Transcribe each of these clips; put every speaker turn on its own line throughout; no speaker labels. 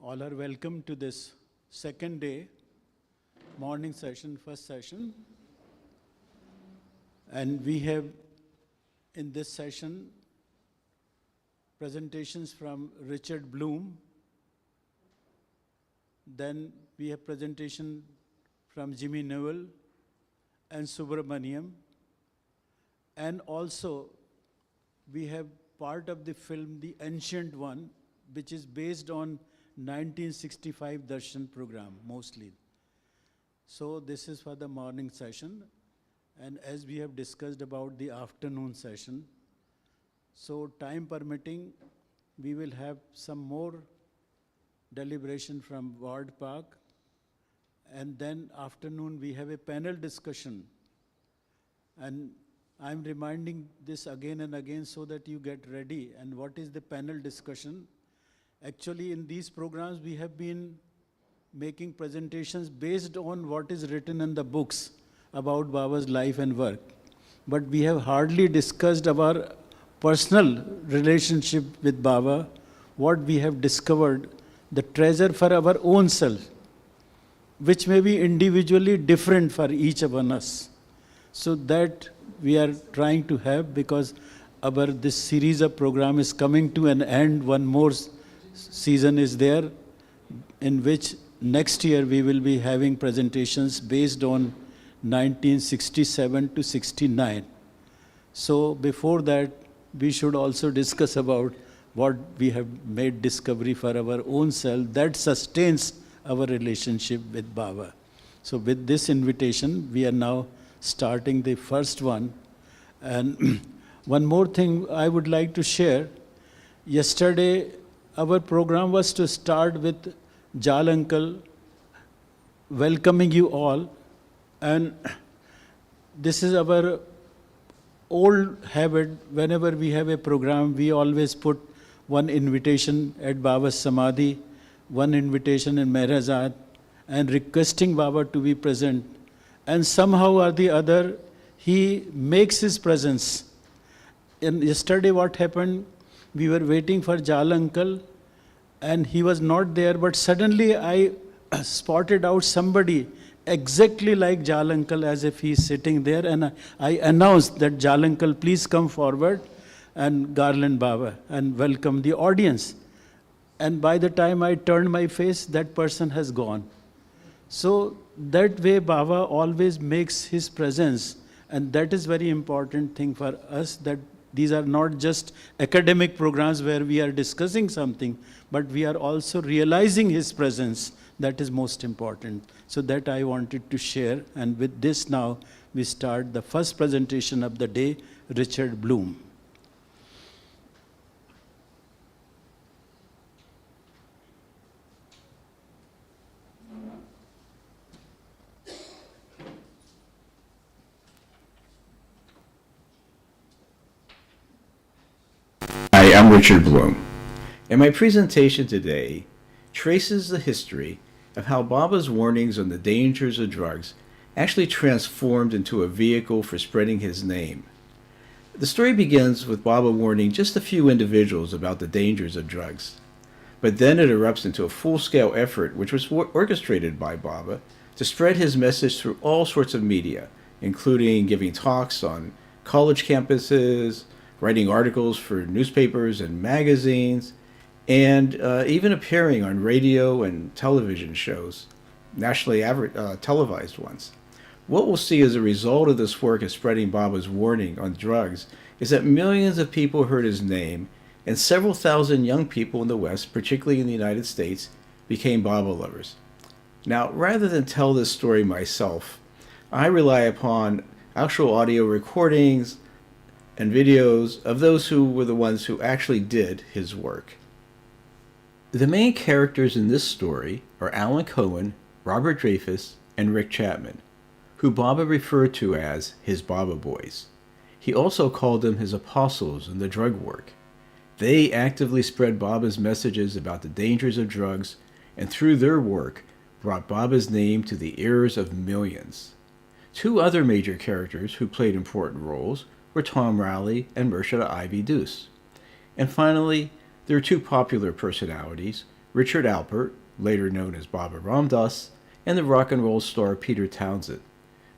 All are welcome to this second day, morning session, first session. And we have in this session presentations from Richard Bloom. Then we have presentation from Jimmy Newell and Subramaniam. And also we have part of the film, The Ancient One, which is based on 1965 darshan program mostly. So this is for the morning session. And as we have discussed about the afternoon session, so time permitting, we will have some more deliberation from Ward Park. And then afternoon, we have a panel discussion. And I'm reminding this again and again so that you get ready. And what is the panel discussion? Actually, in these programs, we have been making presentations based on what is written in the books about Baba's life and work. But we have hardly discussed our personal relationship with Baba, what we have discovered, the treasure for our own self, which may be individually different for each of us. So that we are trying to have, because this series of program is coming to an end. One more season is there, in which next year we will be having presentations based on 1967 to 69. So before that, we should also discuss about what we have made discovery for our own self that sustains our relationship with Baba. So with this invitation, we are now starting the first one. And one more thing I would like to share. Yesterday, our program was to start with Jal Uncle welcoming you all. And this is our old habit. Whenever we have a program, we always put one invitation at Baba's Samadhi, one invitation in Mehrazad, and requesting Baba to be present. And somehow or the other, he makes his presence. And yesterday what happened, we were waiting for Jal Uncle, and he was not there, but suddenly I spotted out somebody exactly like Jal Uncle, as if he's sitting there, and I announced that Jal Uncle, please come forward and garland Baba and welcome the audience. And by the time I turned my face, that person has gone. So that way Baba always makes his presence, and that is very important thing for us, that these are not just academic programs where we are discussing something, but we are also realizing his presence. That is most important. So that I wanted to share. And with this now, we start the first presentation of the day, Richard Bloom.
Hi, I'm Richard Bloom, and my presentation today traces the history of how Baba's warnings on the dangers of drugs actually transformed into a vehicle for spreading his name. The story begins with Baba warning just a few individuals about the dangers of drugs, but then it erupts into a full-scale effort which was orchestrated by Baba to spread his message through all sorts of media, including giving talks on college campuses, writing articles for newspapers and magazines, and even appearing on radio and television shows, nationally televised ones. What we'll see as a result of this work of spreading Baba's warning on drugs is that millions of people heard his name, and several thousand young people in the West, particularly in the United States, became Baba lovers. Now, rather than tell this story myself, I rely upon actual audio recordings and videos of those who were the ones who actually did his work. The main characters in this story are Alan Cohen, Robert Dreyfus, and Rick Chapman, who Baba referred to as his Baba Boys. He also called them his apostles in the drug work. They actively spread Baba's messages about the dangers of drugs, and through their work brought Baba's name to the ears of millions. Two other major characters who played important roles were Tom Rowley and Murshida Ivy Deuce. And finally, there are two popular personalities Richard Alpert, later known as Baba Ram Dass, and the rock and roll star Peter Townsend.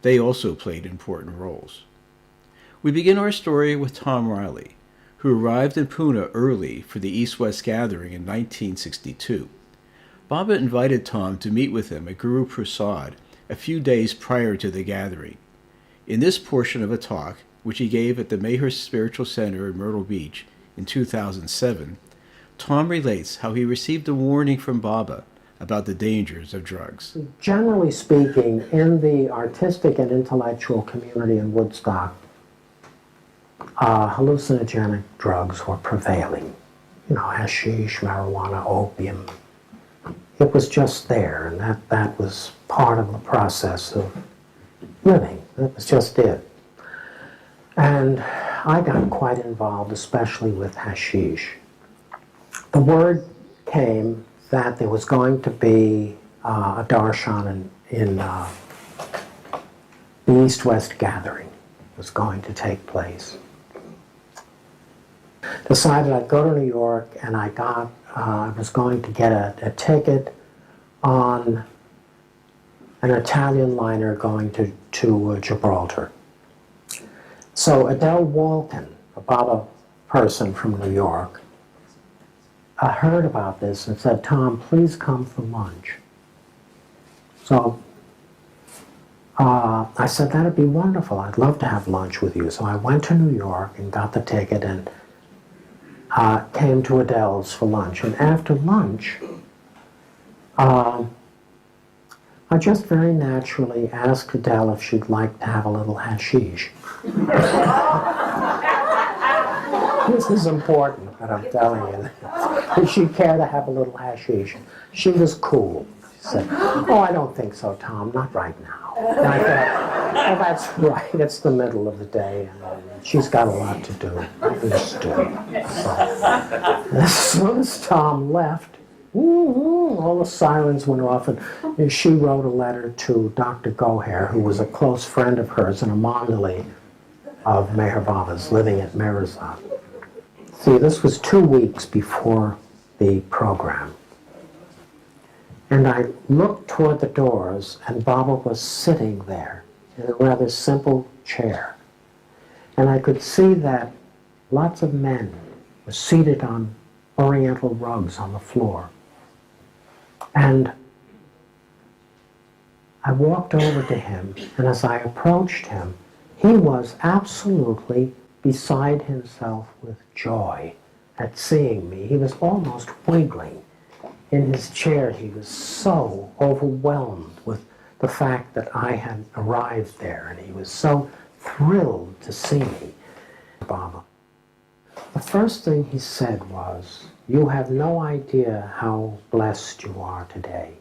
They also played important roles. We begin our story with Tom Riley, who arrived in Pune early for the East-West gathering in 1962. Baba invited Tom to meet with him at Guru Prasad a few days prior to the gathering. In this portion of a talk, which he gave at the Mayhurst Spiritual Center in Myrtle Beach in 2007, Tom relates how he received a warning from Baba about the dangers of drugs.
Generally speaking, in the artistic and intellectual community in Woodstock, hallucinogenic drugs were prevailing. You know, hashish, marijuana, opium. It was just there, and that was part of the process of living. That was just it. And I got quite involved, especially with hashish. The word came that there was going to be a darshan in the East-West gathering was going to take place. Decided I'd go to New York, and I was going to get a ticket on an Italian liner going to Gibraltar. So Adele Walton, a Baba person from New York, heard about this and said, "Tom, please come for lunch." So I said, "That'd be wonderful. I'd love to have lunch with you." So I went to New York and got the ticket and came to Adele's for lunch. And after lunch, I just very naturally asked Adele if she'd like to have a little hashish. This is important, but I'm telling you. Would she care to have a little hashish? She was cool. She said, "Oh, I don't think so, Tom, not right now." And I thought, "Oh, that's right, it's the middle of the day, and she's got a lot to do." I understood. So, as soon as Tom left, all the sirens went off, and she wrote a letter to Dr. Goher, who was a close friend of hers and a Mandali of Meher Baba's, living at Mirzad. See, this was 2 weeks before the program. And I looked toward the doors, and Baba was sitting there in a rather simple chair. And I could see that lots of men were seated on oriental rugs on the floor. And I walked over to him, and as I approached him, he was absolutely beside himself with joy at seeing me. He was almost wiggling in his chair. He was so overwhelmed with the fact that I had arrived there, and he was so thrilled to see me. Baba. The first thing he said was, "You have no idea how blessed you are today.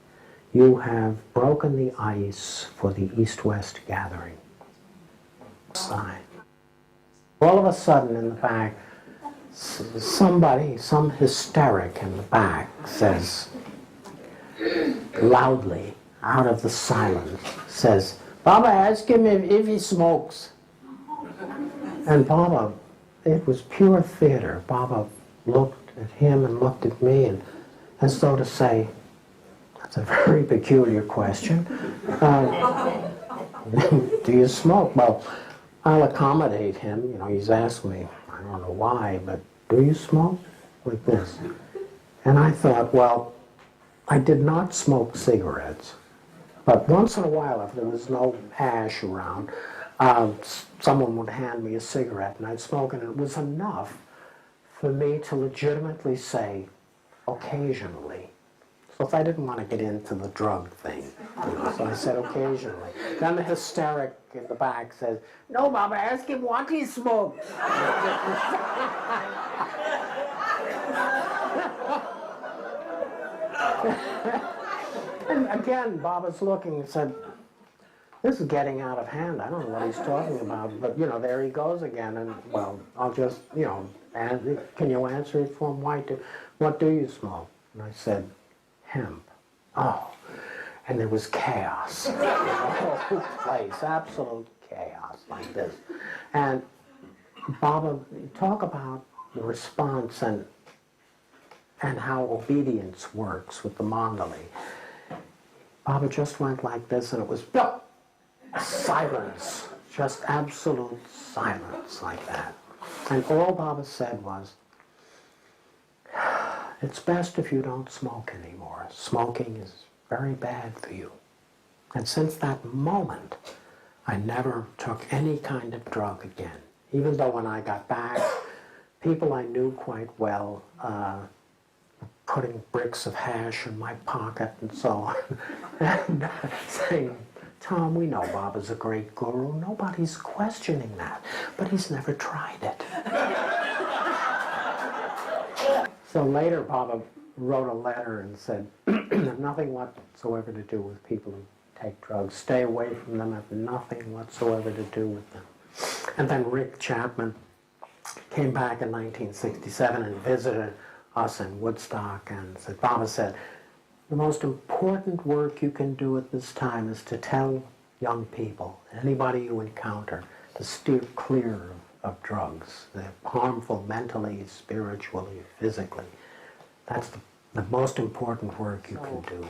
You have broken the ice for the East-West gathering." Sign. All of a sudden in the back, somebody, some hysteric in the back says, loudly, out of the silence, says, "Baba, ask him if he smokes." And Baba, it was pure theater. Baba looked at him and looked at me, and as though to say, "That's a very peculiar question. Do you smoke?" Well, I'll accommodate him. You know, he's asked me, I don't know why, but "Do you smoke?" Like this. And I thought, well, I did not smoke cigarettes. But once in a while, if there was no ash around, someone would hand me a cigarette and I'd smoke, and it was enough for me to legitimately say, occasionally. So if I didn't want to get into the drug thing, so I said occasionally. Then the hysteric in the back says, "No, Baba, ask him what he smokes." And again, Baba's looking and said, "This is getting out of hand. I don't know what he's talking about." But, you know, there he goes again. And, well, I'll just, you know, can you answer it for him? What do you smoke? And I said, "Hemp." Oh, and there was chaos. The whole place, absolute chaos like this. And Baba, talk about the response, and how obedience works with the mandali. Baba just went like this, and it was silence, just absolute silence like that. And all Baba said was, it's best if you don't smoke anymore. Smoking is very bad for you. And since that moment, I never took any kind of drug again. Even though when I got back, people I knew quite well putting bricks of hash in my pocket and so on, and saying, Tom, we know Baba's a great guru. Nobody's questioning that, but he's never tried it. So later, Baba wrote a letter and said, have nothing whatsoever to do with people who take drugs. Stay away from them, have nothing whatsoever to do with them. And then Rick Chapman came back in 1967 and visited us in Woodstock and said, Baba said, the most important work you can do at this time is to tell young people, anybody you encounter, to steer clear of drugs. They're harmful mentally, spiritually, physically. That's the most important work you can do.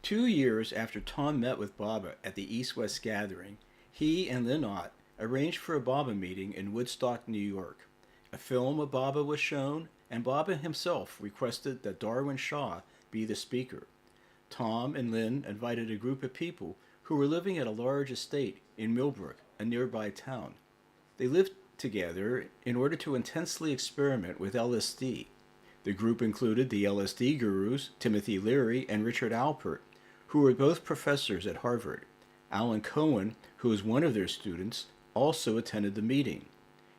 2 years after Tom met with Baba at the East-West Gathering, he and Lynn Ott arranged for a Baba meeting in Woodstock, New York. A film of Baba was shown, and Baba himself requested that Darwin Shaw be the speaker. Tom and Lynn invited a group of people who were living at a large estate in Millbrook, a nearby town. They lived together in order to intensely experiment with LSD. The group included the LSD gurus Timothy Leary and Richard Alpert, who were both professors at Harvard. Alan Cohen, who was one of their students, also attended the meeting.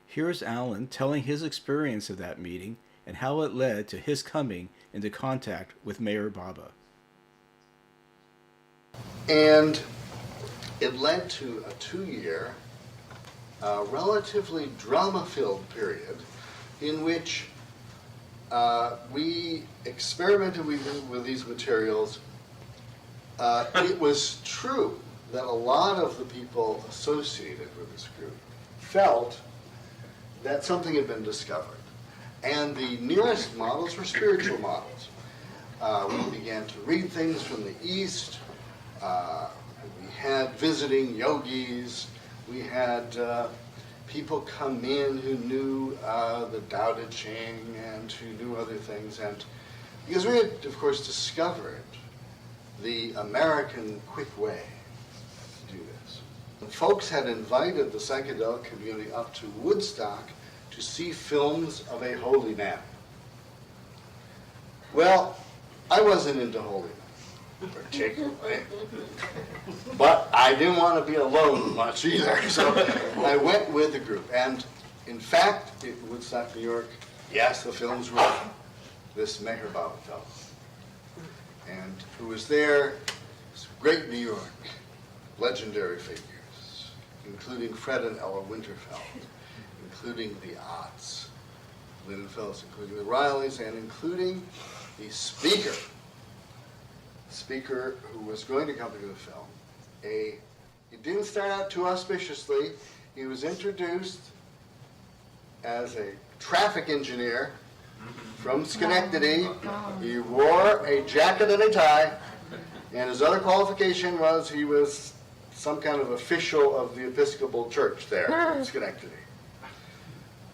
Here's Alan telling his experience of that meeting and how it led to his coming into contact with Mayor Baba.
And it led to a 2-year, relatively drama-filled period in which we experimented with these materials. It was true that a lot of the people associated with this group felt that something had been discovered. And the nearest models were spiritual models. We began to read things from the East. We had visiting yogis. We had people come in who knew the Tao Te Ching and who knew other things. And because we had, of course, discovered the American quick way to do this. And folks had invited the psychedelic community up to Woodstock to see films of a holy man. Well, I wasn't into holy men, particularly, but I didn't want to be alone much either, so I went with the group. And in fact, in Woodstock, New York, yes, the films were this Meher Baba fellow. And who was there, great New York, legendary figures, including Fred and Ella Winterfeld, including the Otts, Lynn Phillips, including the Rileys, and including the speaker who was going to accompany the film. It didn't start out too auspiciously. He was introduced as a traffic engineer from Schenectady. He wore a jacket and a tie, and his other qualification was he was some kind of official of the Episcopal Church there in Schenectady.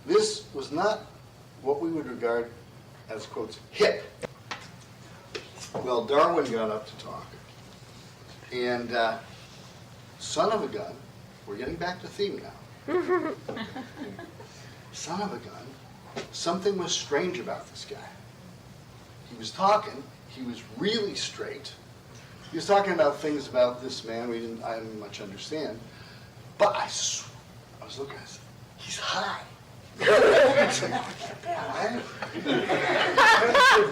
This was not what we would regard as, quotes, hip. Well, Darwin got up to talk, and son of a gun, we're getting back to theme now. Son of a gun, something was strange about this guy. He was talking, he was really straight. He was talking about things about this man I didn't much understand, but I was looking, I said, he's high. But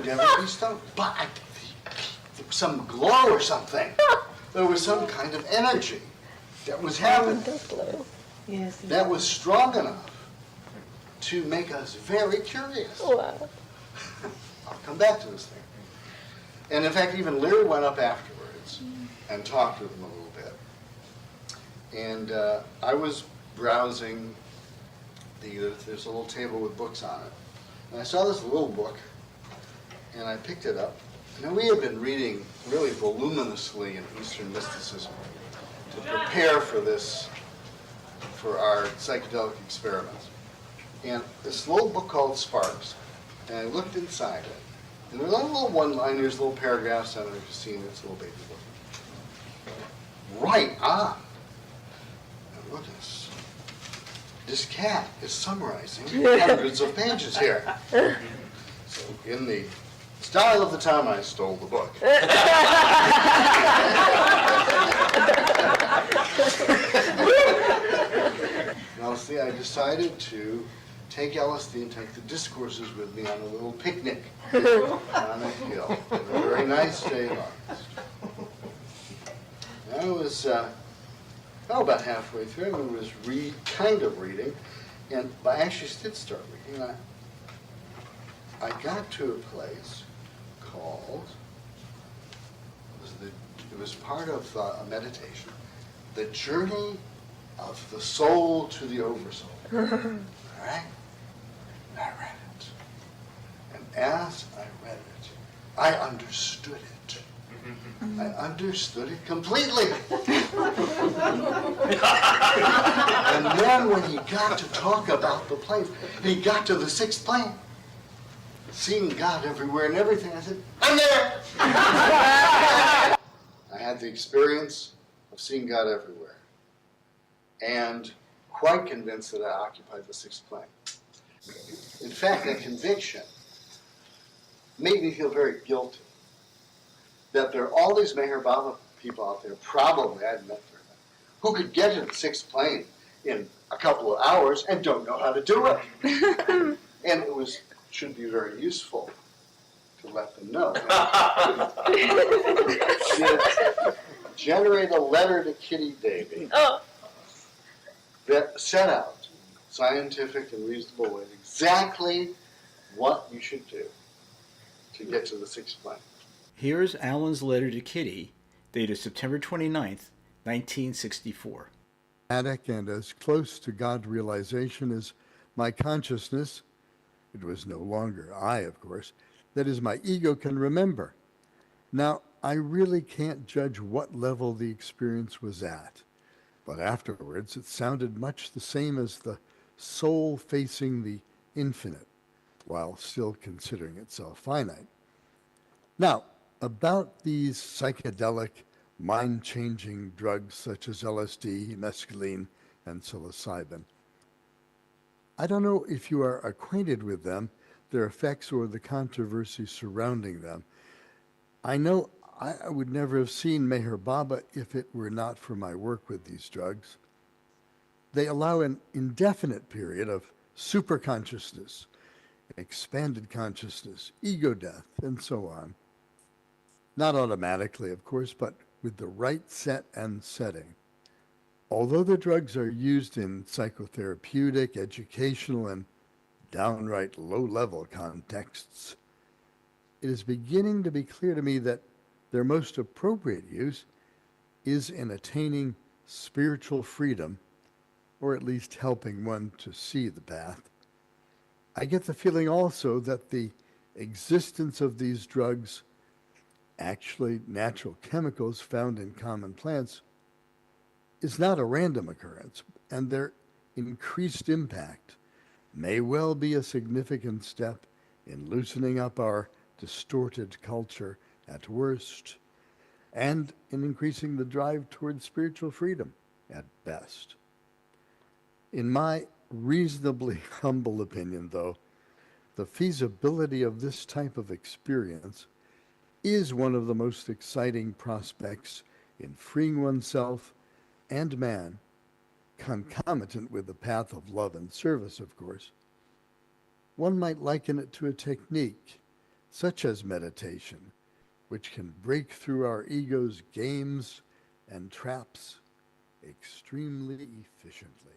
there was some glow or something. There was some kind of energy that was happening.
Yes.
That was strong enough to make us very curious.
Wow.
I'll come back to this thing. And in fact, even Leary went up afterwards and talked with him a little bit. And I was browsing. There's a little table with books on it. And I saw this little book and I picked it up. Now, we have been reading really voluminously in Eastern mysticism to prepare for this, for our psychedelic experiments. And this little book called Sparks, and I looked inside it, and there's little one-liners, little paragraphs. I don't know if you've seen it, it's a little baby book. Right on. Now look at this. This cat is summarizing hundreds of pages here. So in the style of the time I stole the book. Now see, I decided to take LSD and take the discourses with me on a little picnic on a hill. A very nice day in August. I was about halfway through, and was kind of reading, and I actually did start reading. And I got to a place called, it was part of a meditation, the journey of the soul to the oversoul. All right? And I read it. And as I read it, I understood it. I understood it completely. And then when he got to talk about the planes, and he got to the sixth plane, seeing God everywhere and everything, I said, I'm there! I had the experience of seeing God everywhere, and quite convinced that I occupied the sixth plane. In fact, that conviction made me feel very guilty that there are all these Meher Baba people out there, probably I'd met them, who could get to the sixth plane in a couple of hours and don't know how to do it. And it should be very useful to let them know. Generate a letter to Kitty Davy that set out scientific and reasonable ways exactly what you should do to get to the sixth plane.
Here's Alan's letter to Kitty, dated September 29th, 1964.
Dramatic and as close to God realization as my consciousness, it was no longer I, of course, that is, my ego can remember. Now, I really can't judge what level the experience was at, but afterwards it sounded much the same as the soul facing the infinite, while still considering itself finite. Now, about these psychedelic, mind-changing drugs such as LSD, mescaline, and psilocybin. I don't know if you are acquainted with them, their effects, or the controversy surrounding them. I know I would never have seen Meher Baba if it were not for my work with these drugs. They allow an indefinite period of superconsciousness, expanded consciousness, ego death, and so on. Not automatically, of course, but with the right set and setting. Although the drugs are used in psychotherapeutic, educational, and downright low-level contexts, it is beginning to be clear to me that their most appropriate use is in attaining spiritual freedom, or at least helping one to see the path. I get the feeling also that the existence of these drugs, actually natural chemicals found in common plants, is not a random occurrence, and their increased impact may well be a significant step in loosening up our distorted culture at worst, and in increasing the drive towards spiritual freedom at best. In my reasonably humble opinion, though, the feasibility of this type of experience is one of the most exciting prospects in freeing oneself and man, concomitant with the path of love and service, of course. One might liken it to a technique, such as meditation, which can break through our ego's games and traps extremely efficiently.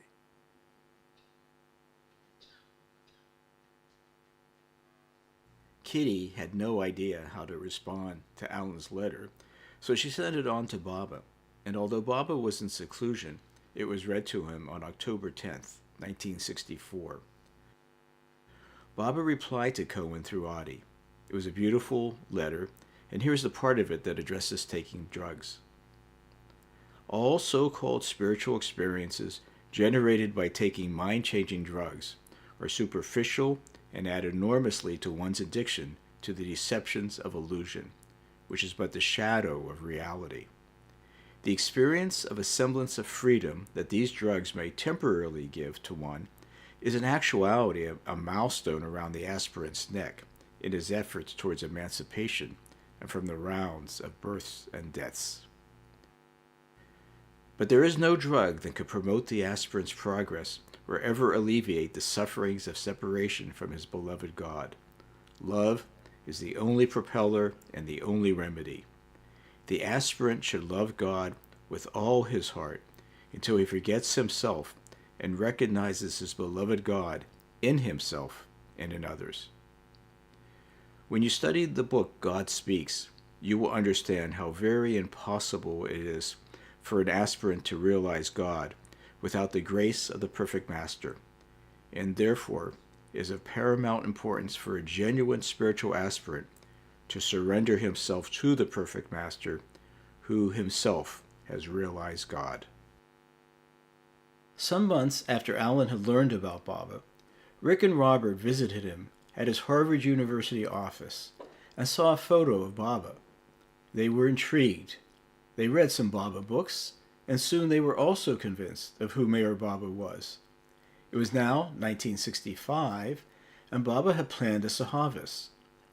Kitty had no idea how to respond to Alan's letter, so she sent it on to Baba, and although Baba was in seclusion, it was read to him on October 10th, 1964. Baba replied to Cohen through Adi. It was a beautiful letter, and here's the part of it that addresses taking drugs. All so-called spiritual experiences generated by taking mind-changing drugs are superficial and add enormously to one's addiction to the deceptions of illusion, which is but the shadow of reality. The experience of a semblance of freedom that these drugs may temporarily give to one is in actuality a milestone around the aspirant's neck in his efforts towards emancipation and from the rounds of births and deaths. But there is no drug that could promote the aspirant's progress or ever alleviate the sufferings of separation from his beloved God. Love is the only propeller and the only remedy. The aspirant should love God with all his heart until he forgets himself and recognizes his beloved God in himself and in others. When you study the book God Speaks, you will understand how very impossible it is for an aspirant to realize God without the grace of the perfect master, and therefore is of paramount importance for a genuine spiritual aspirant to surrender himself to the perfect master who himself has realized God. Some months after Alan had learned about Baba, Rick and Robert visited him at his Harvard University office and saw a photo of Baba. They were intrigued. They read some Baba books, and soon they were also convinced of who Mayor Baba was. It was now 1965, and Baba had planned a Sahavas.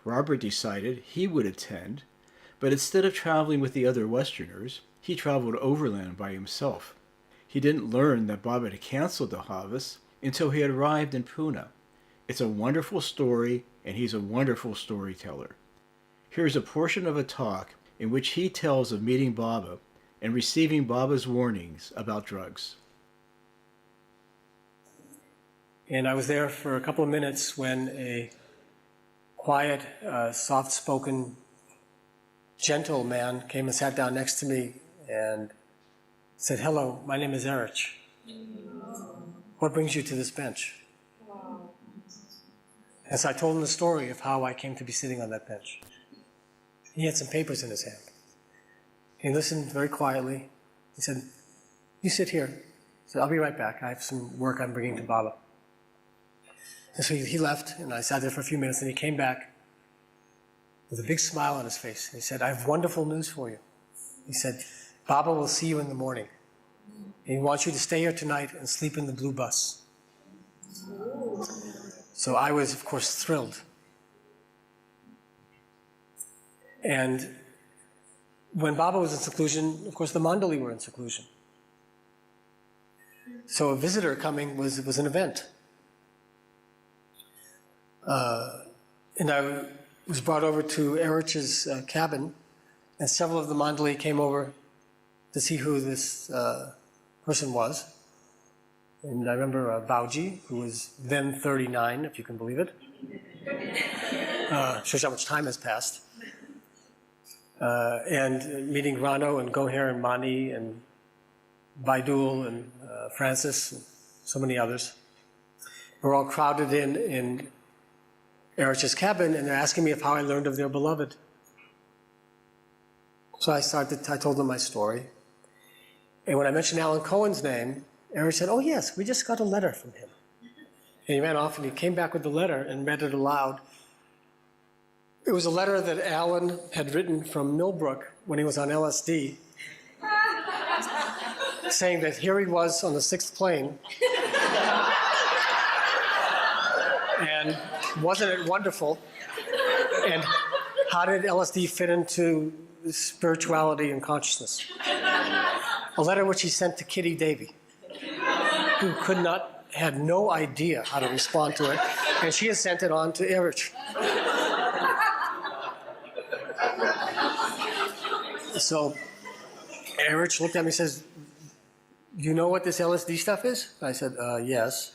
Robert decided he would attend, but instead of traveling with the other Westerners, he traveled overland by himself. He didn't learn that Baba had canceled the Havas until he had arrived in Pune. It's a wonderful story, and he's a wonderful storyteller. Here's a portion of a talk in which he tells of meeting Baba and receiving Baba's warnings about drugs.
And I was there for a couple of minutes when a quiet, soft-spoken, gentle man came and sat down next to me and said, "Hello, my name is Erich. What brings you to this bench?" And so I told him the story of how I came to be sitting on that bench. He had some papers in his hand. He listened very quietly. He said, "You sit here." I said, "I'll be right back. I have some work I'm bringing to Baba." And so he left, and I sat there for a few minutes, and he came back with a big smile on his face. He said, "I have wonderful news for you." He said, "Baba will see you in the morning. He wants you to stay here tonight and sleep in the blue bus." So I was, of course, thrilled. And when Baba was in seclusion, of course, the Mandali were in seclusion. So a visitor coming was an event. And I was brought over to Erich's cabin, and several of the Mandali came over to see who this person was. And I remember Bauji, who was then 39, if you can believe it. Shows how much time has passed. And meeting Rano and Goher and Mani and Baidul and Francis and so many others. We're all crowded in Erich's cabin, and they're asking me how I learned of their beloved. So I told them my story. And when I mentioned Alan Cohen's name, Erich said, "Oh yes, we just got a letter from him." And he ran off and he came back with the letter and read it aloud. It was a letter that Alan had written from Millbrook when he was on LSD, saying that here he was on the 6th plane. And wasn't it wonderful? And how did LSD fit into spirituality and consciousness? A letter which he sent to Kitty Davy, who had no idea how to respond to it, and she has sent it on to Erich. So Erich looked at me and says, "You know what this LSD stuff is?" I said, "Yes."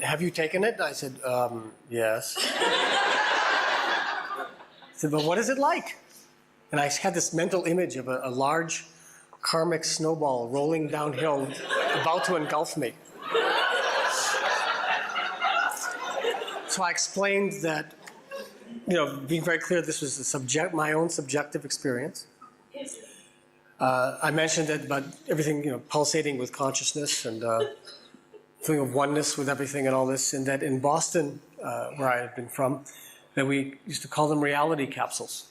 "Have you taken it?" I said, "Yes." He said, "But what is it like?" And I had this mental image of a large karmic snowball rolling downhill, about to engulf me. So I explained that, being very clear, this was my own subjective experience. I mentioned that about everything, pulsating with consciousness and feeling of oneness with everything and all this, and that in Boston, where I had been from, that we used to call them reality capsules.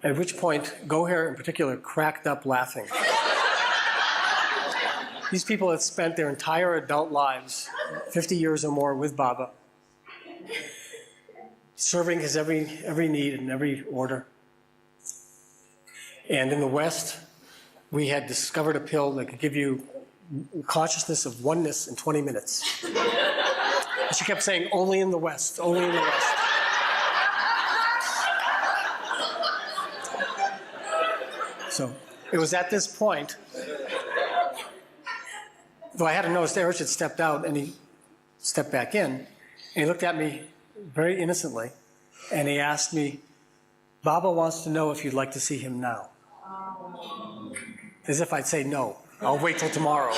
At which point, Goher in particular cracked up laughing. These people had spent their entire adult lives, 50 years or more, with Baba, serving his every need and every order. And in the West, we had discovered a pill that could give you consciousness of oneness in 20 minutes. And she kept saying, only in the West, only in the West. So it was at this point, though I hadn't noticed Eric had stepped out and he stepped back in, and he looked at me very innocently, and he asked me, Baba wants to know if you'd like to see him now. As if I'd say no, I'll wait till tomorrow.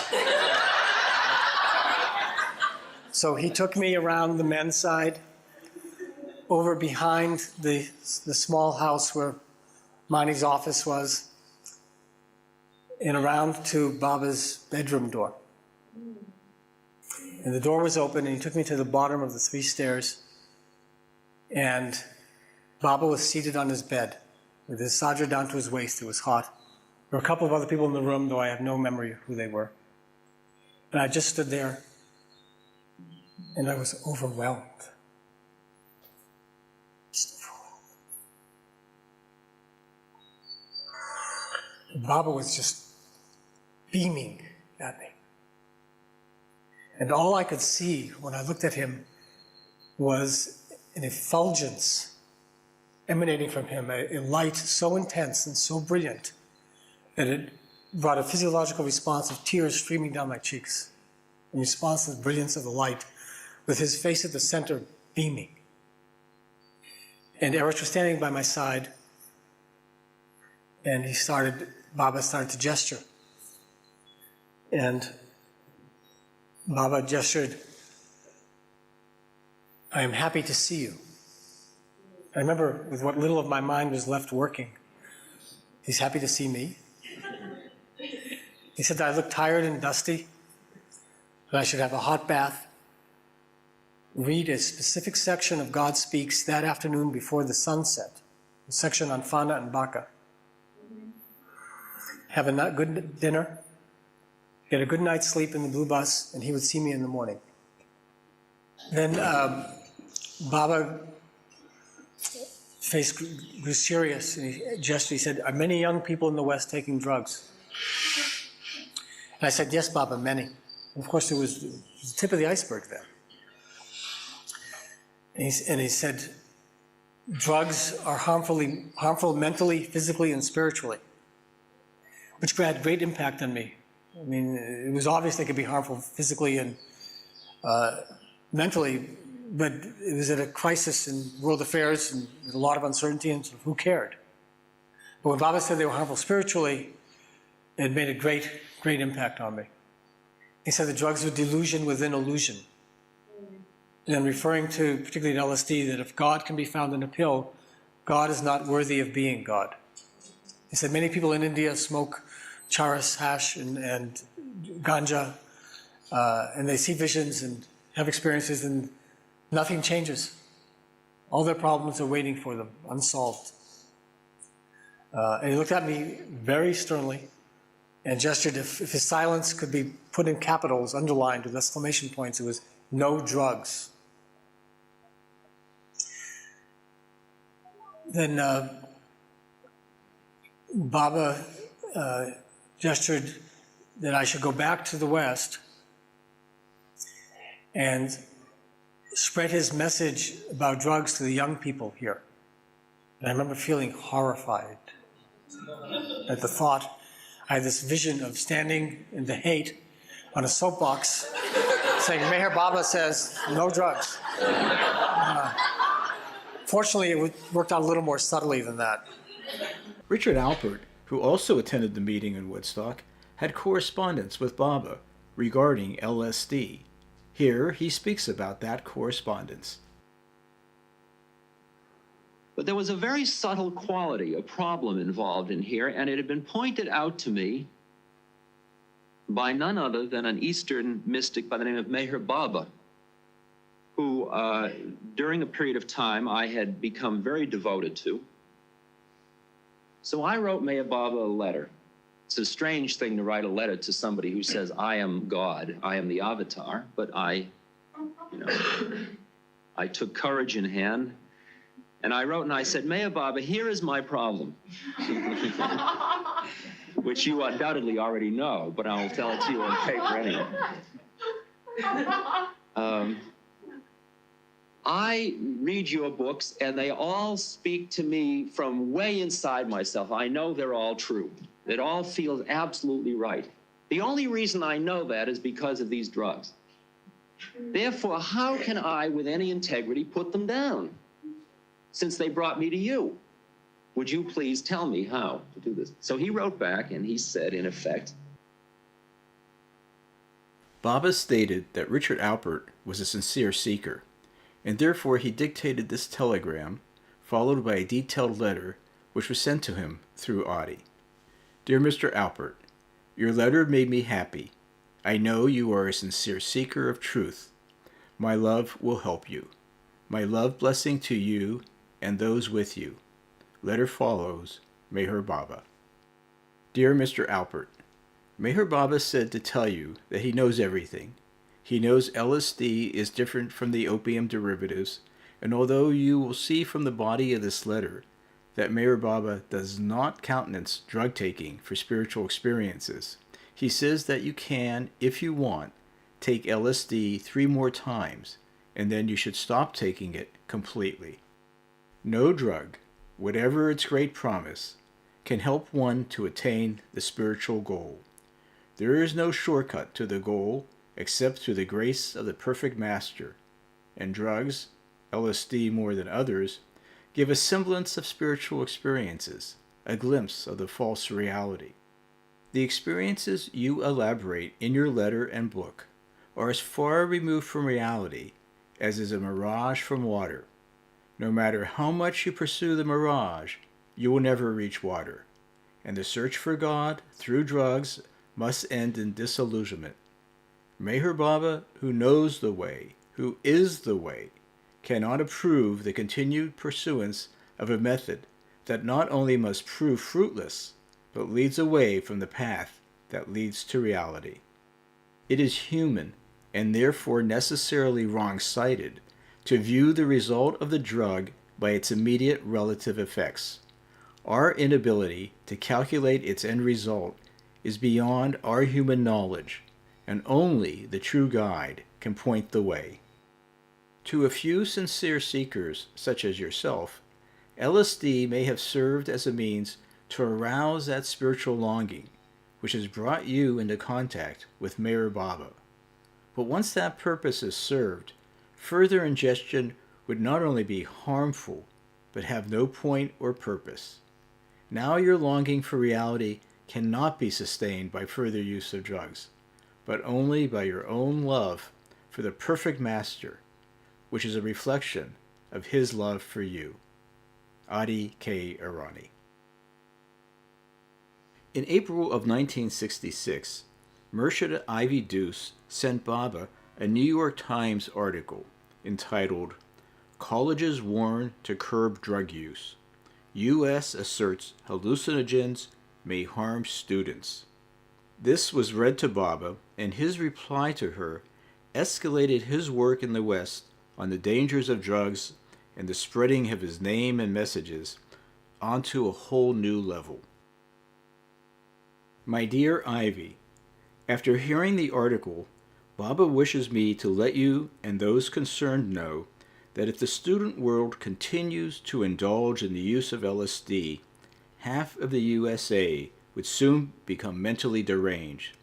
So he took me around the men's side, over behind the small house where Mani's office was, and around to Baba's bedroom door. And the door was open, and he took me to the bottom of the 3 stairs, and Baba was seated on his bed with his sadra down to his waist. It was hot. There were a couple of other people in the room, though I have no memory of who they were. And I just stood there, and I was overwhelmed. Baba was just beaming at me. And all I could see when I looked at him was an effulgence emanating from him, a light so intense and so brilliant that it brought a physiological response of tears streaming down my cheeks in response to the brilliance of the light, with his face at the center beaming. And Eric was standing by my side, and Baba started to gesture. And Baba gestured, I am happy to see you. I remember with what little of my mind was left working, he's happy to see me. He said that I looked tired and dusty, that I should have a hot bath, read a specific section of God Speaks that afternoon before the sun set, the section on Fana and Baka. Have a good dinner, get a good night's sleep in the blue bus, and he would see me in the morning. Then Baba face grew serious, and he gestured. He said, are many young people in the West taking drugs? And I said, yes, Baba, many. And of course, it was the tip of the iceberg there. And he said, drugs are harmful mentally, physically, and spiritually, which had great impact on me. I mean, it was obvious they could be harmful physically and mentally, but it was at a crisis in world affairs and with a lot of uncertainty, and who cared? But when Baba said they were harmful spiritually, it made a great impact on me. He said the drugs were delusion within illusion. And referring to, particularly in LSD, that if God can be found in a pill, God is not worthy of being God. He said many people in India smoke charas, hash, and ganja, and they see visions and have experiences, and nothing changes. All their problems are waiting for them, unsolved. And he looked at me very sternly and gestured, if his silence could be put in capitals, underlined with exclamation points, it was no drugs. Then Baba gestured that I should go back to the West and spread his message about drugs to the young people here. And I remember feeling horrified at the thought. I had this vision of standing in the hate on a soapbox saying, Meher Baba says, no drugs. Fortunately, it worked out a little more subtly than that.
Richard Alpert, who also attended the meeting in Woodstock, had correspondence with Baba, regarding LSD. Here he speaks about that correspondence.
But there was a very subtle quality, a problem involved in here, and it had been pointed out to me by none other than an Eastern mystic by the name of Meher Baba, who during a period of time I had become very devoted to. So I wrote Meher Baba a letter. It's a strange thing to write a letter to somebody who says, I am God, I am the Avatar, but I took courage in hand, and I wrote and I said, Meher Baba, here is my problem, which you undoubtedly already know, but I'll tell it to you on paper anyway. I read your books, and they all speak to me from way inside myself. I know they're all true. It all feels absolutely right. The only reason I know that is because of these drugs. Therefore, how can I, with any integrity, put them down, since they brought me to you? Would you please tell me how to do this? So he wrote back, and he said, in effect,
Baba stated that Richard Alpert was a sincere seeker, and therefore he dictated this telegram, followed by a detailed letter which was sent to him through Audi. Dear Mr. Alpert, your letter made me happy. I know you are a sincere seeker of truth. My love will help you. My love blessing to you and those with you. Letter follows, Meher Baba. Dear Mr. Alpert, Meher Baba said to tell you that he knows everything. He knows LSD is different from the opium derivatives, and although you will see from the body of this letter that Meher Baba does not countenance drug taking for spiritual experiences, he says that you can, if you want, take LSD 3 more times, and then you should stop taking it completely. No drug, whatever its great promise, can help one to attain the spiritual goal. There is no shortcut to the goal except through the grace of the perfect master, and drugs, LSD more than others, give a semblance of spiritual experiences, a glimpse of the false reality. The experiences you elaborate in your letter and book are as far removed from reality as is a mirage from water. No matter how much you pursue the mirage, you will never reach water, and the search for God through drugs must end in disillusionment. Meher Baba, who knows the way, who is the way, cannot approve the continued pursuance of a method that not only must prove fruitless, but leads away from the path that leads to reality. It is human, and therefore necessarily wrong-sighted, to view the result of the drug by its immediate relative effects. Our inability to calculate its end result is beyond our human knowledge, and only the true guide can point the way. To a few sincere seekers, such as yourself, LSD may have served as a means to arouse that spiritual longing, which has brought you into contact with Meher Baba. But once that purpose is served, further ingestion would not only be harmful, but have no point or purpose. Now your longing for reality cannot be sustained by further use of drugs, but only by your own love for the perfect master, which is a reflection of his love for you. Adi K. Irani. In April of 1966, Murshid Ivy Deuce sent Baba a New York Times article entitled, Colleges Warn to Curb Drug Use. U.S. asserts hallucinogens may harm students. This was read to Baba, and his reply to her escalated his work in the West on the dangers of drugs and the spreading of his name and messages onto a whole new level. My dear Ivy, after hearing the article, Baba wishes me to let you and those concerned know that if the student world continues to indulge in the use of LSD, half of the USA would soon become mentally deranged.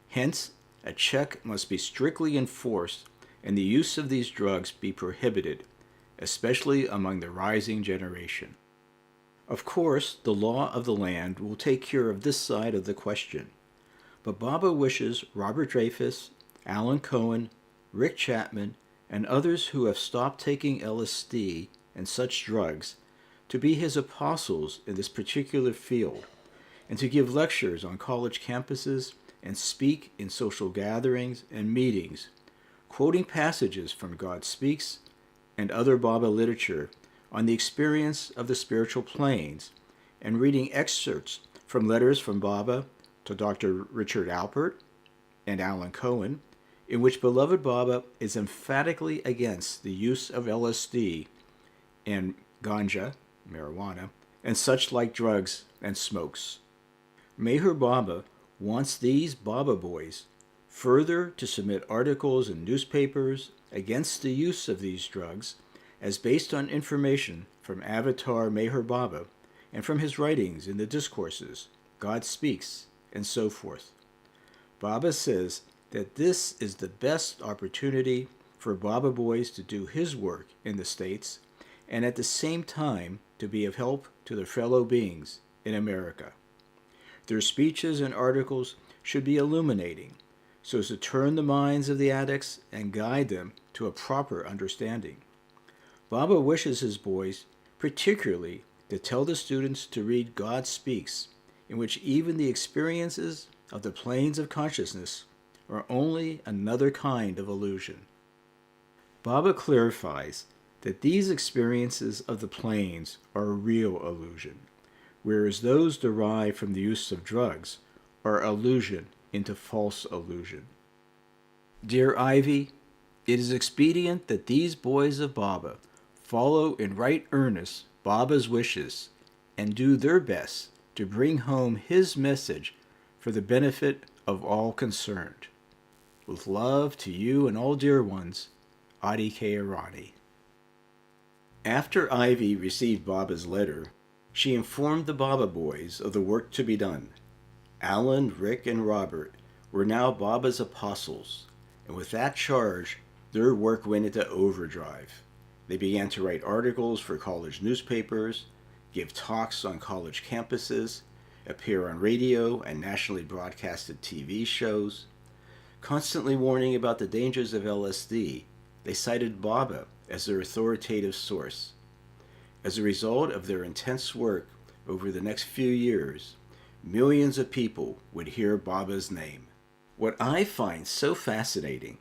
Hence, a check must be strictly enforced and the use of these drugs be prohibited, especially among the rising generation. Of course, the law of the land will take care of this side of the question, but Baba wishes Robert Dreyfus, Alan Cohen, Rick Chapman, and others who have stopped taking LSD and such drugs to be his apostles in this particular field, and to give lectures on college campuses and speak in social gatherings and meetings, quoting passages from God Speaks and other Baba literature on the experience of the spiritual planes, and reading excerpts from letters from Baba to Dr. Richard Alpert and Alan Cohen, in which beloved Baba is emphatically against the use of LSD and ganja, marijuana, and such like drugs and smokes. Meher Baba wants these Baba boys further to submit articles in newspapers against the use of these drugs as based on information from Avatar Meher Baba and from his writings in the discourses, God Speaks, and so forth. Baba says that this is the best opportunity for Baba boys to do his work in the States and at the same time to be of help to their fellow beings in America. Their speeches and articles should be illuminating, so as to turn the minds of the addicts and guide them to a proper understanding. Baba wishes his boys particularly to tell the students to read God Speaks, in which even the experiences of the planes of consciousness are only another kind of illusion. Baba clarifies that these experiences of the planes are a real illusion, whereas those derived from the use of drugs are illusion into false illusion. Dear Ivy, it is expedient that these boys of Baba follow in right earnest Baba's wishes and do their best to bring home his message for the benefit of all concerned. With love to you and all dear ones, Adi K. Arani. After Ivy received Baba's letter, she informed the Baba boys of the work to be done. Alan, Rick, and Robert were now Baba's apostles, and with that charge, their work went into overdrive. They began to write articles for college newspapers, give talks on college campuses, appear on radio and nationally broadcasted TV shows. Constantly warning about the dangers of LSD, they cited Baba as their authoritative source. As a result of their intense work over the next few years, millions of people would hear Baba's name. What I find so fascinating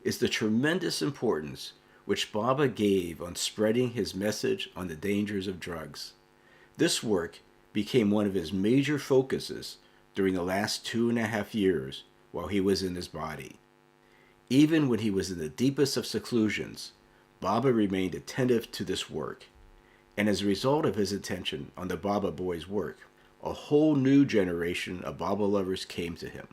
is the tremendous importance which Baba gave on spreading his message on the dangers of drugs. This work became one of his major focuses during the last 2.5 years while he was in his body. Even when he was in the deepest of seclusions, Baba remained attentive to this work, and as a result of his attention on the Baba boys' work, a whole new generation of Baba lovers came to him.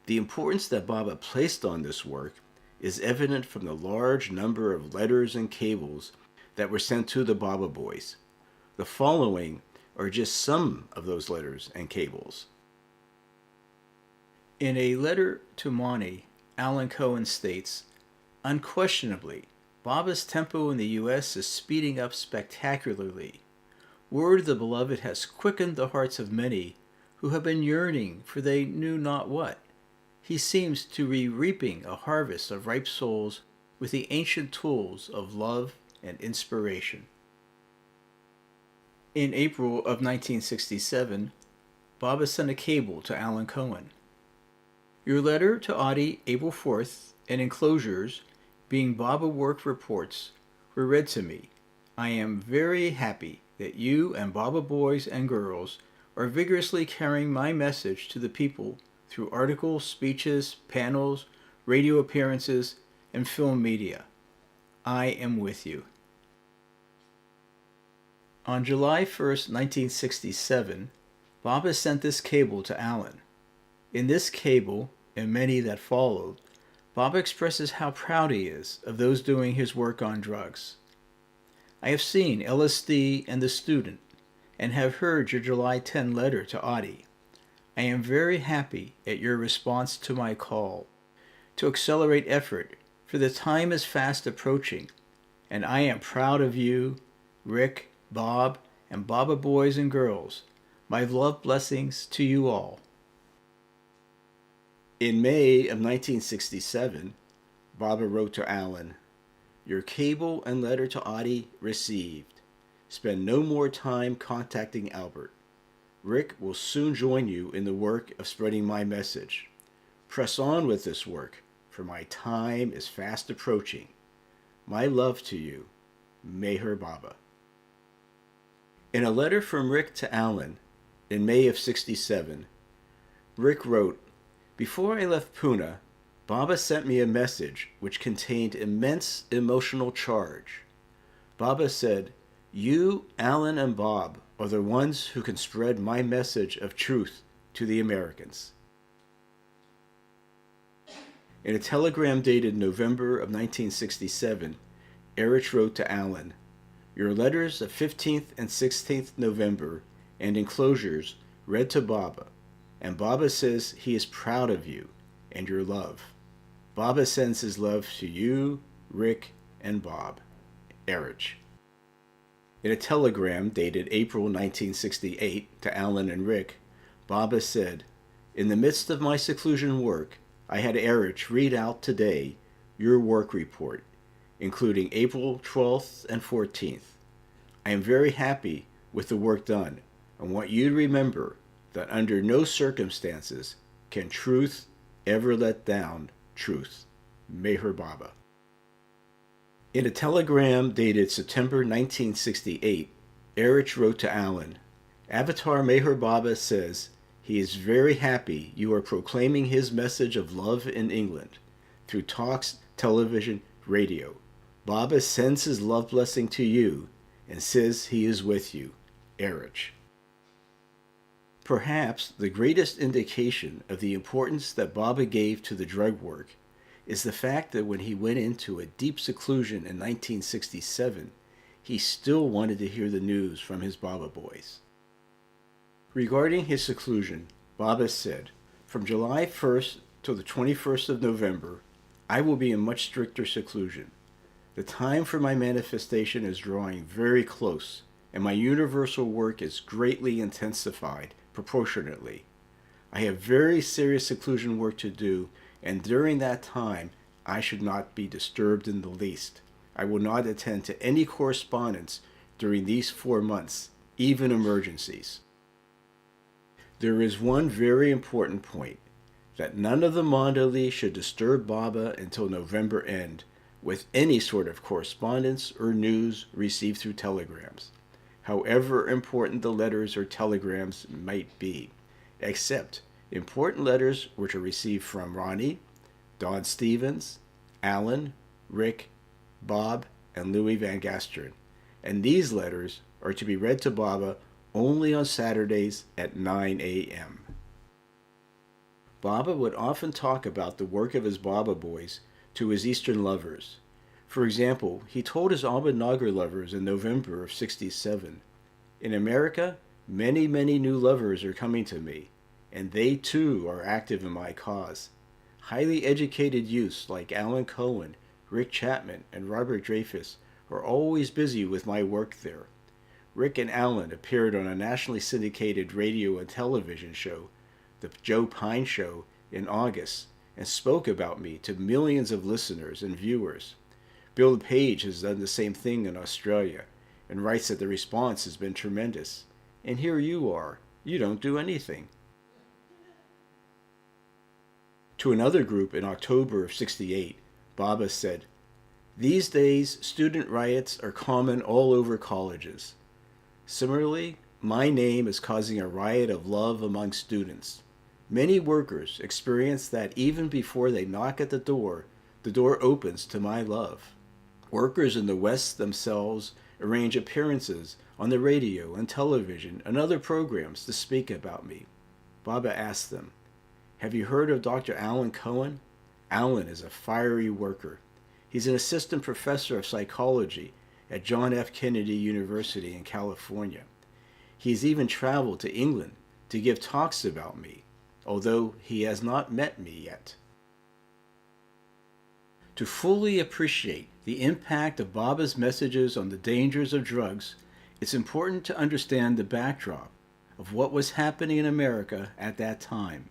The importance that Baba placed on this work is evident from the large number of letters and cables that were sent to the Baba boys. The following are just some of those letters and cables. In a letter to Mani, Alan Cohen states, "Unquestionably, Baba's tempo in the U.S. is speeding up spectacularly. Word of the Beloved has quickened the hearts of many who have been yearning for they knew not what. He seems to be reaping a harvest of ripe souls with the ancient tools of love and inspiration." In April of 1967, Baba sent a cable to Alan Cohen. Your letter to Adi, April 4th, and enclosures, being Baba work reports, were read to me. I am very happy that you and Baba boys and girls are vigorously carrying my message to the people through articles, speeches, panels, radio appearances, and film media. I am with you. On July 1st, 1967, Baba sent this cable to Alan. In this cable, and many that followed, Baba expresses how proud he is of those doing his work on drugs. I have seen LSD and the student, and have heard your July 10 letter to Adi. I am very happy at your response to my call to accelerate effort, for the time is fast approaching, and I am proud of you, Rick, Bob, and Baba boys and girls. My love blessings to you all. In May of 1967, Baba wrote to Alan, "Your cable and letter to Audie received. Spend no more time contacting Albert. Rick will soon join you in the work of spreading my message. Press on with this work, for my time is fast approaching. My love to you, Meher Baba." In a letter from Rick to Alan in May of '67, Rick wrote, "Before I left Pune, Baba sent me a message which contained immense emotional charge. Baba said, 'You, Alan, and Bob are the ones who can spread my message of truth to the Americans.'" In a telegram dated November of 1967, Erich wrote to Alan, "Your letters of 15th and 16th November and enclosures read to Baba, and Baba says he is proud of you and your love. Baba sends his love to you, Rick, and Bob. Erich." In a telegram dated April 1968 to Alan and Rick, Baba said, "In the midst of my seclusion work, I had Erich read out today your work report, including April 12th and 14th. I am very happy with the work done and want you to remember that under no circumstances can truth ever let down truth. Meher Baba." In a telegram dated September 1968, Erich wrote to Alan, "Avatar Meher Baba says he is very happy you are proclaiming his message of love in England through talks, television, radio. Baba sends his love blessing to you and says he is with you. Erich." Perhaps the greatest indication of the importance that Baba gave to the drug work is the fact that when he went into a deep seclusion in 1967, he still wanted to hear the news from his Baba boys. Regarding his seclusion, Baba said, "From July 1st till the 21st of November, I will be in much stricter seclusion. The time for my manifestation is drawing very close, and my universal work is greatly intensified proportionately. I have very serious seclusion work to do, and during that time, I should not be disturbed in the least. I will not attend to any correspondence during these 4 months, even emergencies." There is one very important point, that none of the Mandali should disturb Baba until November end with any sort of correspondence or news received through telegrams, however important the letters or telegrams might be, except important letters which are received from Ronnie, Don Stevens, Alan, Rick, Bob, and Louis Van Gasteren, and these letters are to be read to Baba only on Saturdays at 9 a.m. Baba would often talk about the work of his Baba boys to his Eastern lovers. For example, he told his Ahmednagar lovers in November of '67, "In America, many, many new lovers are coming to me, and they too are active in my cause. Highly educated youths like Alan Cohen, Rick Chapman, and Robert Dreyfus are always busy with my work there. Rick and Alan appeared on a nationally syndicated radio and television show, The Joe Pine Show, in August, and spoke about me to millions of listeners and viewers. Bill Page has done the same thing in Australia, and writes that the response has been tremendous. And here you are, you don't do anything." To another group in October of '68, Baba said, "These days, student riots are common all over colleges. Similarly, my name is causing a riot of love among students. Many workers experience that even before they knock at the door opens to my love. Workers in the West themselves arrange appearances on the radio and television and other programs to speak about me. Baba asked them, 'Have you heard of Dr. Alan Cohen? Alan is a fiery worker. He's an assistant professor of psychology at John F. Kennedy University in California. He's even traveled to England to give talks about me, although he has not met me yet.'" To fully appreciate the impact of Baba's messages on the dangers of drugs, it's important to understand the backdrop of what was happening in America at that time.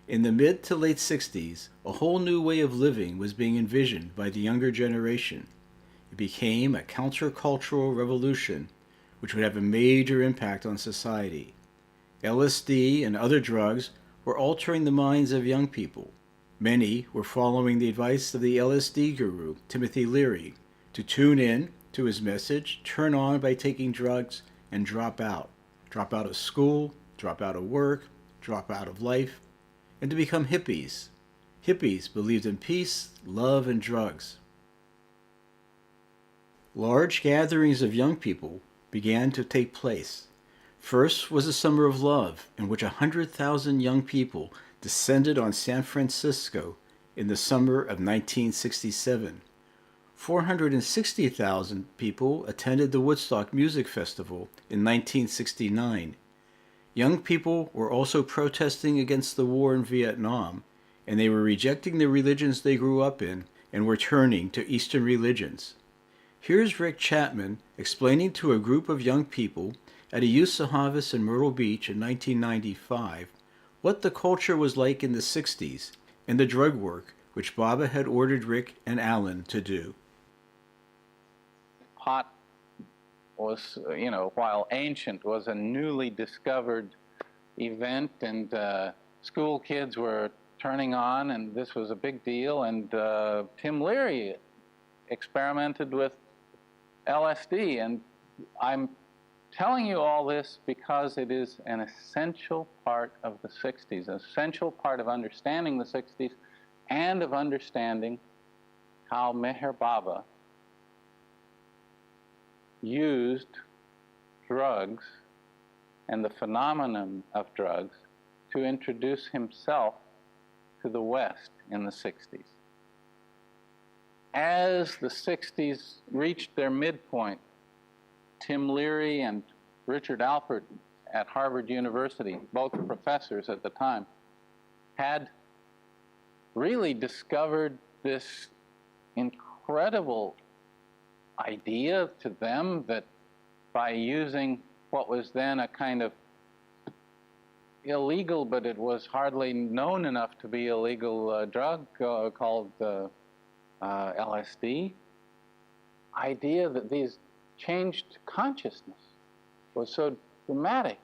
In the mid to late 60s, a whole new way of living was being envisioned by the younger generation. It became a countercultural revolution which would have a major impact on society. LSD and other drugs were altering the minds of young people. Many were following the advice of the LSD guru, Timothy Leary, to tune in to his message, turn on by taking drugs, and drop out. Drop out of school, drop out of work, drop out of life, and to become hippies. Hippies believed in peace, love, and drugs. Large gatherings of young people began to take place. First was the Summer of Love, in which 100,000 young people descended on San Francisco in the summer of 1967. 460,000 people attended the Woodstock Music Festival in 1969. Young people were also protesting against the war in Vietnam, and they were rejecting the religions they grew up in and were turning to Eastern religions. Here's Rick Chapman explaining to a group of young people at a youth Sahavas in Myrtle Beach in 1995 what the culture was like in the 60s and the drug work which Baba had ordered Rick and Alan to do.
Pot was, while ancient, was a newly discovered event, and school kids were turning on, and this was a big deal, and Tim Leary experimented with LSD, and I'm telling you all this because it is an essential part of the 60s, an essential part of understanding the 60s and of understanding how Meher Baba used drugs and the phenomenon of drugs to introduce himself to the West in the 60s. As the 60s reached their midpoint, Tim Leary and Richard Alpert at Harvard University, both professors at the time, had really discovered this incredible idea to them that by using what was then a kind of illegal, but it was hardly known enough to be illegal drug called LSD, idea that these changed consciousness was so dramatic.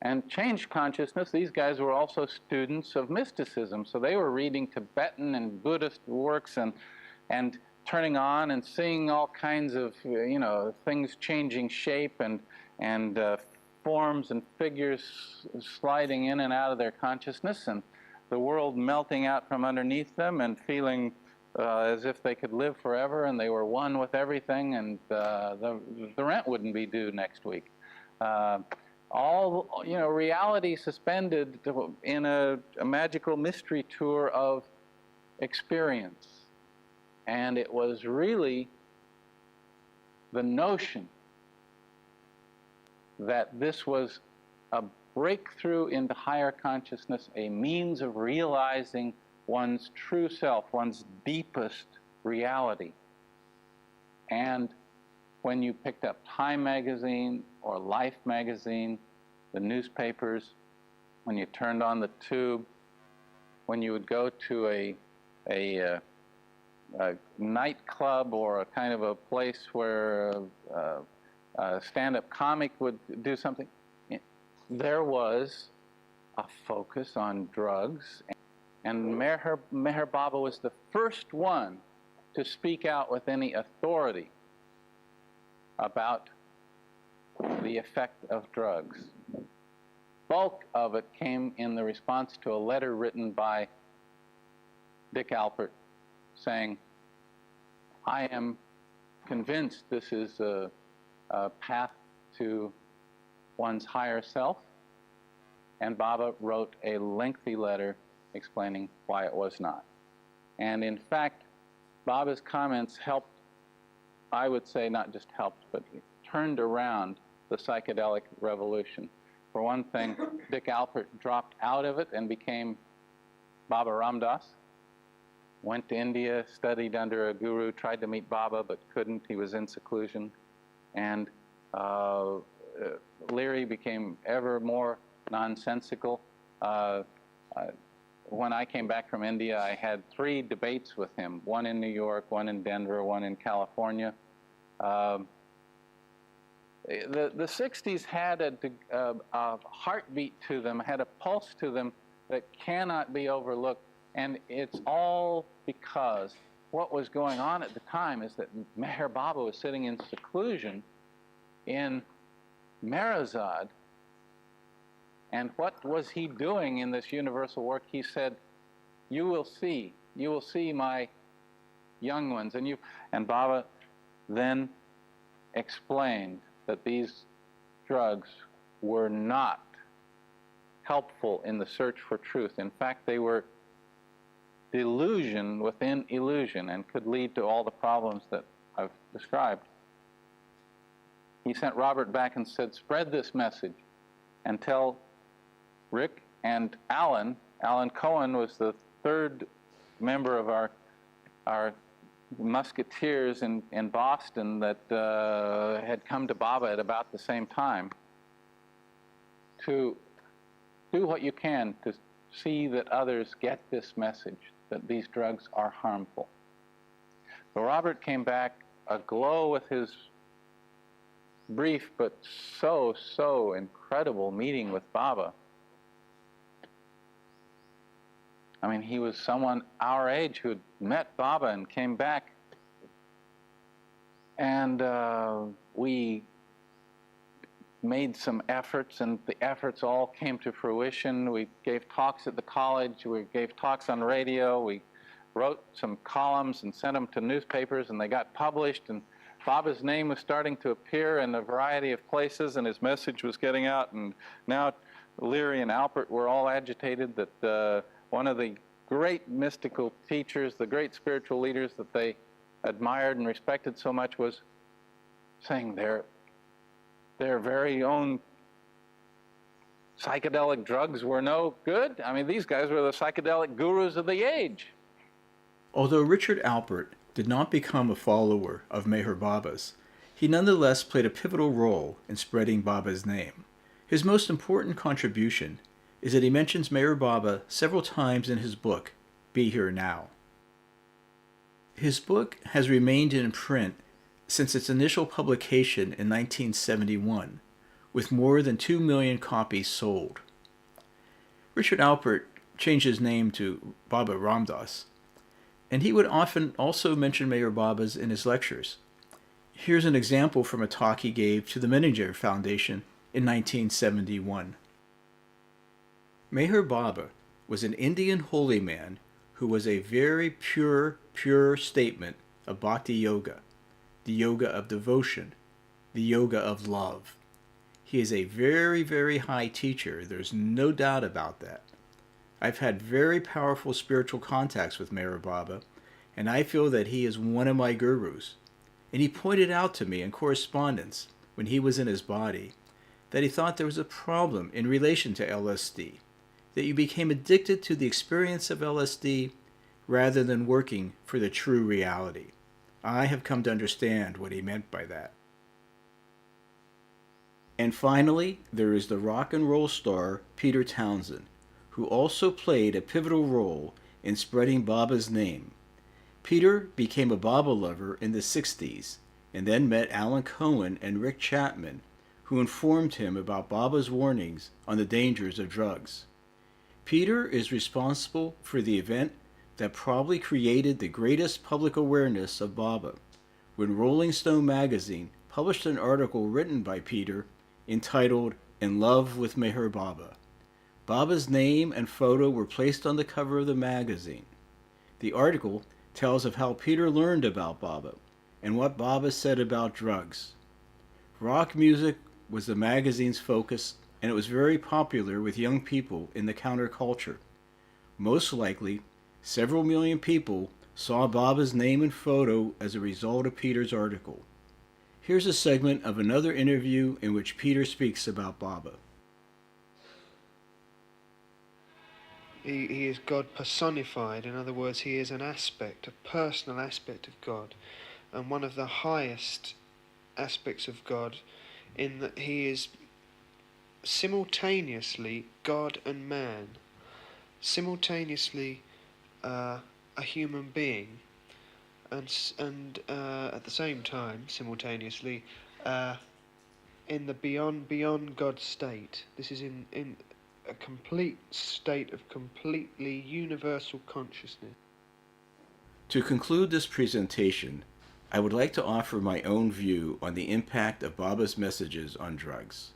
And changed consciousness, these guys were also students of mysticism, so they were reading Tibetan and Buddhist works and turning on and seeing all kinds of, things changing shape and forms and figures sliding in and out of their consciousness, and the world melting out from underneath them and feeling as if they could live forever and they were one with everything, and the rent wouldn't be due next week. Reality suspended in a magical mystery tour of experience. And it was really the notion that this was a breakthrough into higher consciousness, a means of realizing one's true self, one's deepest reality. And when you picked up Time magazine or Life magazine, the newspapers, when you turned on the tube, when you would go to a nightclub or a kind of a place where a stand-up comic would do something, there was a focus on drugs. And Meher Baba was the first one to speak out with any authority about the effect of drugs. Bulk of it came in the response to a letter written by Dick Alpert saying, I am convinced this is a path to one's higher self. And Baba wrote a lengthy letter explaining why it was not. And in fact, Baba's comments helped, I would say not just helped, but turned around the psychedelic revolution. For one thing, Dick Alpert dropped out of it and became Baba Ram Das. Went to India, studied under a guru, tried to meet Baba, but couldn't. He was in seclusion. And Leary became ever more nonsensical. when I came back from India, I had 3 debates with him, one in New York, one in Denver, one in California. The 60s had a heartbeat to them, had a pulse to them that cannot be overlooked. And it's all because what was going on at the time is that Meher Baba was sitting in seclusion in Marazad. And what was he doing in this universal work? He said, you will see my young ones. And Baba then explained that these drugs were not helpful in the search for truth. In fact, they were delusion within illusion and could lead to all the problems that I've described. He sent Robert back and said, spread this message and tell Rick and Alan Cohen was the 3rd member of our Musketeers in Boston that had come to Baba at about the same time, to do what you can to see that others get this message, that these drugs are harmful. So Robert came back aglow with his brief but so incredible meeting with Baba. I mean, he was someone our age who had met Baba and came back. And we made some efforts, and the efforts all came to fruition. We gave talks at the college, we gave talks on radio, we wrote some columns and sent them to newspapers, and they got published, and Baba's name was starting to appear in a variety of places, and his message was getting out, and now Leary and Alpert were all agitated that one of the great mystical teachers, the great spiritual leaders that they admired and respected so much, was saying their very own psychedelic drugs were no good. I mean, these guys were the psychedelic gurus of the age.
Although Richard Alpert did not become a follower of Meher Baba's, he nonetheless played a pivotal role in spreading Baba's name. His most important contribution is that he mentions Meher Baba several times in his book, Be Here Now. His book has remained in print since its initial publication in 1971, with more than 2 million copies sold. Richard Alpert changed his name to Baba Ramdas, and he would often also mention Meher Baba's in his lectures. Here's an example from a talk he gave to the Menninger Foundation in 1971. Meher Baba was an Indian holy man who was a very pure statement of Bhakti Yoga, the yoga of devotion, the yoga of love. He is a very high teacher. There's no doubt about that. I've had very powerful spiritual contacts with Meher Baba, and I feel that he is one of my gurus. And he pointed out to me in correspondence, when he was in his body, that he thought there was a problem in relation to LSD, that you became addicted to the experience of LSD rather than working for the true reality. I have come to understand what he meant by that. And finally, there is the rock and roll star Peter Townsend, who also played a pivotal role in spreading Baba's name. Peter became a Baba lover in the 60s and then met Alan Cohen and Rick Chapman, who informed him about Baba's warnings on the dangers of drugs. Peter is responsible for the event that probably created the greatest public awareness of Baba, when Rolling Stone magazine published an article written by Peter entitled In Love with Meher Baba. Baba's name and photo were placed on the cover of the magazine. The article tells of how Peter learned about Baba and what Baba said about drugs. Rock music was the magazine's focus, and it was very popular with young people in the counterculture. Most likely, several million people saw Baba's name and photo as a result of Peter's article. Here's a segment of another interview in which Peter speaks about Baba.
He is God personified. In other words, he is an aspect, a personal aspect of God, and one of the highest aspects of God, in that he is simultaneously God and man. simultaneously a human being, and at the same time, simultaneously, in the beyond God's state. This is in a complete state of completely universal consciousness.
To conclude this presentation, I would like to offer my own view on the impact of Baba's messages on drugs.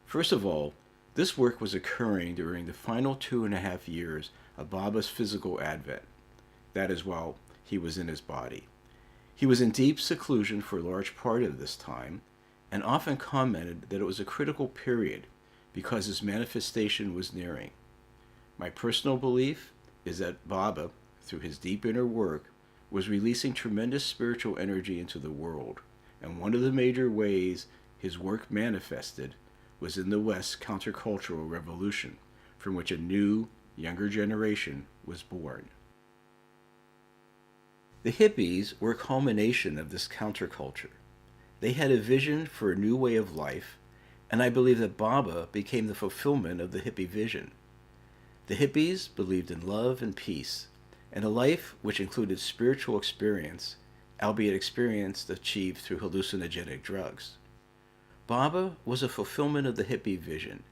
First of all, this work was occurring during the final 2.5 years of Baba's physical advent. That is, while he was in his body. He was in deep seclusion for a large part of this time, and often commented that it was a critical period because his manifestation was nearing. My personal belief is that Baba, through his deep inner work, was releasing tremendous spiritual energy into the world, and one of the major ways his work manifested was in the West's countercultural revolution, from which a new, younger generation was born. The hippies were a culmination of this counterculture. They had a vision for a new way of life, and I believe that Baba became the fulfillment of the hippie vision. The hippies believed in love and peace, and a life which included spiritual experience, albeit experience achieved through hallucinogenic drugs. Baba was a fulfillment of the hippie vision.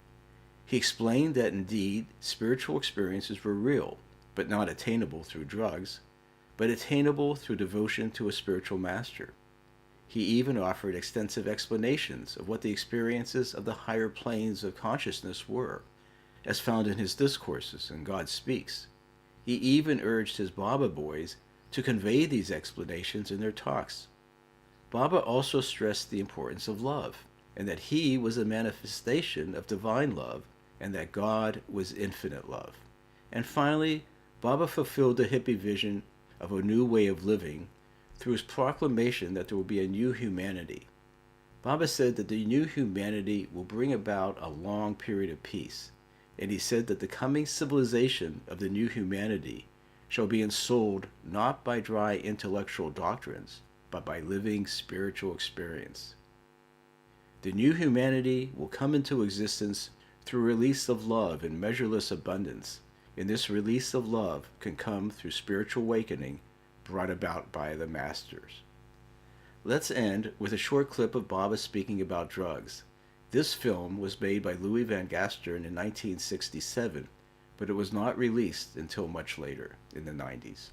He explained that indeed spiritual experiences were real, but not attainable through drugs, but attainable through devotion to a spiritual master. He even offered extensive explanations of what the experiences of the higher planes of consciousness were, as found in his discourses in God Speaks. He even urged his Baba boys to convey these explanations in their talks. Baba also stressed the importance of love, and that he was a manifestation of divine love, and that God was infinite love. And finally, Baba fulfilled the hippie vision of a new way of living through his proclamation that there will be a new humanity. Baba said that the new humanity will bring about a long period of peace, and he said that the coming civilization of the new humanity shall be ensouled not by dry intellectual doctrines, but by living spiritual experience. The new humanity will come into existence through release of love in measureless abundance, and this release of love can come through spiritual awakening brought about by the masters. Let's end with a short clip of Baba speaking about drugs. This film was made by Louis Van Gasteren in 1967, but it was not released until much later, in the 90s.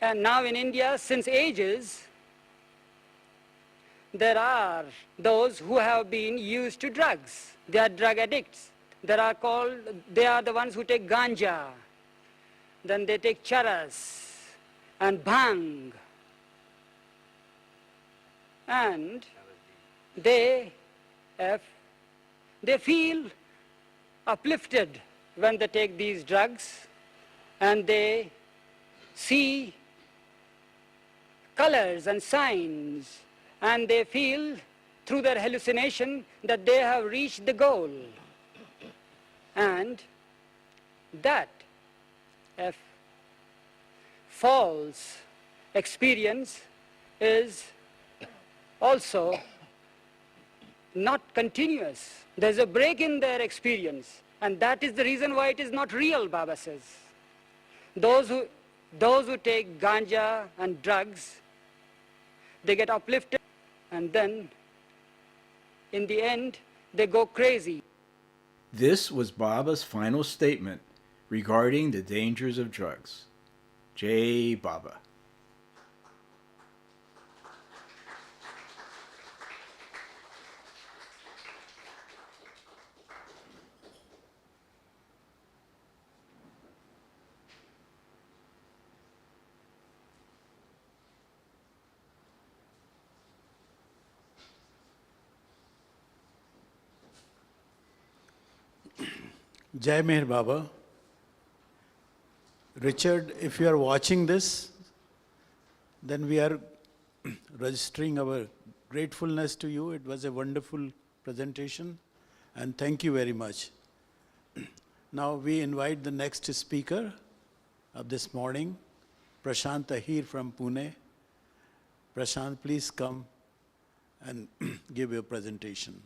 And now in India, since ages, there are those who have been used to drugs. They are drug addicts. They are the ones who take ganja. Then they take charas and bhang. And they feel uplifted when they take these drugs, and they see colors and signs, and they feel through their hallucination that they have reached the goal. And that false experience is also not continuous. There's a break in their experience, and that is the reason why it is not real, Baba says. Those who take ganja and drugs, they get uplifted, and then in the end they go crazy.
This was Baba's final statement regarding the dangers of drugs. Jai Baba.
Jai Meher Baba. Richard, if you are watching this, then we are registering our gratefulness to you. It was a wonderful presentation, and thank you very much. Now we invite the next speaker of this morning, Prashant Ahir from Pune. Prashant, please come and give your presentation.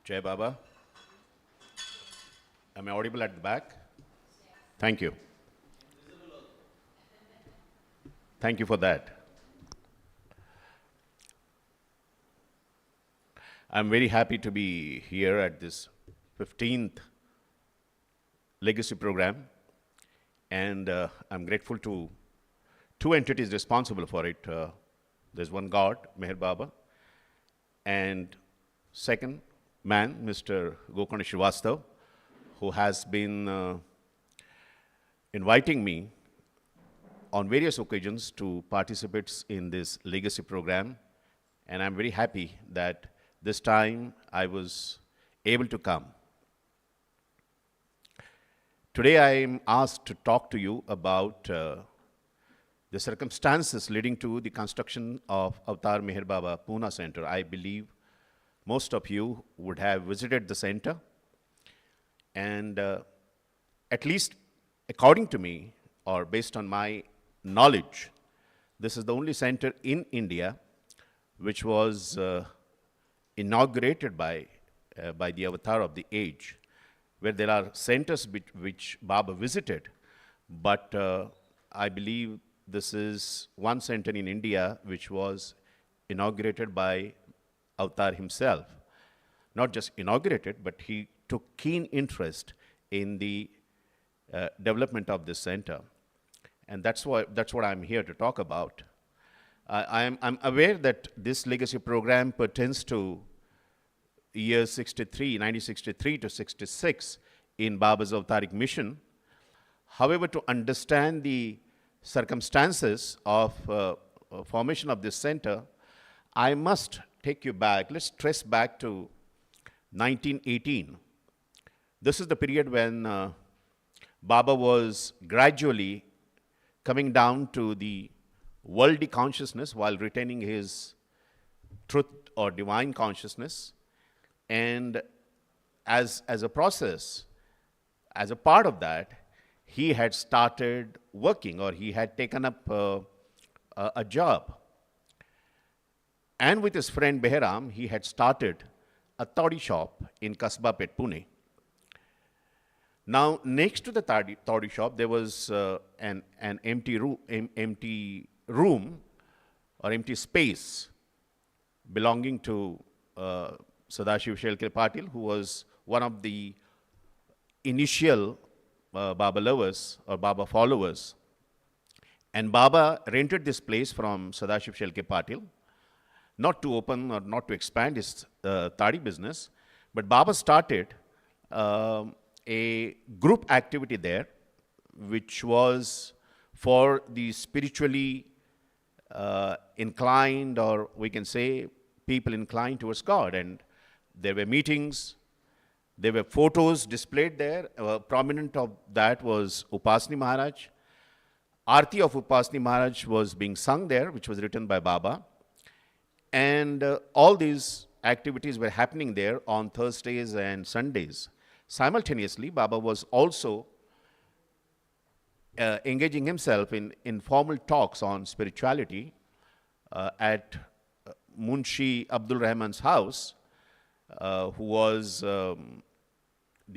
Jai Baba. Am I audible at the back? Thank you. Thank you for that. I'm very happy to be here at this 15th Legacy Program, and I'm grateful to two entities responsible for it. There's one God, Meher Baba, and second man, Mr. Gokana Srivastav, who has been inviting me on various occasions to participate in this legacy program, and I'm very happy that this time I was able to come. Today I am asked to talk to you about the circumstances leading to the construction of Avatar Meher Baba Pune Center. I believe most of you would have visited the center, and at least according to me, or based on my knowledge, this is the only center in India which was inaugurated by the avatar of the age, where there are centers which Baba visited, but I believe this is one center in India which was inaugurated by Avatar himself. Not just inaugurated, but he took keen interest in the development of this center. And that's what I'm here to talk about. I'm aware that this legacy program pertains to years 1963 to 66 in Baba's Avataric mission. However, to understand the circumstances of formation of this center, I must take you back. Let's trace back to 1918. This is the period when Baba was gradually coming down to the worldly consciousness while retaining his truth or divine consciousness. And as a process, as a part of that, he had started working, or he had taken up a job. And with his friend Behram, he had started a toddy shop in Kasba Pet, Pune. Now, next to the toddy shop, there was an empty room or empty space belonging to Sadashiv Shelkar Patil, who was one of the initial Baba lovers or Baba followers. And Baba rented this place from Sadashiv Shelkar Patil, not to open or not to expand his toddy business, but Baba started a group activity there, which was for the spiritually inclined, or we can say people inclined towards God. And there were meetings, there were photos displayed there. Prominent of that was Upasni Maharaj. Aarti of Upasni Maharaj was being sung there, which was written by Baba. And all these activities were happening there on Thursdays and Sundays. Simultaneously, Baba was also engaging himself in informal talks on spirituality at Munshi Abdul Rahman's house, who was the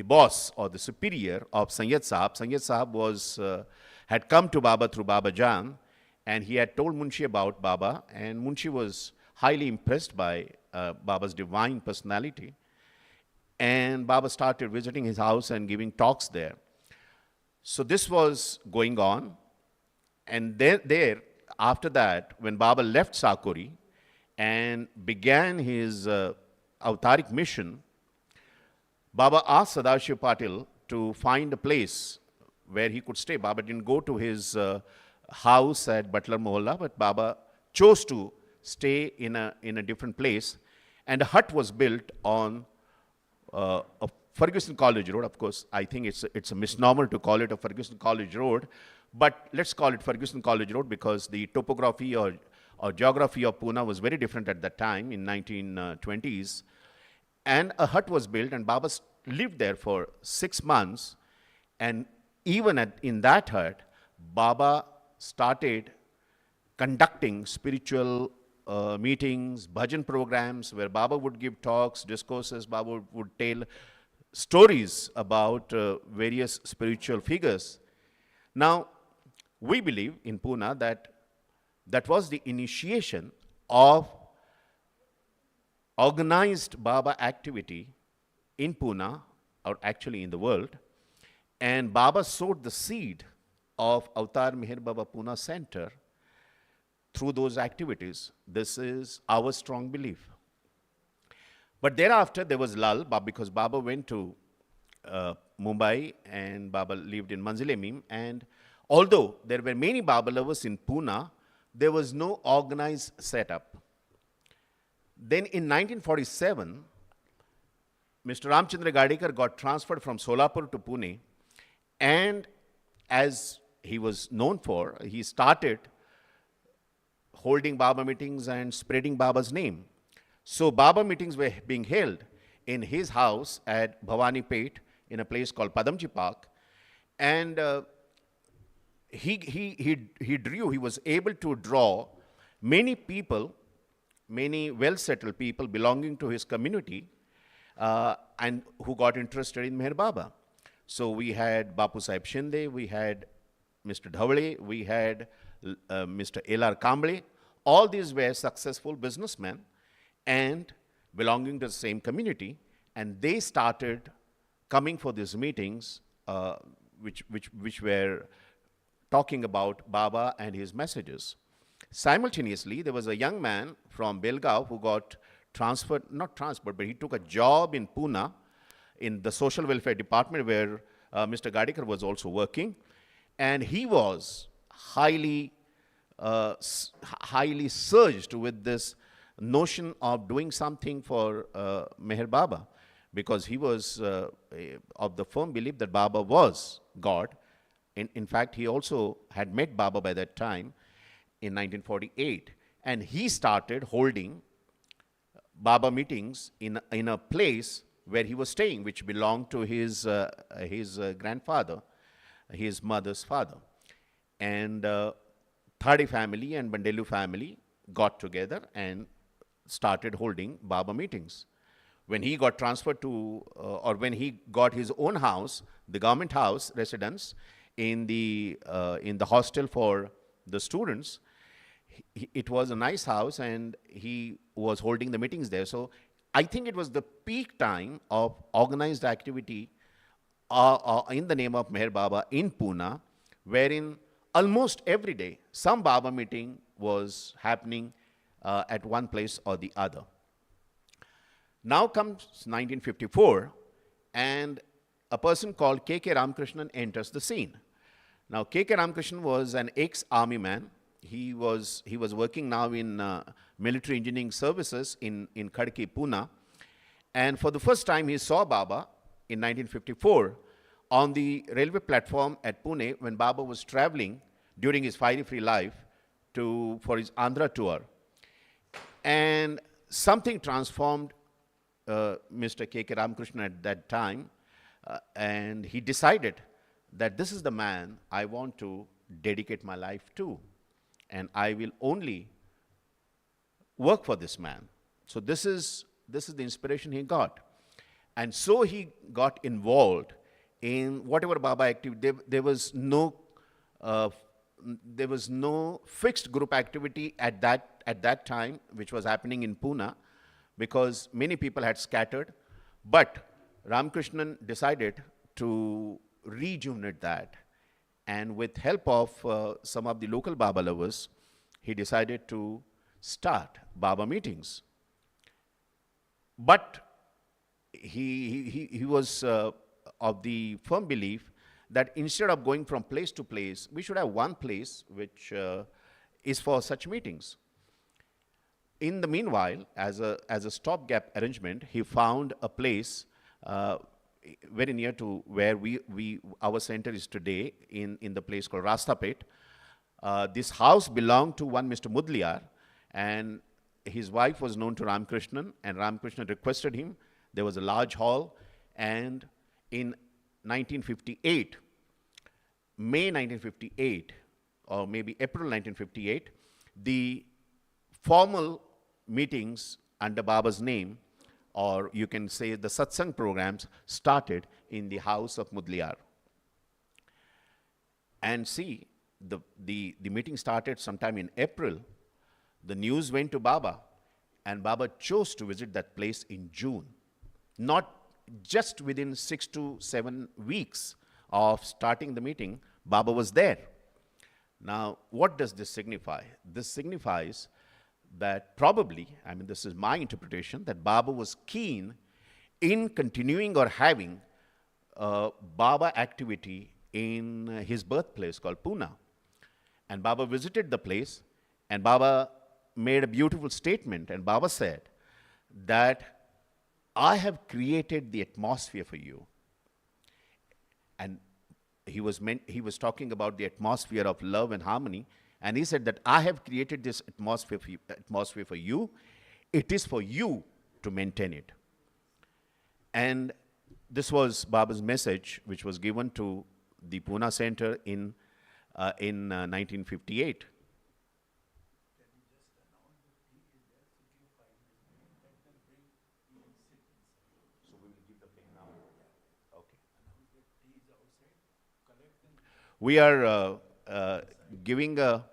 boss or the superior of Sayyid Sahab. Sayyid Sahab had come to Baba through Baba Jan, and he had told Munshi about Baba, and Munshi was highly impressed by Baba's divine personality. And Baba started visiting his house and giving talks there. So this was going on. And there, after that, when Baba left Sakuri and began his Avataric mission, Baba asked Sadashiv Patil to find a place where he could stay. Baba didn't go to his house at Butler Mohalla, but Baba chose to stay in a different place, and a hut was built on a Ferguson College Road. Of course, I think it's a misnomer to call it a Ferguson College Road, but let's call it Ferguson College Road because the topography or geography of Pune was very different at that time in 1920s. And a hut was built, and Baba lived there for 6 months. And even in that hut, Baba started conducting spiritual meetings, bhajan programs, where Baba would give talks, discourses. Baba would tell stories about various spiritual figures. Now, we believe in Pune that was the initiation of organized Baba activity in Pune, or actually in the world. And Baba sowed the seed of Avatar Meher Baba Pune Center through those activities. This is our strong belief. But thereafter, there was lull, because Baba went to Mumbai and Baba lived in Manzile Mim. And although there were many Baba lovers in Pune, there was no organized setup. Then in 1947, Mr. Ramchandra Gadikar got transferred from Solapur to Pune, and as he was known for, he started holding Baba meetings and spreading Baba's name. So Baba meetings were being held in his house at Bhavani Pet in a place called Padamji Park, and he was able to draw many people, many well-settled people belonging to his community, and who got interested in Meher Baba. So we had Bapu Sahib Shinde, we had Mr. Dhawale, we had Mr. L.R. Kamble. All these were successful businessmen and belonging to the same community, and they started coming for these meetings, which were talking about Baba and his messages. Simultaneously, there was a young man from Belgaum who got not transferred, but he took a job in Pune in the social welfare department where Mr. Gadikar was also working. And he was highly surged with this notion of doing something for Meher Baba, because he was of the firm belief that Baba was God. In fact, he also had met Baba by that time in 1948, and he started holding Baba meetings in a place where he was staying, which belonged to his grandfather, his mother's father. And Thadi family and Bandelu family got together and started holding Baba meetings. When he got transferred to, or when he got his own house, the government house residence in the hostel for the students, it was a nice house, and he was holding the meetings there. So I think it was the peak time of organized activity in the name of Meher Baba in Pune, wherein almost every day some Baba meeting was happening at one place or the other. Now comes 1954, and a person called K.K. Ramakrishnan enters the scene. Now, K.K. Ramakrishnan was an ex-army man. He was working now in military engineering services in Khadki, Pune. And for the first time, he saw Baba in 1954 on the railway platform at Pune when Baba was traveling during his fiery-free life for his Andhra tour. And something transformed Mr. K.K. Ramakrishnan at that time, and he decided that this is the man I want to dedicate my life to, and I will only work for this man. So this is the inspiration he got. And so he got involved in whatever Baba activity. There was no fixed group activity at that time, which was happening in Pune, because many people had scattered. But Ramakrishnan decided to rejuvenate that. And with help of some of the local Baba lovers, he decided to start Baba meetings. But he was of the firm belief that instead of going from place to place, we should have one place which is for such meetings. In the meanwhile, as a stopgap arrangement, he found a place very near to where our center is today, in the place called Rastapet. This house belonged to one Mr. Mudliar, and his wife was known to Ramakrishnan, and Ramakrishnan requested him. There was a large hall, and in 1958, May 1958, or maybe April 1958, the formal meetings under Baba's name, or you can say the satsang programs, started in the house of Mudliar. And see, the meeting started sometime in April. The news went to Baba, and Baba chose to visit that place in June. Not just within 6 to 7 weeks of starting the meeting, Baba was there. Now, what does this signify? This signifies that probably, I mean, this is my interpretation, that Baba was keen in continuing or having Baba activity in his birthplace called Pune. And Baba visited the place, and Baba made a beautiful statement, and Baba said that I have created the atmosphere for you. And he was talking about the atmosphere of love and harmony, and he said that I have created this atmosphere for you. It is for you to maintain it. And this was Baba's message, which was given to the Pune Center in 1958. We are giving a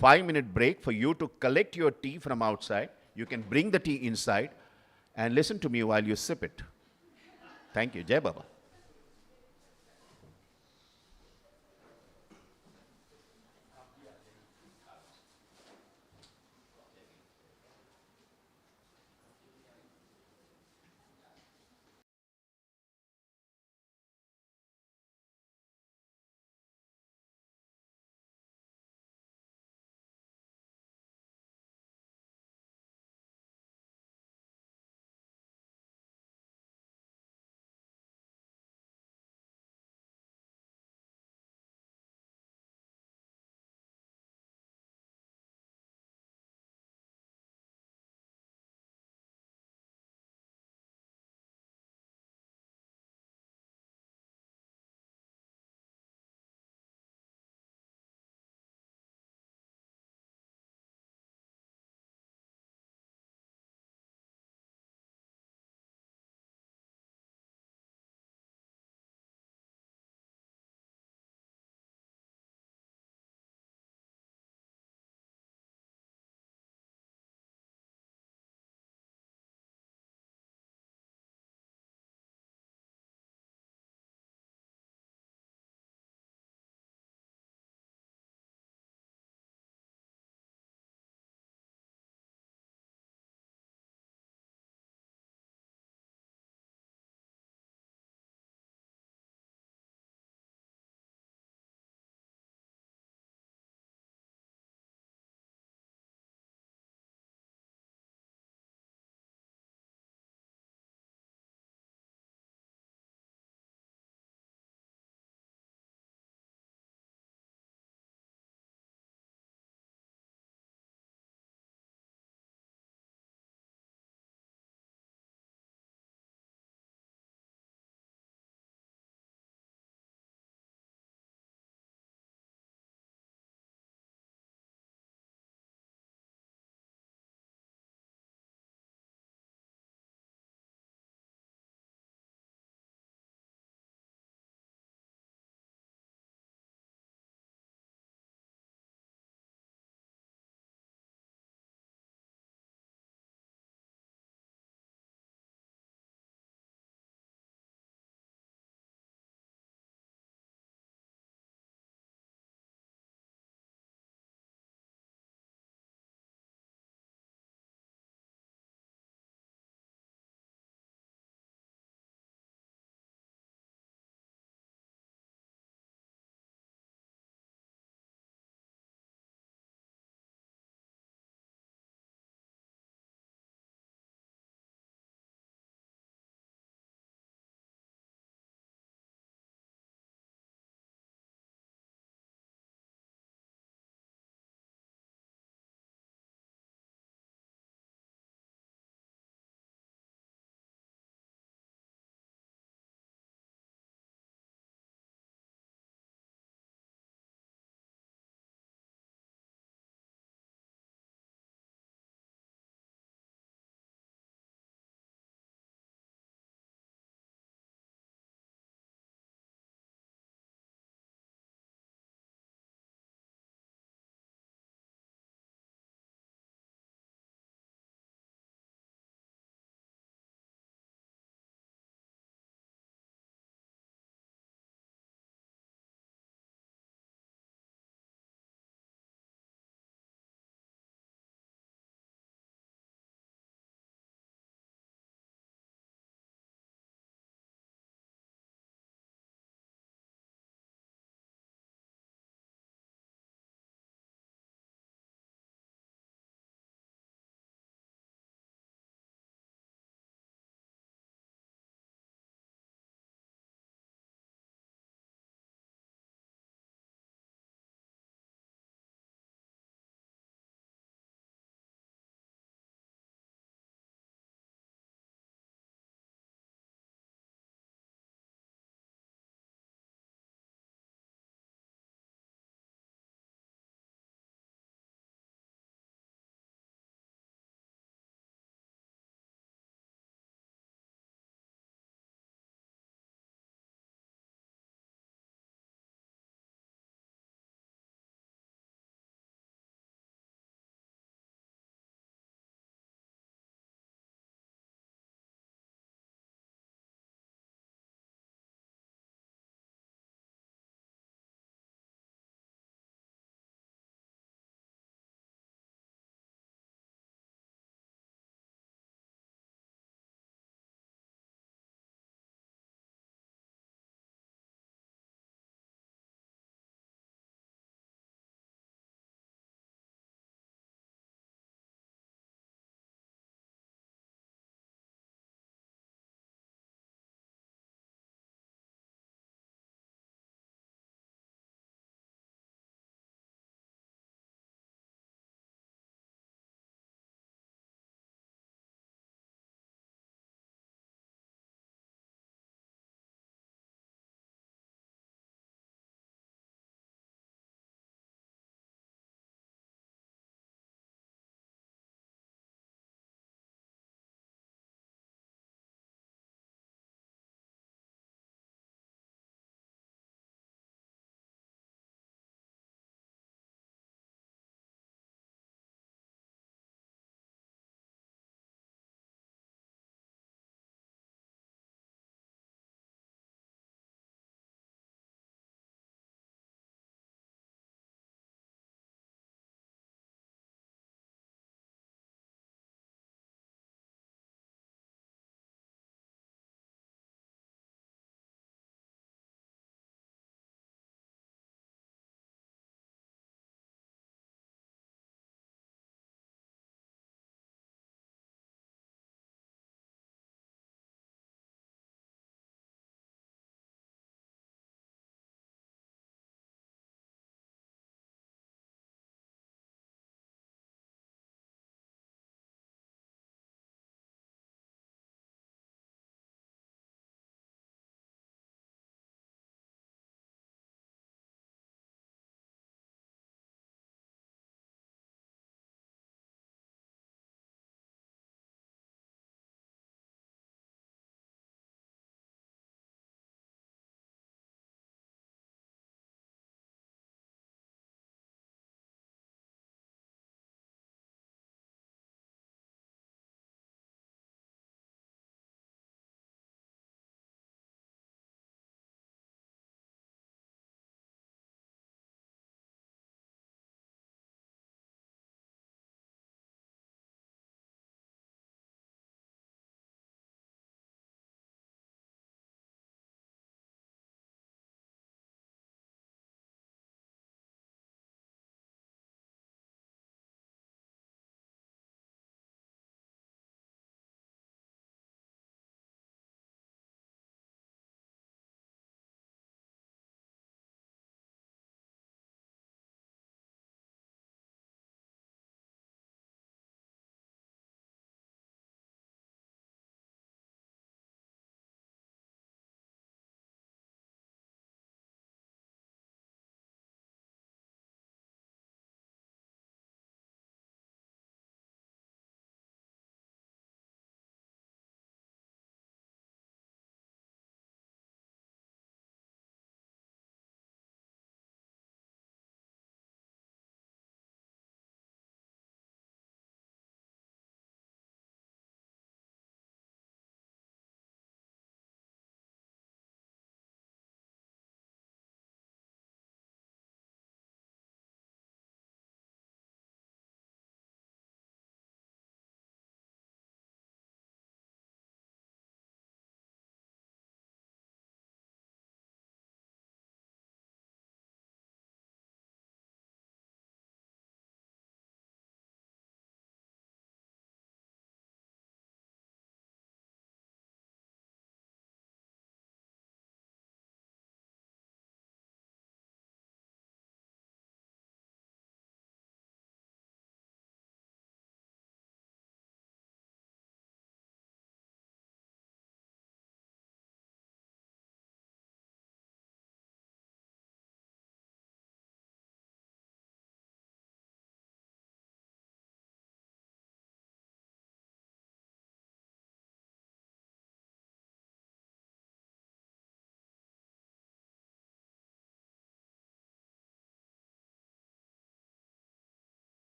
5-minute break for you to collect your tea from outside. You can bring the tea inside and listen to me while you sip it. Thank you. Jai Baba.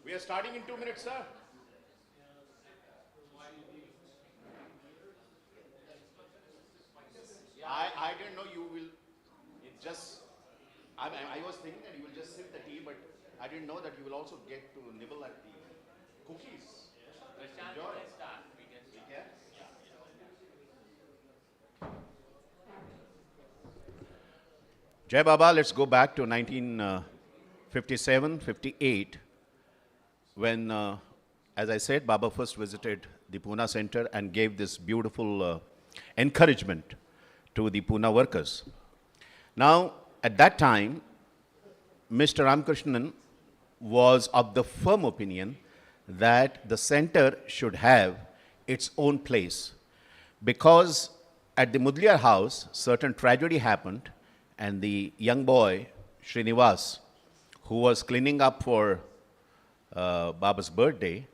We are starting in 2 minutes, sir. I didn't know you will. It just. I was thinking that you will just sip the tea, but I didn't know that you will also get to nibble at the cookies. Enjoy. We can? Jai Baba, let's go back to 1957, 58, when, as I said, Baba first visited the Pune Center and gave this beautiful encouragement to the Pune workers. Now, at that time, Mr. Ramakrishnan was of the firm opinion that the center should have its own place, because at the Mudliar house, certain tragedy happened, and the young boy, Srinivas, who was cleaning up for Baba's birthday,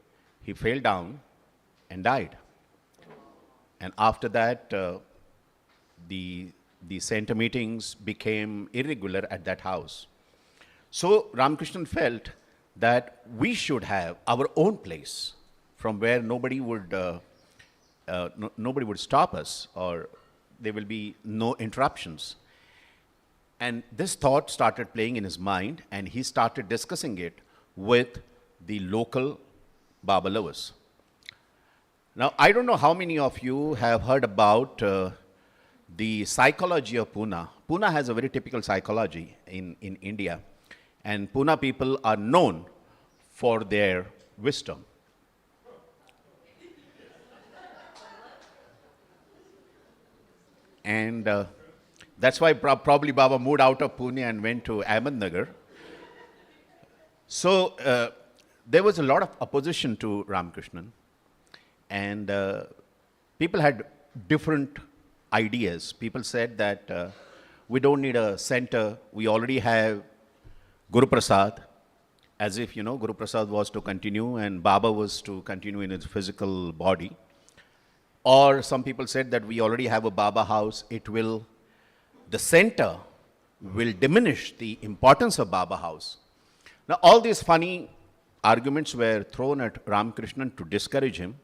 he fell down and died. And after that, the center meetings became irregular at that house. So Ramakrishnan felt that we should have our own place from where nobody would stop us, or there will be no interruptions. And this thought started playing in his mind, and he started discussing it with the local Baba lovers. Now, I don't know how many of you have heard about the psychology of Pune. Pune has a very typical psychology in India, and Pune people are known for their wisdom. And that's why probably Baba moved out of Pune and went to Ahmednagar. So there was a lot of opposition to Ramakrishnan, and people had different ideas. People said that we don't need a center, we already have Guru Prasad, as if, Guru Prasad was to continue and Baba was to continue in his physical body. Or some people said that we already have a Baba house, the center will diminish the importance of Baba house. Now, all these funny arguments were thrown at Ramakrishnan to discourage him,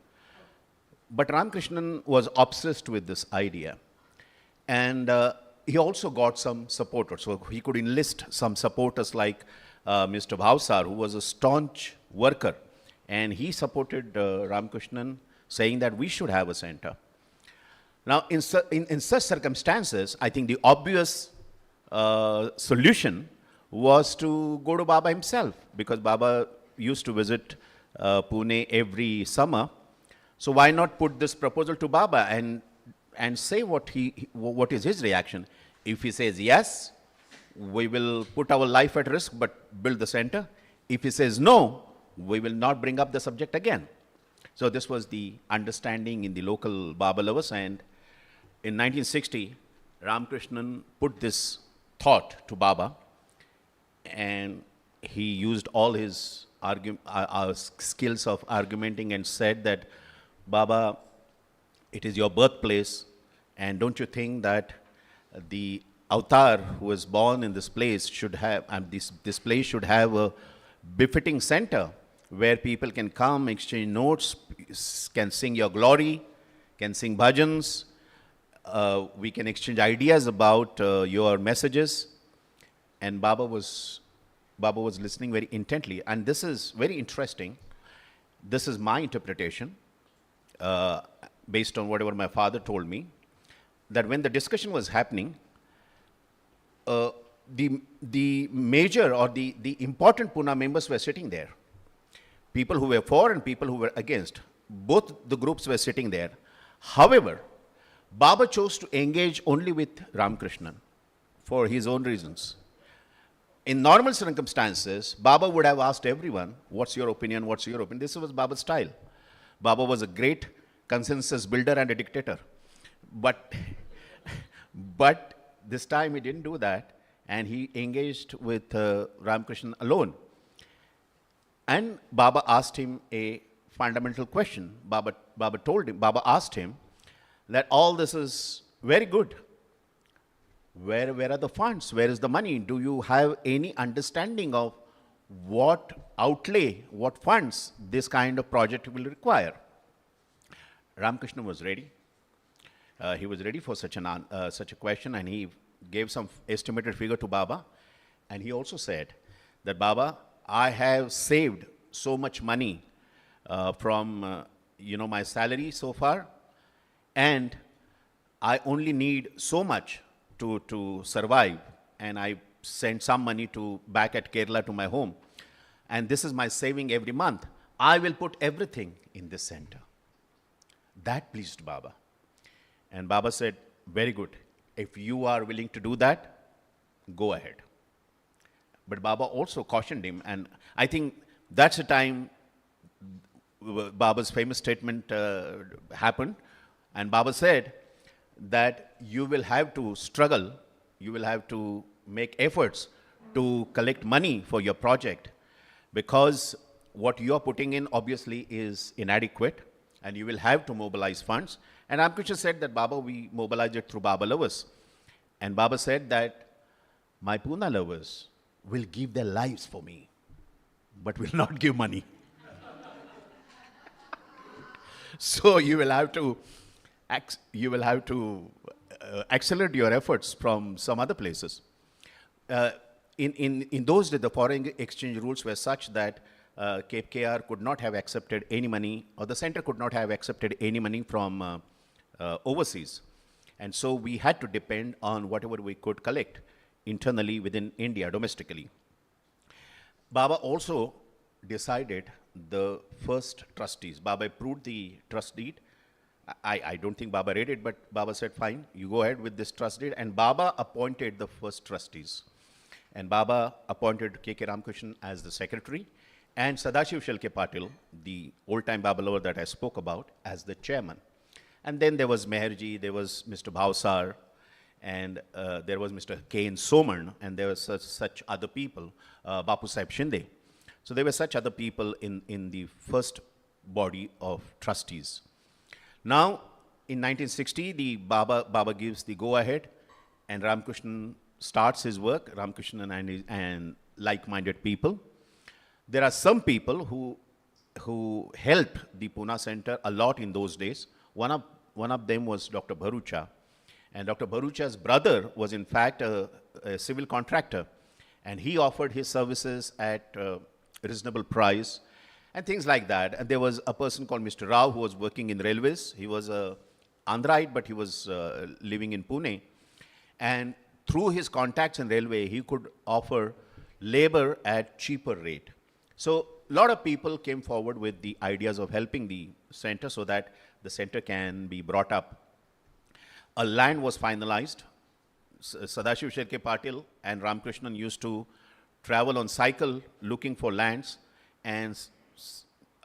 but Ramakrishnan was obsessed with this idea. And he also got some supporters. So he could enlist some supporters like Mr. Bhavsar, who was a staunch worker. And he supported Ramakrishnan, saying that we should have a center. Now, in such circumstances, I think the obvious solution was to go to Baba himself, because Baba used to visit Pune every summer. So why not put this proposal to Baba and say what is his reaction? If he says yes, we will put our life at risk but build the center. If he says no, we will not bring up the subject again. So this was the understanding in the local Baba lovers, and in 1960, Ramakrishnan put this thought to Baba, and he used all his skills of argumenting and said that, Baba, it is your birthplace, and don't you think that the avatar who was born in this place should have, this place should have a befitting center where people can come, exchange notes, can sing your glory, can sing bhajans, we can exchange ideas about your messages. And Baba was listening very intently. And this is very interesting. This is my interpretation, based on whatever my father told me, that when the discussion was happening, the major or the important Pune members were sitting there. People who were for and people who were against. Both the groups were sitting there. However, Baba chose to engage only with Ramakrishnan for his own reasons. In normal circumstances, Baba would have asked everyone, what's your opinion, what's your opinion? This was Baba's style. Baba was a great consensus builder and a dictator. But this time he didn't do that, and he engaged with Ramakrishnan alone. And Baba asked him a fundamental question. Baba asked him that all this is very good, where are the funds? Where is the money? Do you have any understanding of what outlay, what funds this kind of project will require? Ramakrishna was ready. He was ready for such a question, and he gave some estimated figure to Baba. And he also said that, Baba, I have saved so much money from my salary so far, and I only need so much to survive, and I send some money back at Kerala to my home, and this is my saving every month. I will put everything in this center. That pleased Baba. And Baba said, very good. If you are willing to do that, go ahead. But Baba also cautioned him, and I think that's the time Baba's famous statement happened. And Baba said that you will have to struggle, you will have to make efforts to collect money for your project, because what you are putting in obviously is inadequate, and you will have to mobilize funds. And Ramakrishna said that, Baba, we mobilize it through Baba lovers. And Baba said that my Pune lovers will give their lives for me, but will not give money. So you will have to accelerate your efforts from some other places. In those days, the foreign exchange rules were such that KKR could not have accepted any money, or the center could not have accepted any money from overseas. And so we had to depend on whatever we could collect internally within India, domestically. Baba also decided the first trustees. Baba approved the trust deed. I don't think Baba read it, but Baba said, fine, you go ahead with this trust deed. And Baba appointed the first trustees. And Baba appointed K.K. Ramakrishnan as the secretary, and Sadashiv Shalke Patil, the old-time Baba lover that I spoke about, as the chairman. And then there was Meherji, there was Mr. Bhavsar, and there was Mr. K.N. Soman, and there were such other people, Bapu Sahib Shinde. So there were such other people in the first body of trustees. Now, in 1960, the Baba gives the go-ahead, and Ramakrishnan starts his work, Ramakrishnan and like-minded people. There are some people who helped the Pune Center a lot in those days. One of them was Dr. Bharucha. And Dr. Bharucha's brother was in fact a civil contractor, and he offered his services at a reasonable price and things like that. And there was a person called Mr. Rao who was working in railways. He was a Andhraite, but he was living in Pune. And through his contacts in railway, he could offer labor at cheaper rate. So a lot of people came forward with the ideas of helping the center so that the center can be brought up. A land was finalized. Sadashiv Shalke Patil and Ramakrishnan used to travel on cycle looking for lands, and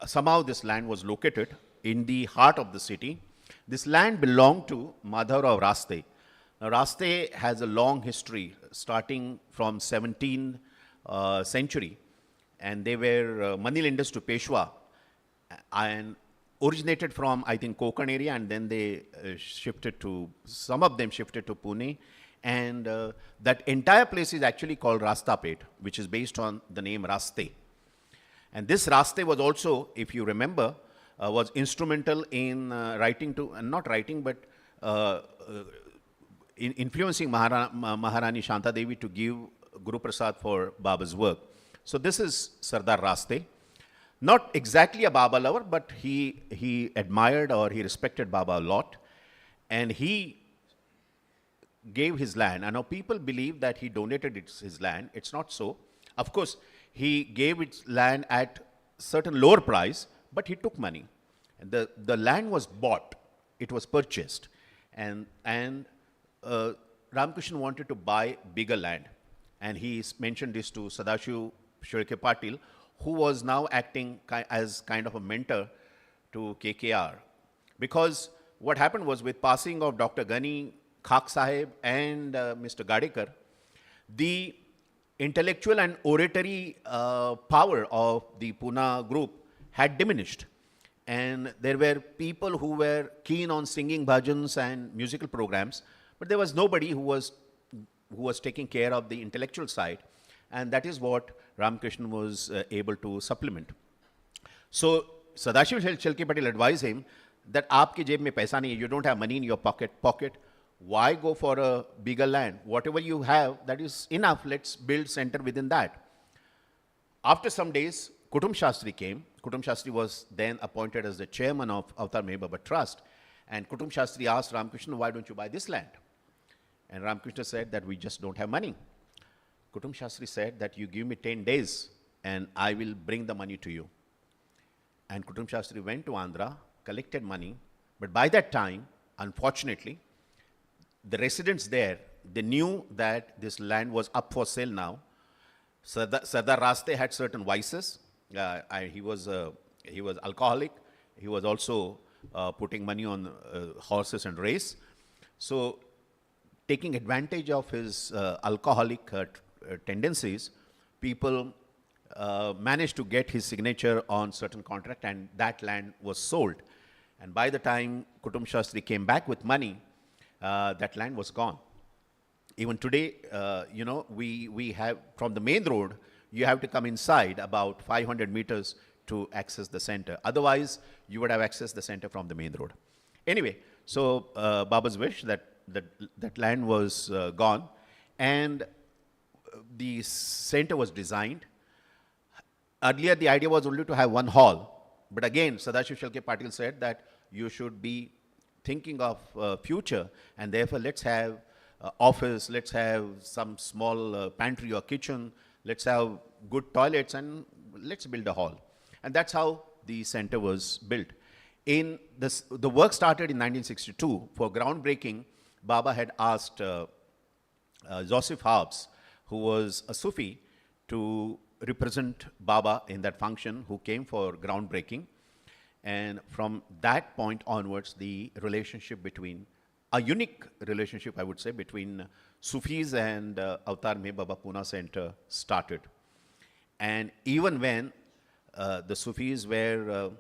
somehow this land was located in the heart of the city. This land belonged to Madhavrao Raste. Now, Raste has a long history starting from 17th century, and they were money lenders to Peshwa, and originated from, I think, Konkan area, and then they some of them shifted to Pune, and that entire place is actually called Rastapet, which is based on the name Raste. And this Raste was also, if you remember, was instrumental in influencing Maharani Shanta Devi to give Guru Prasad for Baba's work. So this is Sardar Raste. Not exactly a Baba lover, but he admired or he respected Baba a lot. And he gave his land. And now people believe that he donated his land. It's not so. Of course, he gave his land at certain lower price, but he took money. And the land was bought. It was purchased. And Ramakrishnan wanted to buy bigger land. And he mentioned this to Sadashiv Shalke Patil, who was now acting as kind of a mentor to KKR. Because what happened was, with passing of Dr. Ghani, Khak Sahib and Mr. Gadekar, the intellectual and oratory power of the Pune group had diminished. And there were people who were keen on singing bhajans and musical programs, but there was nobody who was who was taking care of the intellectual side, and that is what Ramakrishna was able to supplement. So Sadashiv Shalke Patil advised him that aapki jeb mein paisa nahi hai, you don't have money in your pocket, why go for a bigger land? Whatever you have, that is enough, let's build center within that. After some days, Kutum Shastri came. Kutum Shastri was then appointed as the chairman of Avatar Meher Baba Trust. And Kutum Shastri asked Ramakrishna, why don't you buy this land? And Ramakrishna said that we just don't have money. Kutum Shastri said that you give me 10 days and I will bring the money to you. And Kutum Shastri went to Andhra, collected money. But by that time, unfortunately, the residents there, they knew that this land was up for sale now. Sardar Raste had certain vices. He was alcoholic. He was also putting money on horses and race. So taking advantage of his alcoholic tendencies, people managed to get his signature on certain contract, and that land was sold. And by the time Kutum Shastri came back with money, that land was gone. Even today, we have, from the main road, you have to come inside about 500 meters to access the center. Otherwise, you would have accessed the center from the main road. Anyway, so Baba's wish that land was gone, and the center was designed. Earlier, the idea was only to have one hall. But again, Sadashiv Shalke Patil said that you should be thinking of future, and therefore let's have office, let's have some small pantry or kitchen, let's have good toilets, and let's build a hall. And that's how the center was built. In this, the work started in 1962. For groundbreaking, Baba had asked Joseph Hobbs, who was a Sufi, to represent Baba in that function, who came for groundbreaking. And from that point onwards, the relationship between, a unique relationship, I would say, between Sufis and Avatar Meher Baba Pune Center started. And even when the Sufis were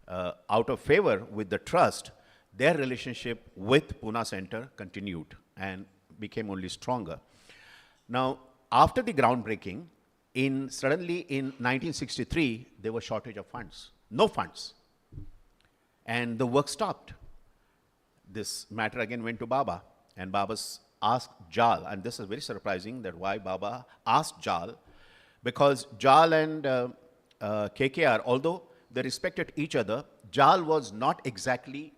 out of favor with the trust, their relationship with Pune Center continued and became only stronger. Now, after the groundbreaking, suddenly in 1963, there was shortage of funds, no funds. And the work stopped. This matter again went to Baba, and Baba asked Jal, and this is very surprising that why Baba asked Jal, because Jal and KKR, although they respected each other, Jal was not exactly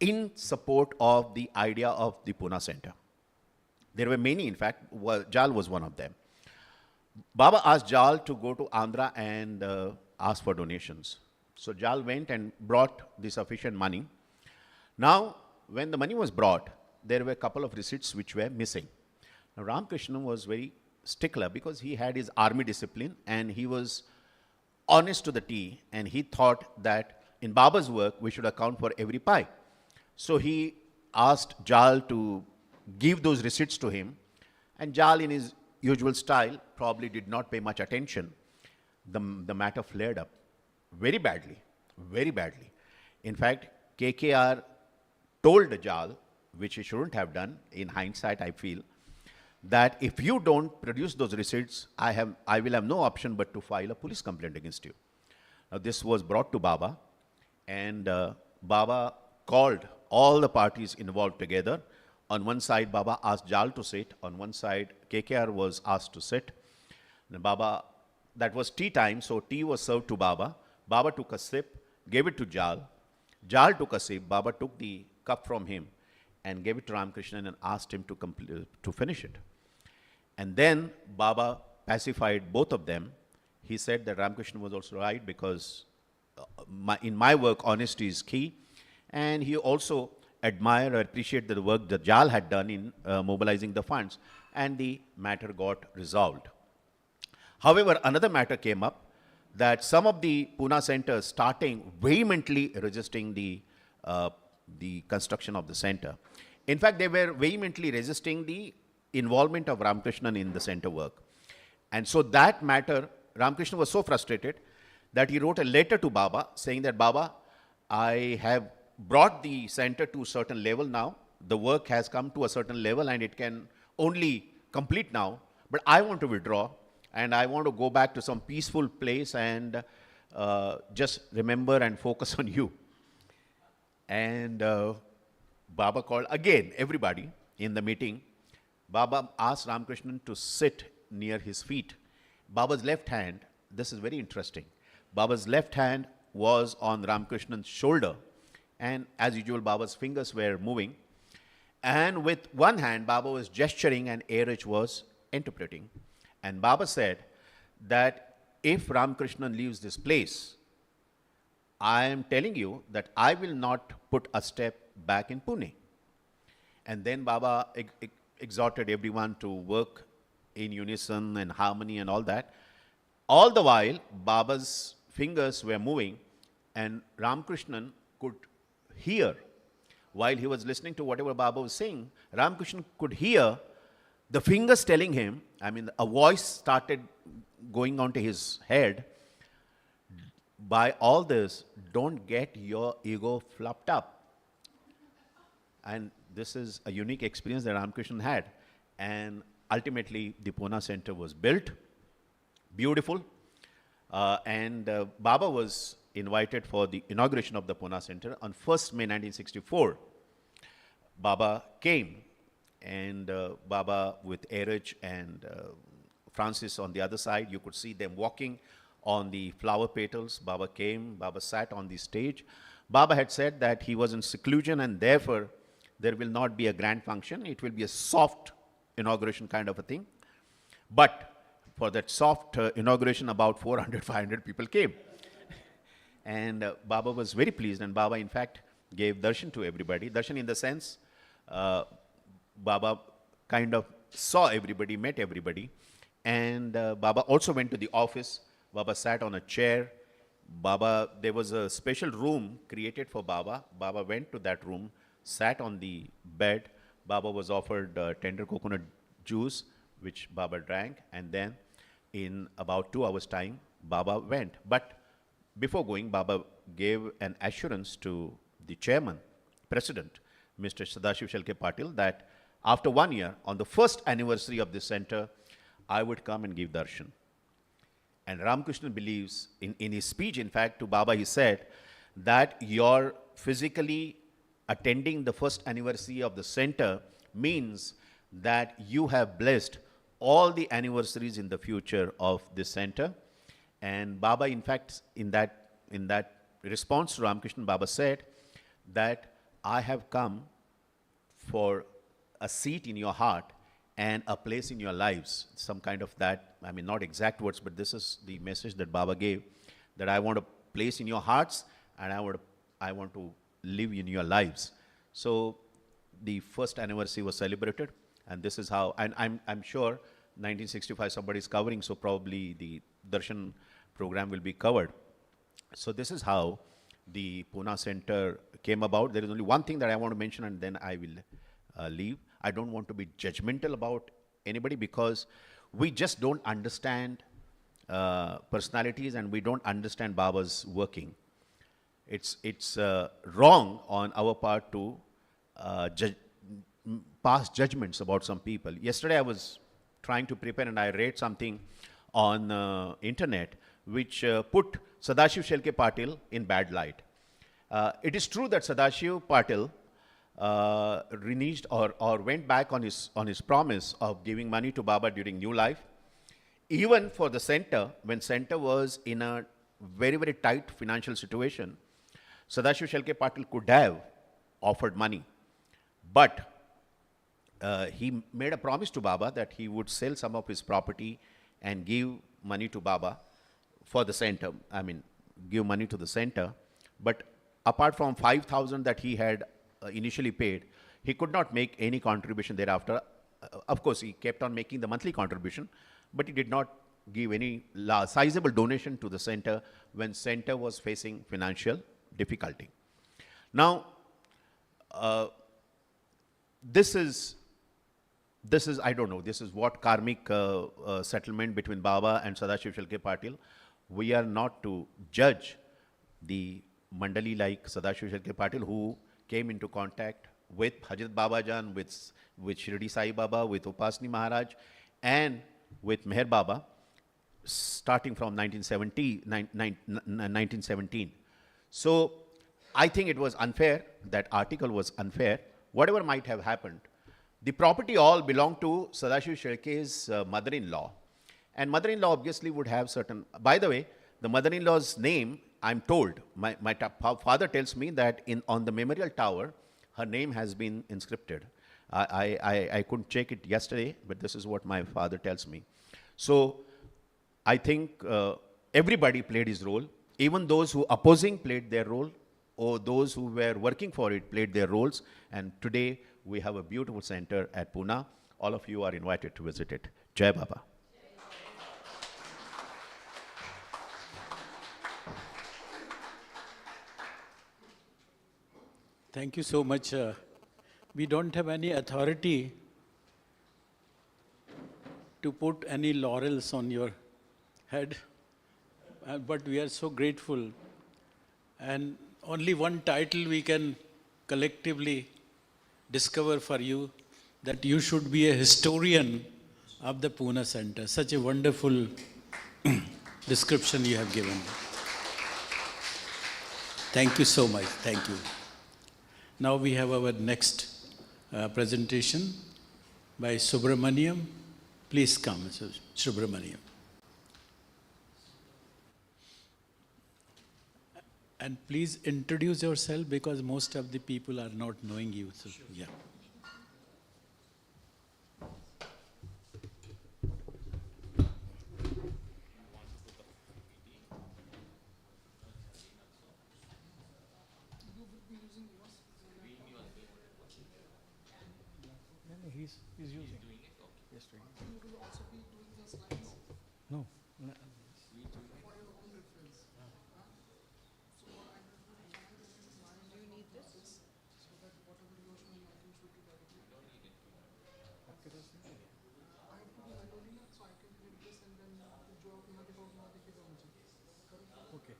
in support of the idea of the Pune Center. There were many, in fact, Jal was one of them. Baba asked Jal to go to Andhra and ask for donations. So Jal went and brought the sufficient money. Now, when the money was brought, there were a couple of receipts which were missing. Now, Ramakrishna was very stickler because he had his army discipline and he was honest to the T, and he thought that in Baba's work, we should account for every pie. So he asked Jal to give those receipts to him, and Jal, in his usual style, probably did not pay much attention. The matter flared up very badly, very badly. In fact, KKR told Jal, which he shouldn't have done, in hindsight I feel, that if you don't produce those receipts, I will have no option but to file a police complaint against you. Now this was brought to Baba, and Baba called all the parties involved together. On one side, Baba asked Jal to sit. On one side, KKR was asked to sit. And Baba, that was tea time, so tea was served to Baba. Baba took a sip, gave it to Jal. Jal took a sip. Baba took the cup from him and gave it to Ramakrishna and asked him to finish it. And then Baba pacified both of them. He said that Ramakrishna was also right because in my work, honesty is key. And he also admired or appreciated the work that Jal had done in mobilizing the funds, and the matter got resolved. However, another matter came up that some of the Pune centers starting vehemently resisting the construction of the center. In fact, they were vehemently resisting the involvement of Ramakrishnan in the center work. And so that matter, Ramakrishna was so frustrated that he wrote a letter to Baba saying that, Baba, I have brought the center to a certain level now. The work has come to a certain level and it can only complete now, but I want to withdraw and I want to go back to some peaceful place and just remember and focus on you. And Baba called again everybody in the meeting. Baba asked Ramakrishnan to sit near his feet. Baba's left hand, this is very interesting. Baba's left hand was on Ramakrishnan's shoulder, and as usual, Baba's fingers were moving. And with one hand, Baba was gesturing and Airich was interpreting. And Baba said that if Ramakrishnan leaves this place, I am telling you that I will not put a step back in Pune. And then Baba exhorted everyone to work in unison and harmony and all that. All the while, Baba's fingers were moving and Ramakrishnan could hear. While he was listening to whatever Baba was saying, Ramakrishnan could hear the fingers telling him, I mean, a voice started going onto his head. By all this, don't get your ego fluffed up. And this is a unique experience that Ramakrishnan had. And ultimately, the Pune Center was built. Beautiful. Baba was invited for the inauguration of the Pune Center on 1st May 1964. Baba came, and Baba with Airich and Francis on the other side, you could see them walking on the flower petals. Baba came, Baba sat on the stage. Baba had said that he was in seclusion and therefore there will not be a grand function. It will be a soft inauguration kind of a thing. But for that soft inauguration, about 400, 500 people came. And Baba was very pleased, and Baba in fact gave darshan to everybody. Darshan in the sense, Baba kind of saw everybody, met everybody. And Baba also went to the office. Baba sat on a chair. There was a special room created for Baba. Baba went to that room, sat on the bed. Baba was offered tender coconut juice, which Baba drank. And then in about 2 hours' time, Baba went. But before going, Baba gave an assurance to the chairman, president, Mr. Sadashiv Shalke Patil, that after 1 year, on the first anniversary of this center, I would come and give darshan. And Ramakrishnan believes, in his speech, in fact, to Baba, he said that your physically attending the first anniversary of the center means that you have blessed all the anniversaries in the future of this center. And Baba, in fact, in that response to Ramakrishnan, Baba said that I have come for a seat in your heart and a place in your lives. Some kind of that, I mean, not exact words, but this is the message that Baba gave, that I want a place in your hearts and I want to live in your lives. So the first anniversary was celebrated, and this is how, and I'm sure 1965 somebody is covering, so probably the darshan program will be covered. So this is how the Pune Center came about. There is only one thing that I want to mention, and then I will leave. I don't want to be judgmental about anybody because we just don't understand personalities and we don't understand Baba's working. It's wrong on our part to pass judgments about some people. Yesterday I was trying to prepare and I read something on internet which put Sadashiv Shelke Patil in bad light. It is true that Sadashiv Patil reneged or went back on his promise of giving money to Baba during New Life. Even for the center, when center was in a very, very tight financial situation, Sadashiv Shelke Patil could have offered money. But he made a promise to Baba that he would sell some of his property and give money to Baba for the center. I mean, give money to the center. But apart from 5,000 that he had initially paid, he could not make any contribution thereafter. Of course, he kept on making the monthly contribution, but he did not give any sizable donation to the center when center was facing financial difficulty. Now, this is, I don't know, this is what karmic settlement between Baba and Sadashiv Shalke Patil. We are not to judge the Mandali like Sadashiv Shalke Patil who came into contact with Hajrat Babajan, with Shirdi Sai Baba, with Upasni Maharaj, and with Meher Baba, starting from 1917. So I think it was unfair. That article was unfair. Whatever might have happened, the property all belonged to Sadashiv Shelke's mother-in-law. And mother-in-law obviously would have certain, by the way, the mother-in-law's name, I'm told, my father tells me that on the memorial tower, her name has been inscripted. I couldn't check it yesterday, but this is what my father tells me. So I think everybody played his role. Even those who opposing played their role, or those who were working for it played their roles. And today we have a beautiful center at Pune. All of you are invited to visit it. Jai Baba.
Thank you so much. We don't have any authority to put any laurels on your head, but we are so grateful. And only one title we can collectively discover for you, that you should be a historian of the Pune Center. Such a wonderful description you have given. Thank you so much. Thank you. Now we have our next presentation by Subramaniam. Please come, Subramaniam. And please introduce yourself, because most of the people are not knowing you. So, yeah. He's using. Yes, you will also be doing the slides? No. Okay.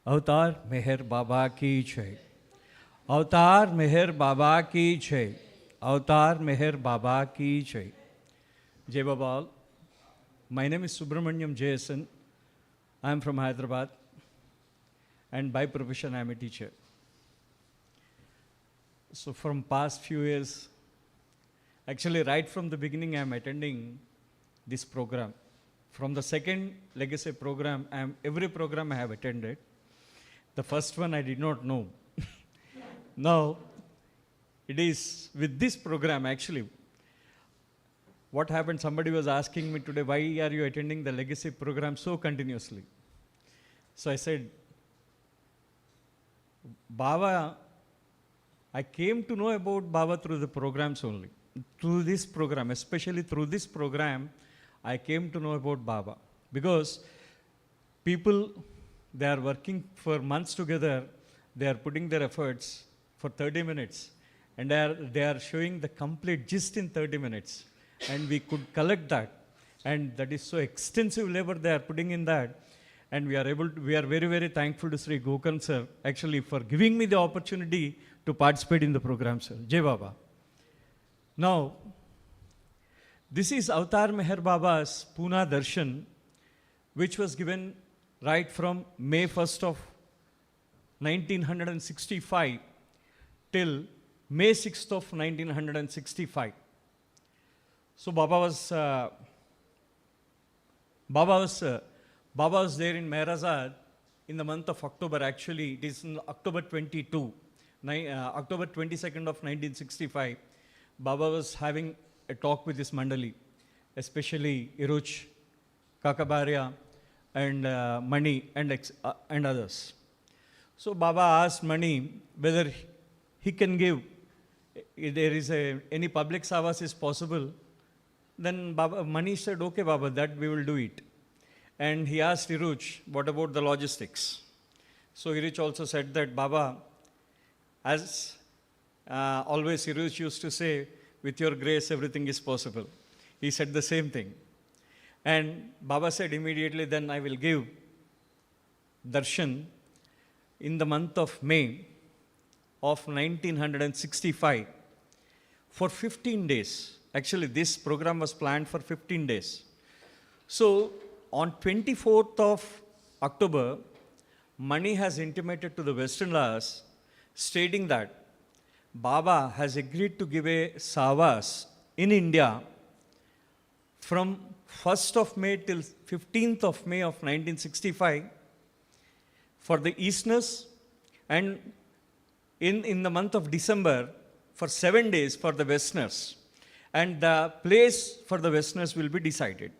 अवतार मेहर बाबा की जय। अवतार मेहर बाबा की जय। अवतार मेहर बाबा की जय। Jai Baba all. My name is Subramaniam Jason. I am from Hyderabad, and by profession I am a teacher. So from past few years, actually right from the beginning I am attending this program. From the second legacy program, every program I have attended. The first one I did not know. Now, it is with this program actually. What happened, somebody was asking me today, why are you attending the legacy program so continuously? So I said, Baba, I came to know about Baba through the programs only. Through this program, especially through this program, I came to know about Baba. Because people, they are working for months together, they are putting their efforts for 30 minutes, and they are showing the complete gist in 30 minutes. And we could collect that. And that is so extensive labor they are putting in that. And we are very, very thankful to Sri Gokan sir, actually, for giving me the opportunity to participate in the program, sir. Jai Baba. Now, this is Avatar Meher Baba's Pune darshan, which was given right from May 1st of 1965 till May 6th of 1965. So Baba was there in Mehrazad in the month of October. Actually, it is in October 22, October 22nd of 1965. Baba was having a talk with this Mandali, especially Iruch, Kakabaria, and Mani, and others. So Baba asked Mani whether he can give, if there is any public savas is possible. Then Mani said, okay Baba, that we will do it. And he asked Iruch, what about the logistics? So Iruch also said that, Baba, as always Iruch used to say, with your grace, everything is possible. He said the same thing. And Baba said immediately, then I will give darshan in the month of May of 1965 for 15 days. Actually, this program was planned for 15 days. So, on 24th of October, Mani has intimated to the Westerners stating that Baba has agreed to give a savas in India from 1st of May till 15th of May of 1965 for the Easterners, and in the month of December for 7 days for the Westerners. And the place for the Westerners will be decided.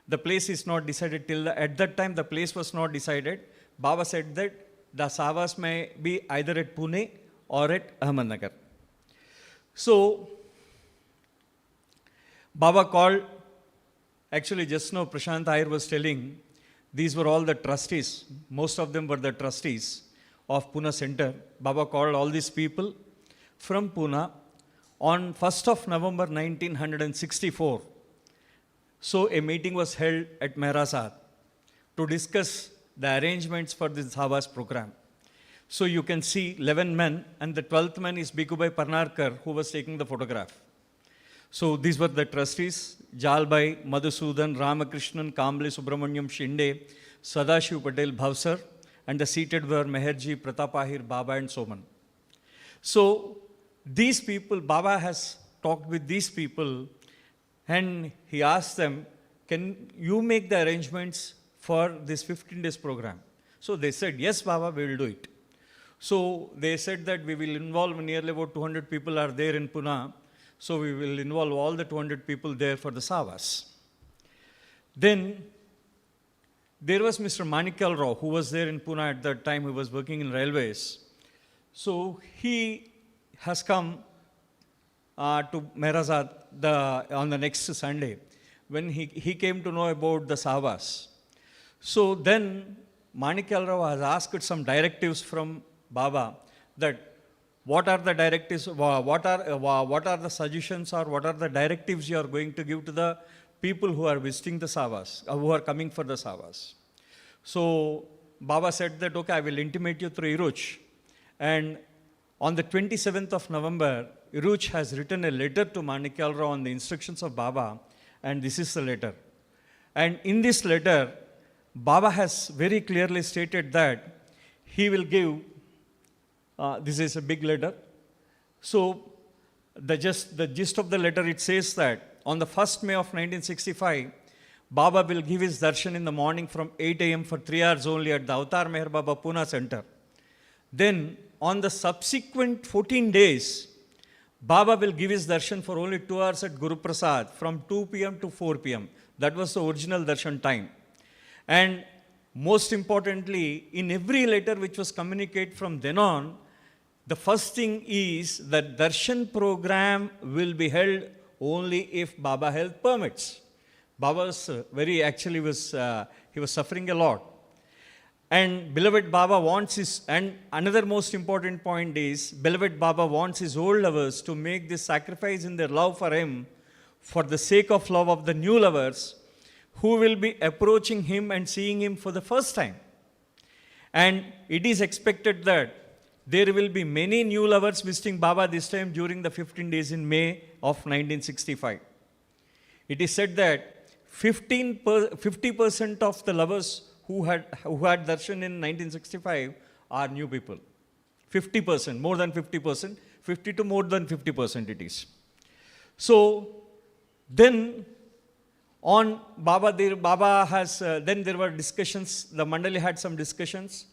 The place is not decided at that time the place was not decided. Baba said that the savas may be either at Pune or at Ahmednagar. So, Baba called, actually just now Prashant Iyer was telling, these were all the trustees, most of them were the trustees of Pune Center. Baba called all these people from Pune on 1st of November 1964. So a meeting was held at Mehrasad to discuss the arrangements for this Savas program. So you can see 11 men, and the 12th man is Bikubai Parnarkar, who was taking the photograph. So these were the trustees: Jalbai, Madhusudan, Ramakrishnan, Kamble Subramanyam Shinde, Sadashiv Patel Bhavsar, and the seated were Meherji, Pratapahir, Baba and Soman. So these people, Baba has talked with these people, and he asked them, can you make the arrangements for this 15 days program? So they said, yes, Baba, we will do it. So they said that we will involve nearly about 200 people are there in Pune. So we will involve all the 200 people there for the Savas. Then there was Mr. Manikyal Rao, who was there in Pune at that time. He was working in railways. So he has come to Mehrasad on the next Sunday, when he came to know about the Savas. So then Manikyal Rao has asked some directives from Baba that what are the directives, what are the suggestions, or what are the directives you are going to give to the people who are visiting the Savas, who are coming for the Savas. So Baba said that, okay, I will intimate you through Iruch. And on the 27th of November, Iruch has written a letter to Manikyal Rao on the instructions of Baba, and this is the letter. And in this letter, Baba has very clearly stated that he will give, this is a big letter. So the gist of the letter, it says that on the 1st May of 1965, Baba will give his darshan in the morning from 8 a.m. for 3 hours only at the Avatar Meher Baba Pune Center. Then on the subsequent 14 days, Baba will give his darshan for only 2 hours at Guru Prasad from 2 p.m. to 4 p.m. That was the original darshan time. And most importantly, in every letter which was communicated from then on, the first thing is that darshan program will be held only if Baba health permits. Baba was he was suffering a lot. And beloved Baba wants his, and another most important point is, beloved Baba wants his old lovers to make this sacrifice in their love for him for the sake of love of the new lovers who will be approaching him and seeing him for the first time. And it is expected that there will be many new lovers visiting Baba this time during the 15 days in May of 1965. It is said that 50% of the lovers who had darshan in 1965 are new people. 50%, more than 50%, 50 to more than 50% it is. So then on Baba, then there were discussions, the Mandali had some discussions.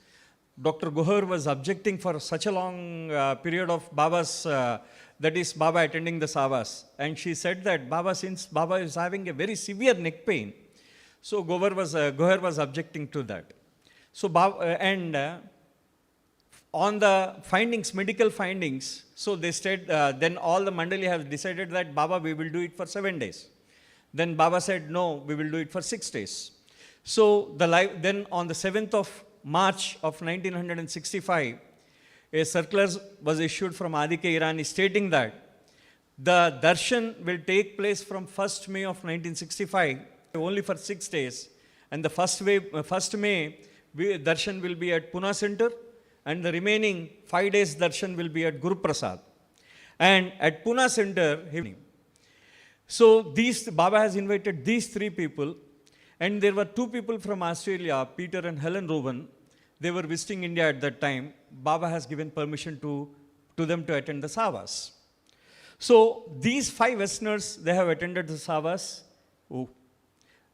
Dr. Gohar was objecting for such a long period of Baba's, that is Baba attending the Savas. And she said that since Baba is having a very severe neck pain, so Gohar was objecting to that. So on the findings, medical findings, so they said, then all the Mandali have decided that Baba, we will do it for 7 days. Then Baba said, no, we will do it for 6 days. So then on the 7th of March of 1965, a circular was issued from Adike Irani stating that The darshan will take place from 1st May of 1965, only for 6 days. And the 1st May, darshan will be at Pune Center, and the remaining 5 days darshan will be at Guru Prasad. And at Pune Center, so Baba has invited these 3 people, and there were 2 people from Australia, Peter and Helen Rowan. They were visiting India at that time. Baba has given permission to them to attend the Savas. So these 5 Westerners, they have attended the Savas. Oh.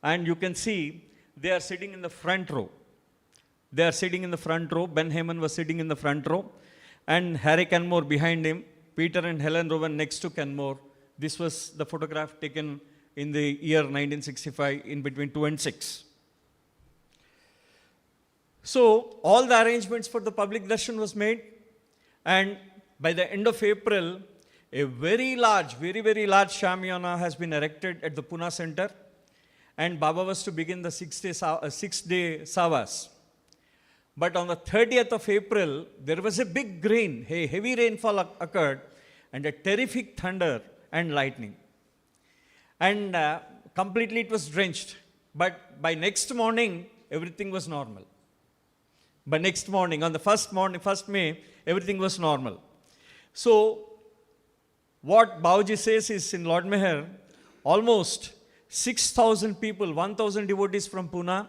And you can see they are sitting in the front row. They are sitting in the front row. Ben Heyman was sitting in the front row. And Harry Kenmore behind him. Peter and Helen Rowan next to Kenmore. This was the photograph taken in the year 1965 in between 2 and 6. So all the arrangements for the public darshan was made. And by the end of April, a very large, very large Shamiana has been erected at the Pune Center. And Baba was to begin the 6-day Savas. But on the 30th of April, there was a big rain, a heavy rainfall occurred, and a terrific thunder and lightning. And completely it was drenched. But by next morning, everything was normal. By next morning, on the 1st May, everything was normal. So, what Babaji says is in Lord Meher, almost 6,000 people, 1,000 devotees from Pune,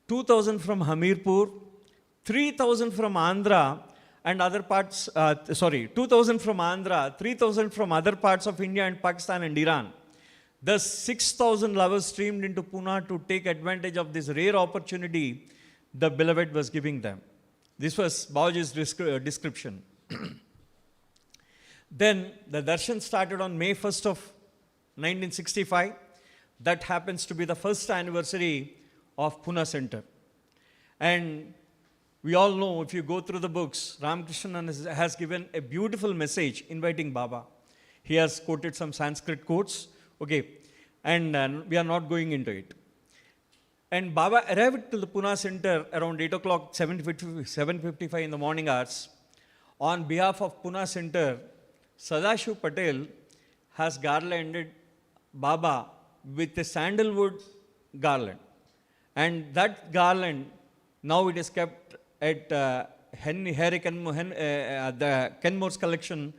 2,000 from Hamirpur, 3,000 from Andhra, and other parts, 2,000 from Andhra, 3,000 from other parts of India and Pakistan and Iran. Thus, 6,000 lovers streamed into Pune to take advantage of this rare opportunity the beloved was giving them. This was Babaji's description. Then the darshan started on May 1st of 1965. That happens to be the first anniversary of Pune Center. And we all know, if you go through the books, Ramakrishnan has given a beautiful message inviting Baba. He has quoted some Sanskrit quotes, okay, and we are not going into it. And Baba arrived to the Pune Center around 8 o'clock, 7:55 in the morning hours. On behalf of Pune Center, Sadashiv Patel has garlanded Baba with a sandalwood garland. And that garland, now it is kept at the Kenmore's collection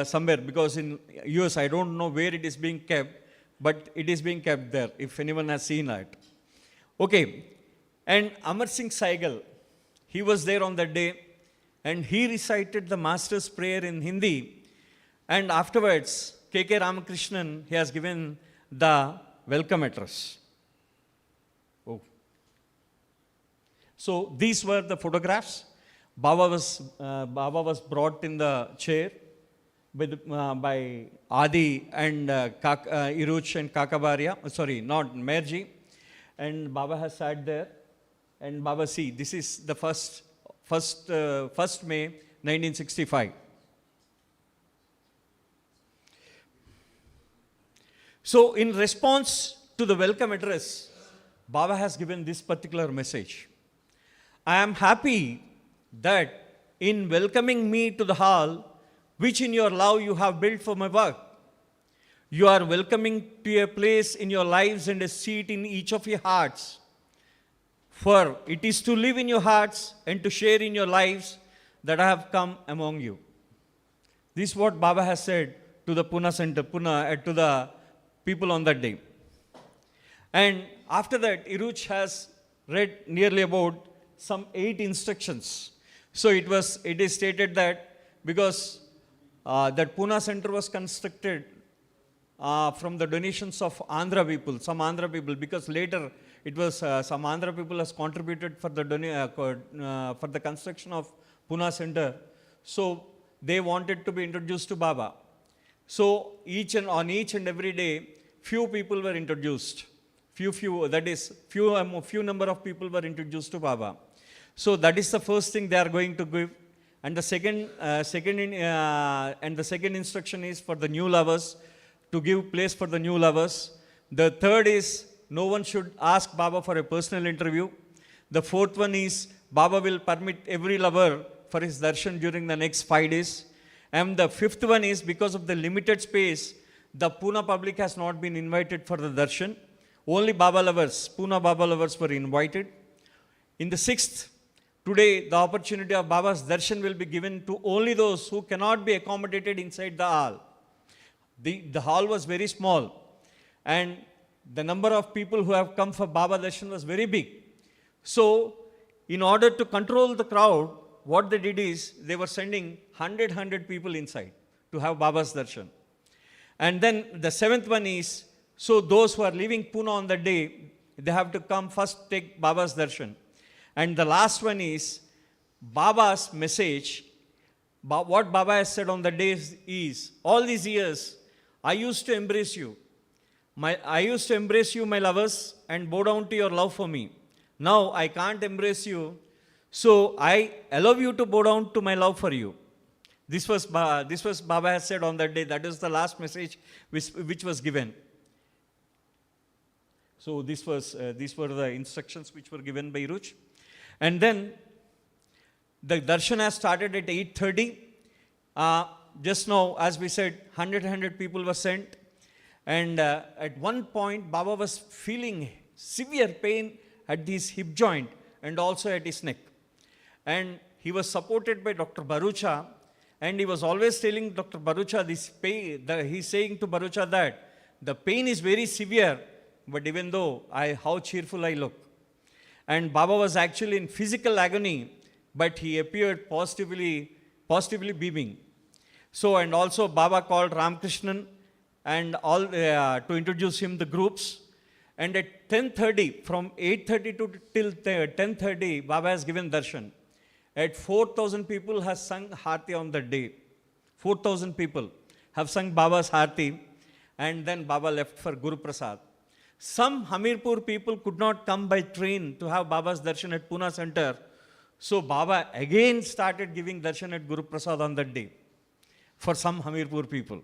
somewhere, because in US I don't know where it is being kept, but it is being kept there, if anyone has seen it. Okay, and Amar Singh Saigal, he was there on that day, and he recited the Master's Prayer in Hindi, and afterwards, K.K. Ramakrishnan, he has given the welcome address. Oh. So these were the photographs. Baba was brought in the chair by Adi and Iruch and Kakabaria, not Merji. And Baba has sat there. And Baba, see, this is the first May 1965. So in response to the welcome address, Baba has given this particular message. I am happy that in welcoming me to the hall, which in your love you have built for my work, you are welcoming to a place in your lives and a seat in each of your hearts. For it is to live in your hearts and to share in your lives that I have come among you. This is what Baba has said to the Pune Center, to the people on that day. And after that, Iruch has read nearly about some 8 instructions. So it is stated that because that Pune Center was constructed from the donations of Andhra people, some Andhra people, because later it was some Andhra people has contributed for the construction of Pune Center. So they wanted to be introduced to Baba. So on each and every day, few people were introduced. Few number of people were introduced to Baba. So that is the first thing they are going to give. And the second instruction is for the new lovers, to give place for the new lovers. The third is no one should ask Baba for a personal interview. The fourth one is Baba will permit every lover for his darshan during the next 5 days. And the fifth one is because of the limited space, the Pune public has not been invited for the darshan. Only Baba lovers, Pune Baba lovers were invited. In the sixth, today the opportunity of Baba's darshan will be given to only those who cannot be accommodated inside the hall. The hall was very small, and the number of people who have come for Baba darshan was very big. So, in order to control the crowd, what they did is they were sending 100 people inside to have Baba's darshan. And then the seventh one is, so those who are leaving Pune on the day, they have to come first take Baba's darshan. And the last one is Baba's message. What Baba has said on the day is, all these years, I used to embrace you. I used to embrace you, my lovers, and bow down to your love for me. Now I can't embrace you, so I allow you to bow down to my love for you. This was Baba has said on that day. That is the last message which was given. So these were the instructions which were given by Iruch. And then the darshan has started at 8:30. Just now, as we said, 100 people were sent. And at one point, Baba was feeling severe pain at his hip joint and also at his neck. And he was supported by Dr. Barucha, and he was always telling Dr. Barucha this pain, he's saying to Barucha that the pain is very severe, but even though how cheerful I look. And Baba was actually in physical agony, but he appeared positively beaming. So, and also Baba called Ramakrishnan and all to introduce him the groups. And at 10:30, from 8:30 to till 10:30, Baba has given darshan. At 4,000 people has sung Harti on that day. 4,000 people have sung Baba's Harti, and then Baba left for Guru Prasad. Some Hamirpur people could not come by train to have Baba's darshan at Pune Center. So Baba again started giving darshan at Guru Prasad on that day for some Hamirpur people.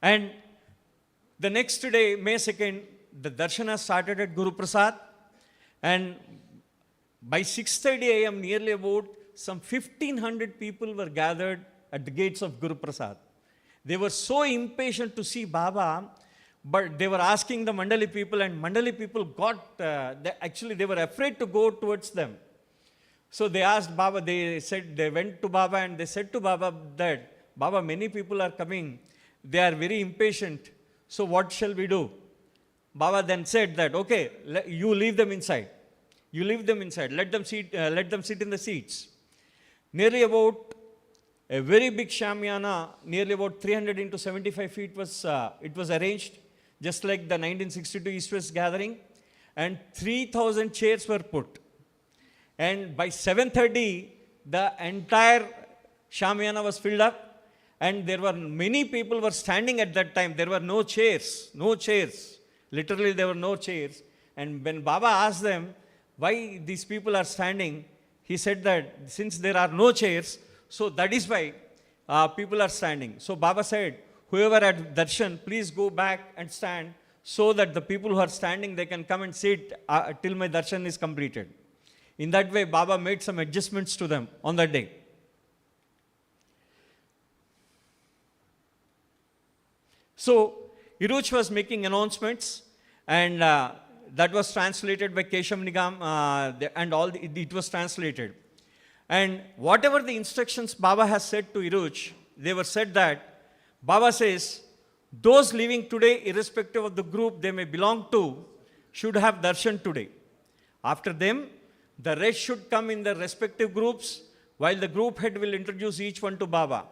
And the next day, May 2nd, the darshan has started at Guru Prasad, and by 6:30 a.m., nearly about some 1,500 people were gathered at the gates of Guru Prasad. They were so impatient to see Baba, but they were asking the Mandali people, and Mandali people they were afraid to go towards them. So they asked Baba, they went to Baba and they said to Baba that, Baba, many people are coming. They are very impatient. So what shall we do? Baba then said that, okay, you leave them inside. You leave them inside. Let them sit in the seats. Nearly about a very big shamyana, nearly about 300 into 75 feet was arranged, just like the 1962 East-West gathering, and 3,000 chairs were put. And by 7:30, the entire shamyana was filled up, and there were many people were standing at that time. There were no chairs. Literally, there were no chairs. And when Baba asked them why these people are standing, he said that since there are no chairs, so that is why people are standing. So Baba said, whoever had darshan, please go back and stand so that the people who are standing, they can come and sit till my darshan is completed. In that way, Baba made some adjustments to them on that day. So, Iruch was making announcements, and that was translated by Keshav Nigam, it was translated. And whatever the instructions Baba has said to Iruch, they were said that, Baba says, those living today, irrespective of the group they may belong to, should have darshan today. After them, the rest should come in their respective groups, while the group head will introduce each one to Baba.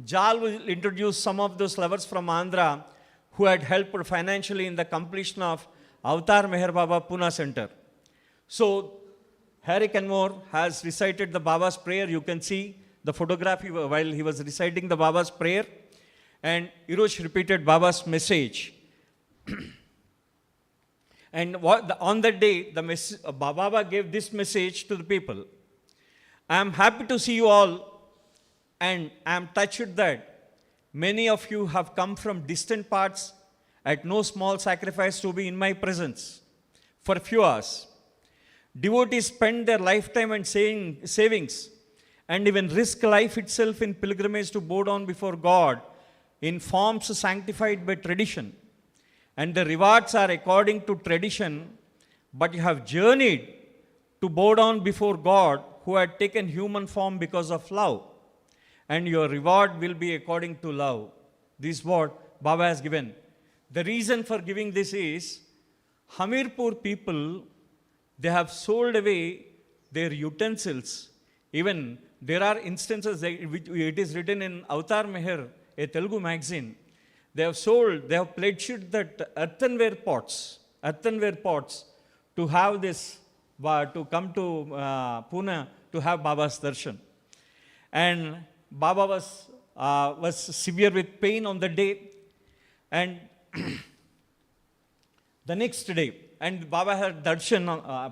Jal will introduce some of those lovers from Andhra who had helped financially in the completion of Avatar Meher Baba Pune Center. So, Harry Kenmore has recited the Baba's prayer. You can see the photograph while he was reciting the Baba's prayer. And Iruch repeated Baba's message. And on that day, Baba gave this message to the people. I am happy to see you all, and I am touched that many of you have come from distant parts at no small sacrifice to be in my presence for a few hours. Devotees spend their lifetime and savings and even risk life itself in pilgrimage to bow down before God in forms sanctified by tradition. And the rewards are according to tradition, but you have journeyed to bow down before God who had taken human form because of love. And your reward will be according to love. This is what Baba has given. The reason for giving this is, Hamirpur people, they have sold away their utensils. Even there are instances, which it is written in Avatar Meher, a Telugu magazine. They have pledged that earthenware pots to have this, to come to Pune to have Baba's darshan. And Baba was severe with pain on the day, and the next day, and Baba had darshan.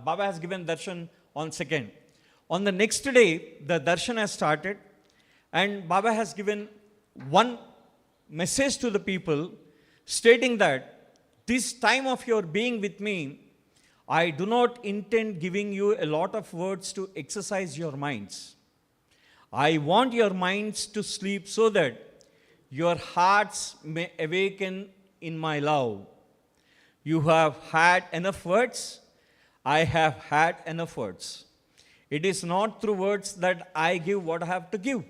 Baba has given darshan on 2nd. On the next day, the darshan has started, and Baba has given one message to the people, stating that this time of your being with me, I do not intend giving you a lot of words to exercise your minds. I want your minds to sleep so that your hearts may awaken in my love. You have had enough words. I have had enough words. It is not through words that I give what I have to give.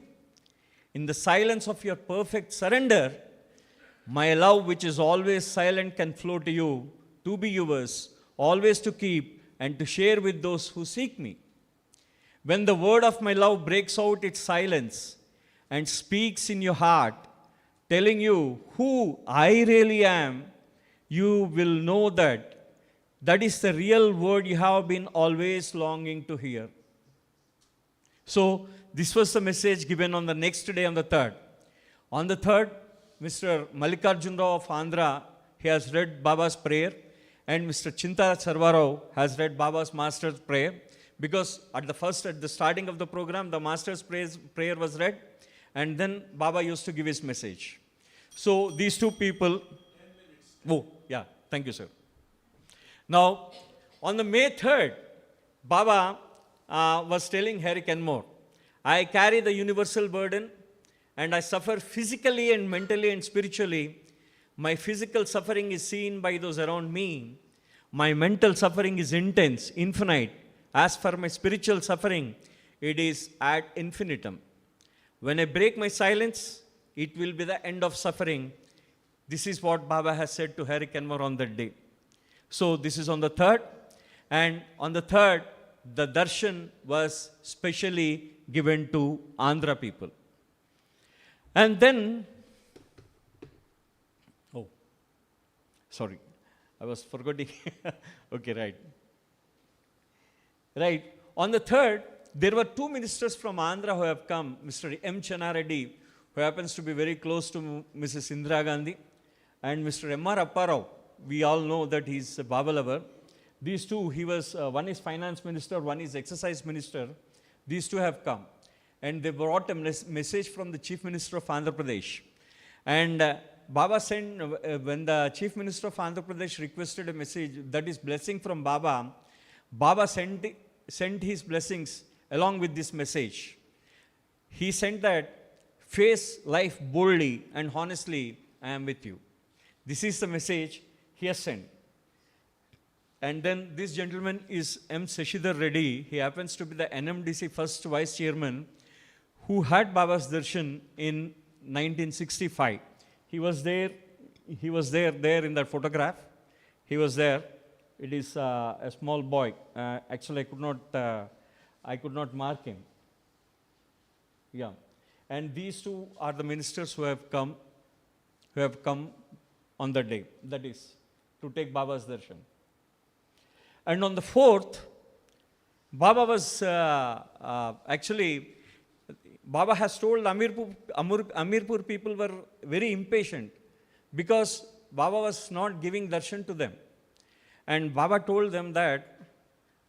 In the silence of your perfect surrender, my love, which is always silent, can flow to you, to be yours, always to keep and to share with those who seek me. When the word of my love breaks out its silence and speaks in your heart, telling you who I really am, you will know that that is the real word you have been always longing to hear. So, this was the message given on the next day, on the 3rd. On the 3rd, Mr. Mallikarjun Rao of Andhra, he has read Baba's prayer, and Mr. Chinta Sarvarao has read Baba's master's prayer, because at the starting of the program, the master's prayer was read, and then Baba used to give his message. So these two people, 10 minutes. Oh, yeah, thank you, sir. Now, on the May 3rd, Baba was telling Harry Kenmore, I carry the universal burden, and I suffer physically and mentally and spiritually. My physical suffering is seen by those around me. My mental suffering is intense, infinite. As for my spiritual suffering, it is ad infinitum. When I break my silence, it will be the end of suffering. This is what Baba has said to Harry Kenmore on that day. So this is on the 3rd, and on the 3rd, the darshan was specially given to Andhra people. And then, oh, sorry, I was forgetting. Okay, right. Right. On the 3rd, there were two ministers from Andhra who have come, Mr. M. Channareddy, who happens to be very close to Mrs. Indira Gandhi, and Mr. M.R. Apparao. We all know that he's a Baba lover. These two, one is finance minister, one is exercise minister. These two have come. And they brought a message from the chief minister of Andhra Pradesh. And Baba sent, when the chief minister of Andhra Pradesh requested a message, that is blessing from Baba, Baba sent his blessings along with this message. He sent that, face life boldly and honestly, I am with you. This is the message he has sent. And then this gentleman is M. Seshidhar Reddy. He happens to be the NMDC first vice chairman who had Baba's darshan in 1965. He was there in that photograph. He was there. It is a small boy. Actually, I could not mark him. Yeah. And these two are the ministers who have come on that day. That is, to take Baba's darshan. And on the 4th, Baba was Baba has told Amirpur people were very impatient because Baba was not giving darshan to them. And Baba told them that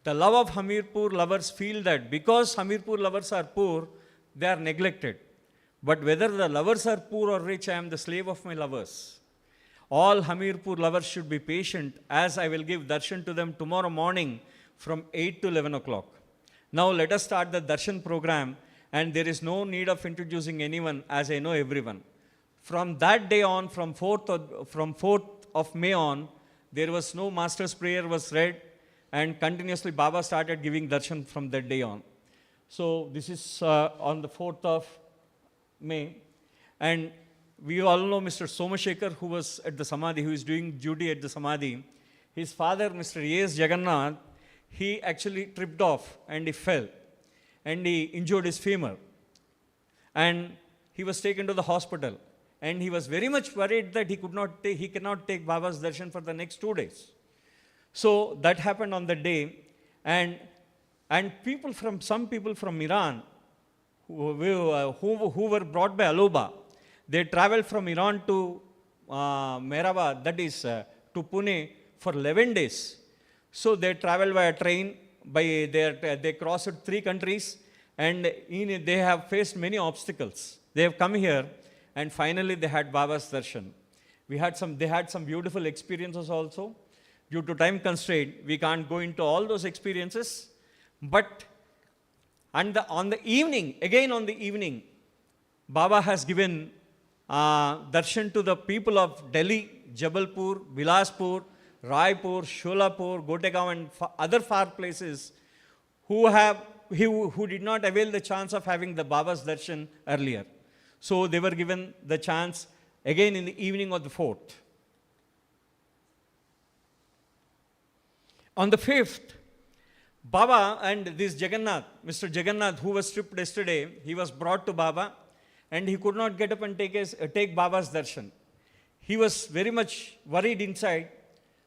the love of Hamirpur lovers feel that because Hamirpur lovers are poor, they are neglected. But whether the lovers are poor or rich, I am the slave of my lovers. All Hamirpur lovers should be patient, as I will give darshan to them tomorrow morning from 8 to 11 o'clock. Now let us start the darshan program, and there is no need of introducing anyone, as I know everyone. From that day on, from 4th of May on, there was no master's prayer was read, and continuously Baba started giving darshan from that day on. So this is on the 4th of May, and we all know Mr. Somashekar, who was at the Samadhi, who is doing duty at the Samadhi. His father, Mr. A.S. Jagannath, he actually tripped off and he fell and he injured his femur. And he was taken to the hospital. And he was very much worried that he cannot take Baba's darshan for the next 2 days. So that happened on the day. And some people from Iran who were brought by Aloba, they traveled from Iran to Mehrabad, that is to Pune, for 11 days. So they traveled by a train, they crossed 3 countries, and they have faced many obstacles. They have come here, and finally they had Baba's darshan. They had some beautiful experiences also. Due to time constraint, we can't go into all those experiences. But on the evening, Baba has given darshan to the people of Delhi, Jabalpur, Bilaspur, Raipur, Sholapur, Gotegaon, and other far places who did not avail the chance of having the Baba's darshan earlier. So they were given the chance again in the evening of the 4th. On the 5th, Baba and this Jagannath, Mr. Jagannath, who was stripped yesterday, he was brought to Baba, and he could not get up and take Baba's darshan. He was very much worried inside.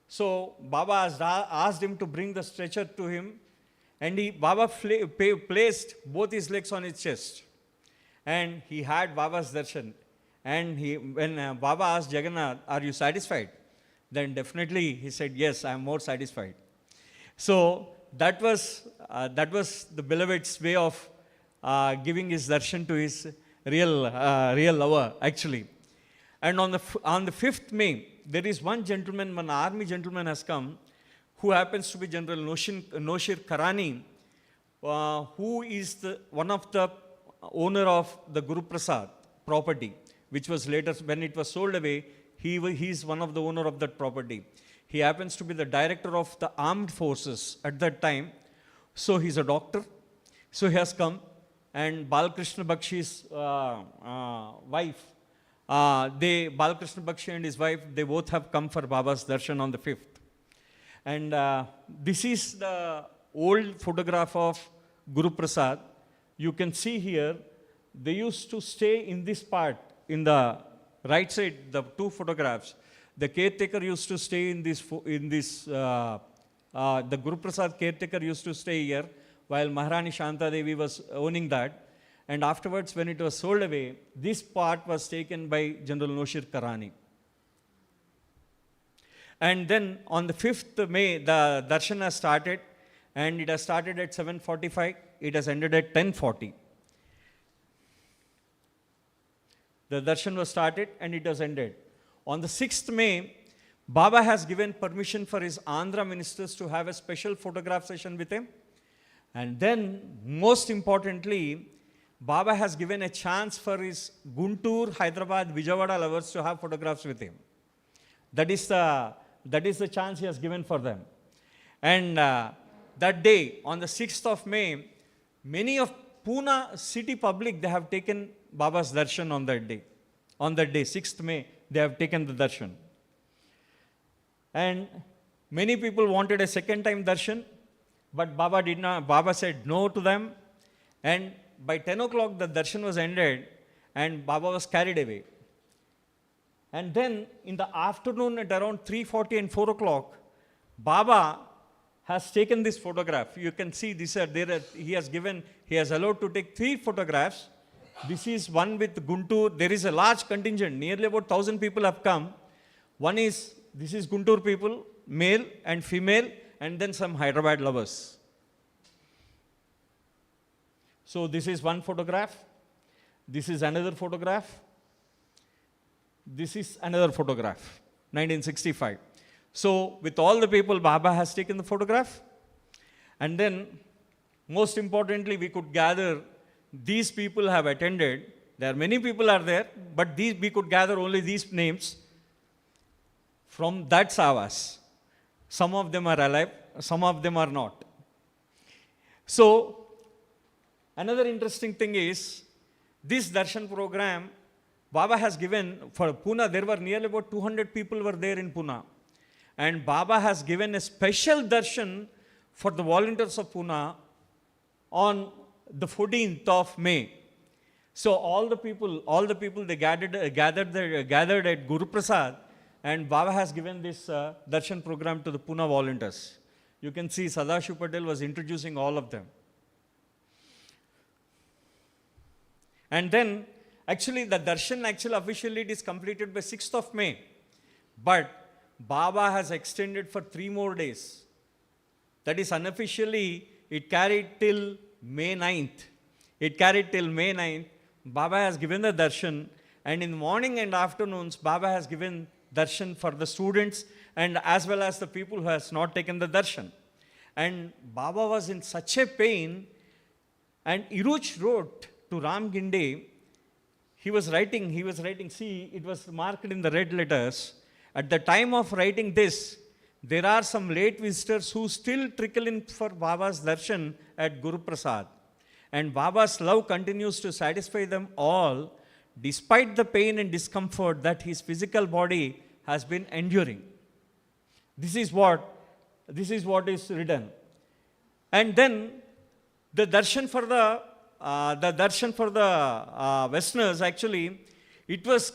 So Baba asked him to bring the stretcher to him, and Baba placed both his legs on his chest, and he had Baba's darshan. And when Baba asked Jagannath, "Are you satisfied?" Then definitely he said, "Yes, I am more satisfied." So that was the beloved's way of giving his darshan to his real lover, actually. And on the 5th May, there is one army gentleman has come, who happens to be General Noshir Karani, who is one of the owner of the Guru Prasad property, which was later, when it was sold away, he is one of the owner of that property. He happens to be the director of the armed forces at that time. So he's a doctor. So he has come, and Balakrishna Bakshi's wife, Balakrishna Bakshi and his wife, they both have come for Baba's darshan on the 5th. And this is the old photograph of Guru Prasad. You can see here, they used to stay in this part, in the right side, the 2 photographs. The caretaker used to stay the Guru Prasad caretaker used to stay here, while Maharani Shanta Devi was owning that. And afterwards, when it was sold away, this part was taken by General Noshir Karani. And then on the 5th May, the darshan has started, and it has started at 7:45. It has ended at 10:40. The darshan was started and it has ended. On the 6th May, Baba has given permission for his Andhra ministers to have a special photograph session with him. And then, most importantly, Baba has given a chance for his Guntur, Hyderabad, Vijayawada lovers to have photographs with him. That is the chance he has given for them. And that day, on the 6th of May, many of Pune city public, they have taken Baba's darshan on that day. On that day, 6th May, they have taken the darshan. And many people wanted a second time darshan, but Baba did not. Baba said no to them. And by 10 o'clock, the darshan was ended, and Baba was carried away. And then in the afternoon at around 3:40 and 4 o'clock, Baba has taken this photograph. You can see this. He has allowed to take 3 photographs. This is one with Guntur. There is a large contingent. Nearly about 1,000 people have come. This is Guntur people, male and female, and then some Hyderabad lovers. So this is one photograph. This is another photograph. This is another photograph, 1965. So with all the people, Baba has taken the photograph. And then, most importantly, we could gather these people have attended. There are many people are there, but we could gather only these names from that Savas. Some of them are alive, some of them are not. So, another interesting thing is, this darshan program, Baba has given, for Pune, there were nearly about 200 people were there in Pune. And Baba has given a special darshan for the volunteers of Pune on the 14th of May. So all the people they gathered at Guru Prasad, and Baba has given this darshan program to the Pune volunteers. You can see Sadashiv Patel was introducing all of them. And then, actually, the darshan officially it is completed by 6th of May. But Baba has extended for 3 more days. That is, unofficially, it carried till May 9th. It carried till May 9th. Baba has given the darshan, and in the morning and afternoons, Baba has given darshan for the students and as well as the people who has not taken the darshan. And Baba was in such a pain, and Iruch wrote to Ram Ginde, he was writing, see, it was marked in the red letters. At the time of writing this, there are some late visitors who still trickle in for Baba's darshan at Guru Prasad. And Baba's love continues to satisfy them all, despite the pain and discomfort that his physical body has been enduring. This is what is written. And then the darshan for the Westerners, actually, it was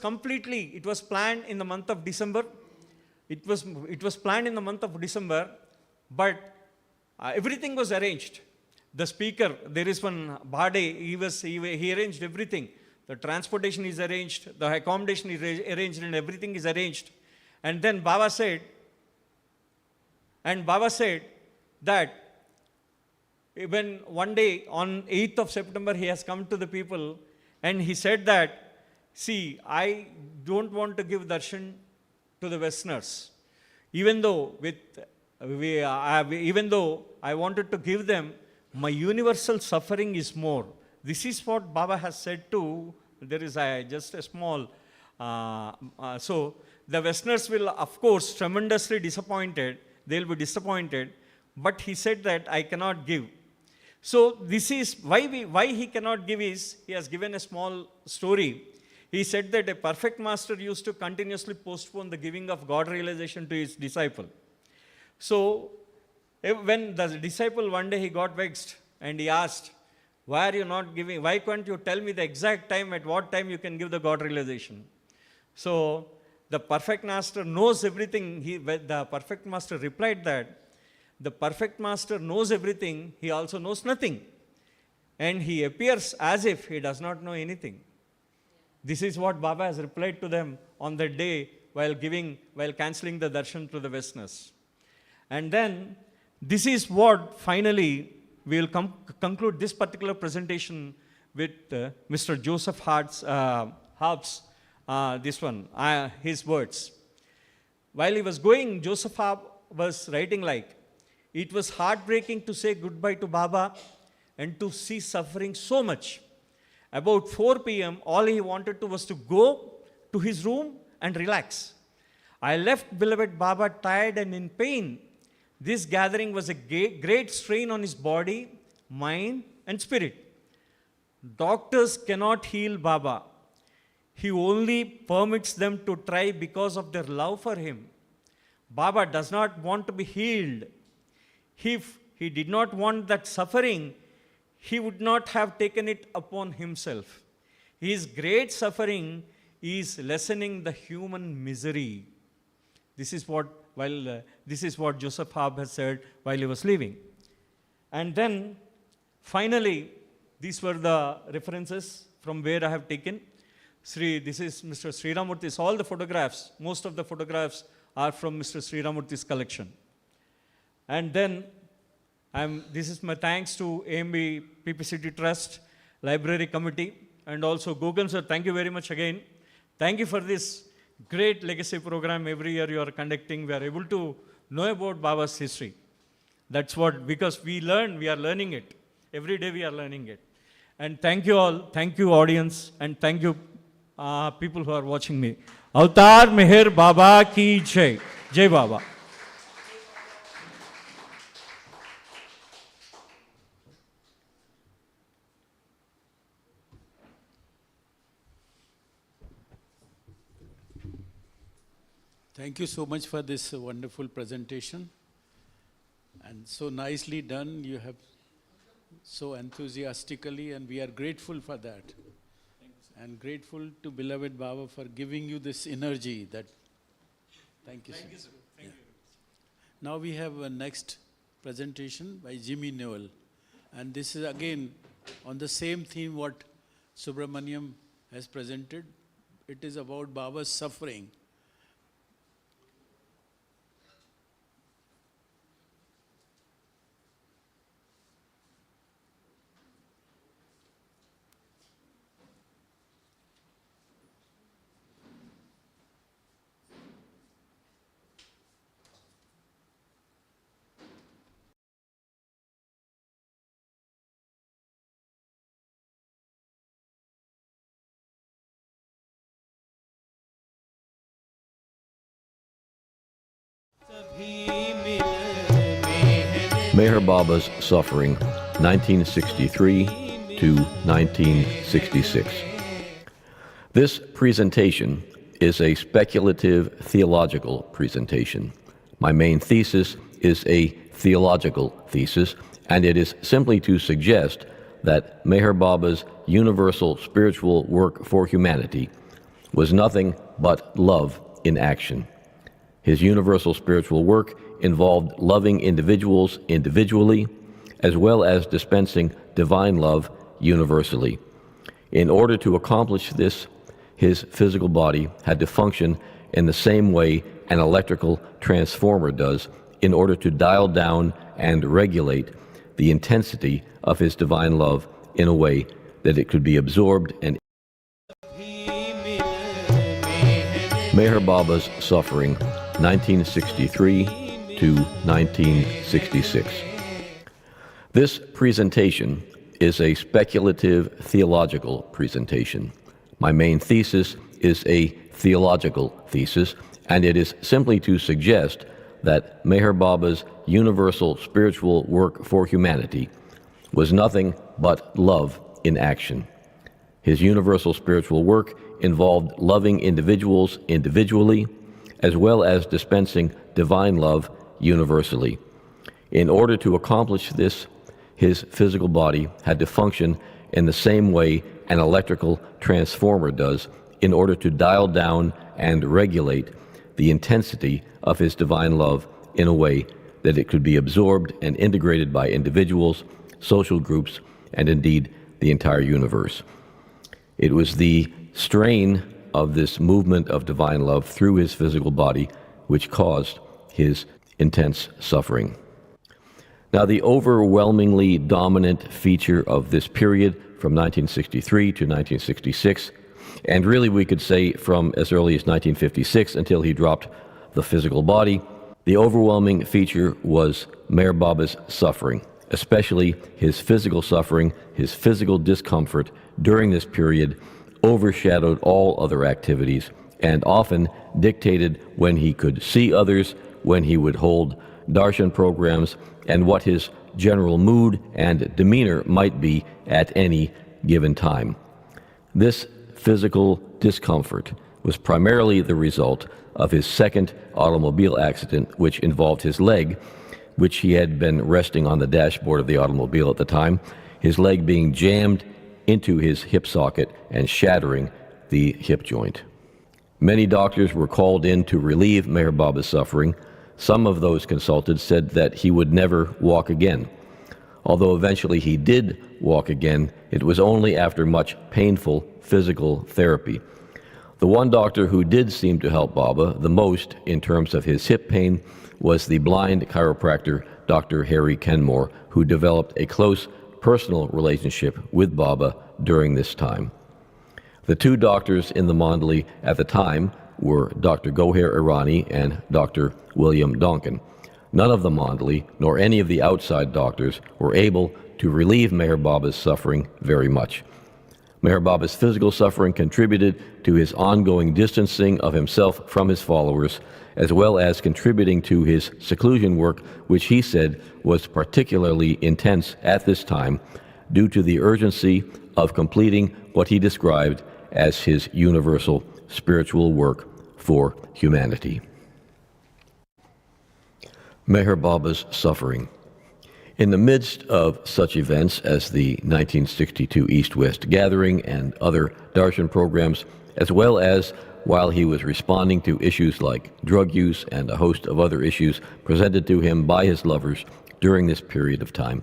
planned in the month of December. It was planned in the month of December, but everything was arranged. The speaker, there is one Bade, he arranged everything. The transportation is arranged, the accommodation is arranged, and everything is arranged. And then Baba said that when one day on 8th of September he has come to the people and he said that, see, I don't want to give darshan to the Westerners. Even though I wanted to give them, my universal suffering is more. This is what Baba has said too. There is just a small, so the Westerners will, of course, tremendously disappointed. They'll be disappointed. But he said that I cannot give. So this is why he cannot give is, he has given a small story. He said that a perfect master used to continuously postpone the giving of God realization to his disciple. So when the disciple one day he got vexed and he asked, why are you not giving? Why can't you tell me the exact time, at what time you can give the God realization? So the perfect master knows everything. The perfect master replied that the perfect master knows everything, he also knows nothing. And he appears as if he does not know anything. This is what Baba has replied to them on that day while cancelling the darshan to the Westerners. And then this is what finally we will conclude this particular presentation with Mr. Joseph Harp's his words. While he was going, Joseph Harp was writing like, it was heartbreaking to say goodbye to Baba and to see suffering so much. About 4 p.m., all he wanted to was to go to his room and relax. I left beloved Baba tired and in pain. This gathering was a great strain on his body, mind, and spirit. Doctors cannot heal Baba. He only permits them to try because of their love for him. Baba does not want to be healed. If he did not want that suffering, he would not have taken it upon himself. His great suffering is lessening the human misery. This is what Joseph Harp has said while he was leaving. And then, finally, these were the references from where I have taken. This is Mr. Sri Ramurthy's, all the photographs, most of the photographs are from Mr. Sri Ramurthy's collection. And then, this is my thanks to AMB PPCT Trust, Library Committee, and also Gogan sir, thank you very much again. Thank you for this great legacy program every year you are conducting. We are able to know about Baba's history. That's what, because we are learning it. Every day we are learning it. And thank you all, thank you audience, and thank you people who are watching me. Avatar Meher Baba ki Jai. Jai Baba.
Thank you so much for this wonderful presentation. And so nicely done. You have so enthusiastically, and we are grateful for that. And grateful to beloved Baba for giving you this energy. Thank you, sir.
Thank you, sir. Thank you.
Now we have a next presentation by Jimmy Newell. And this is again on the same theme what Subramaniam has presented. It is about Baba's suffering.
Meher Baba's Suffering, 1963 to 1966. This presentation is a speculative theological presentation. My main thesis is a theological thesis, and it is simply to suggest that Meher Baba's universal spiritual work for humanity was nothing but love in action. His universal spiritual work involved loving individuals individually, as well as dispensing divine love universally. In order to accomplish this, his physical body had to function in the same way an electrical transformer does in order to dial down and regulate the intensity of his divine love in a way that it could be absorbed and Meher Baba's Suffering, 1963 to 1966. This presentation is a speculative theological presentation. My main thesis is a theological thesis, and it is simply to suggest that Meher Baba's universal spiritual work for humanity was nothing but love in action. His universal spiritual work involved loving individuals individually, as well as dispensing divine love universally. In order to accomplish this, his physical body had to function in the same way an electrical transformer does in order to dial down and regulate the intensity of his divine love in a way that it could be absorbed and integrated by individuals, social groups, and indeed the entire universe. It was the strain of this movement of divine love through his physical body which caused his intense suffering. Now, the overwhelmingly dominant feature of this period from 1963 to 1966, and really we could say from as early as 1956 until he dropped the physical body, the overwhelming feature was Meher Baba's suffering, especially his physical suffering, his physical discomfort during this period overshadowed all other activities and often dictated when he could see others, when he would hold darshan programs, and what his general mood and demeanor might be at any given time. This physical discomfort was primarily the result of his second automobile accident, which involved his leg, which he had been resting on the dashboard of the automobile at the time, his leg being jammed into his hip socket and shattering the hip joint. Many doctors were called in to relieve Meher Baba's suffering. Some of those consulted said that he would never walk again. Although eventually he did walk again, it was only after much painful physical therapy. The one doctor who did seem to help Baba the most in terms of his hip pain was the blind chiropractor Dr. Harry Kenmore, who developed a close personal relationship with Baba during this time. The two doctors in the Mandali at the time were Dr. Goher Irani and Dr. William Donkin. None of the Mandali, nor any of the outside doctors, were able to relieve Meher Baba's suffering very much. Meher Baba's physical suffering contributed to his ongoing distancing of himself from his followers, as well as contributing to his seclusion work, which he said was particularly intense at this time due to the urgency of completing what he described as his universal spiritual work for humanity. Meher Baba's suffering. In the midst of such events as the 1962 East-West Gathering and other darshan programs, as well as while he was responding to issues like drug use and a host of other issues presented to him by his lovers during this period of time,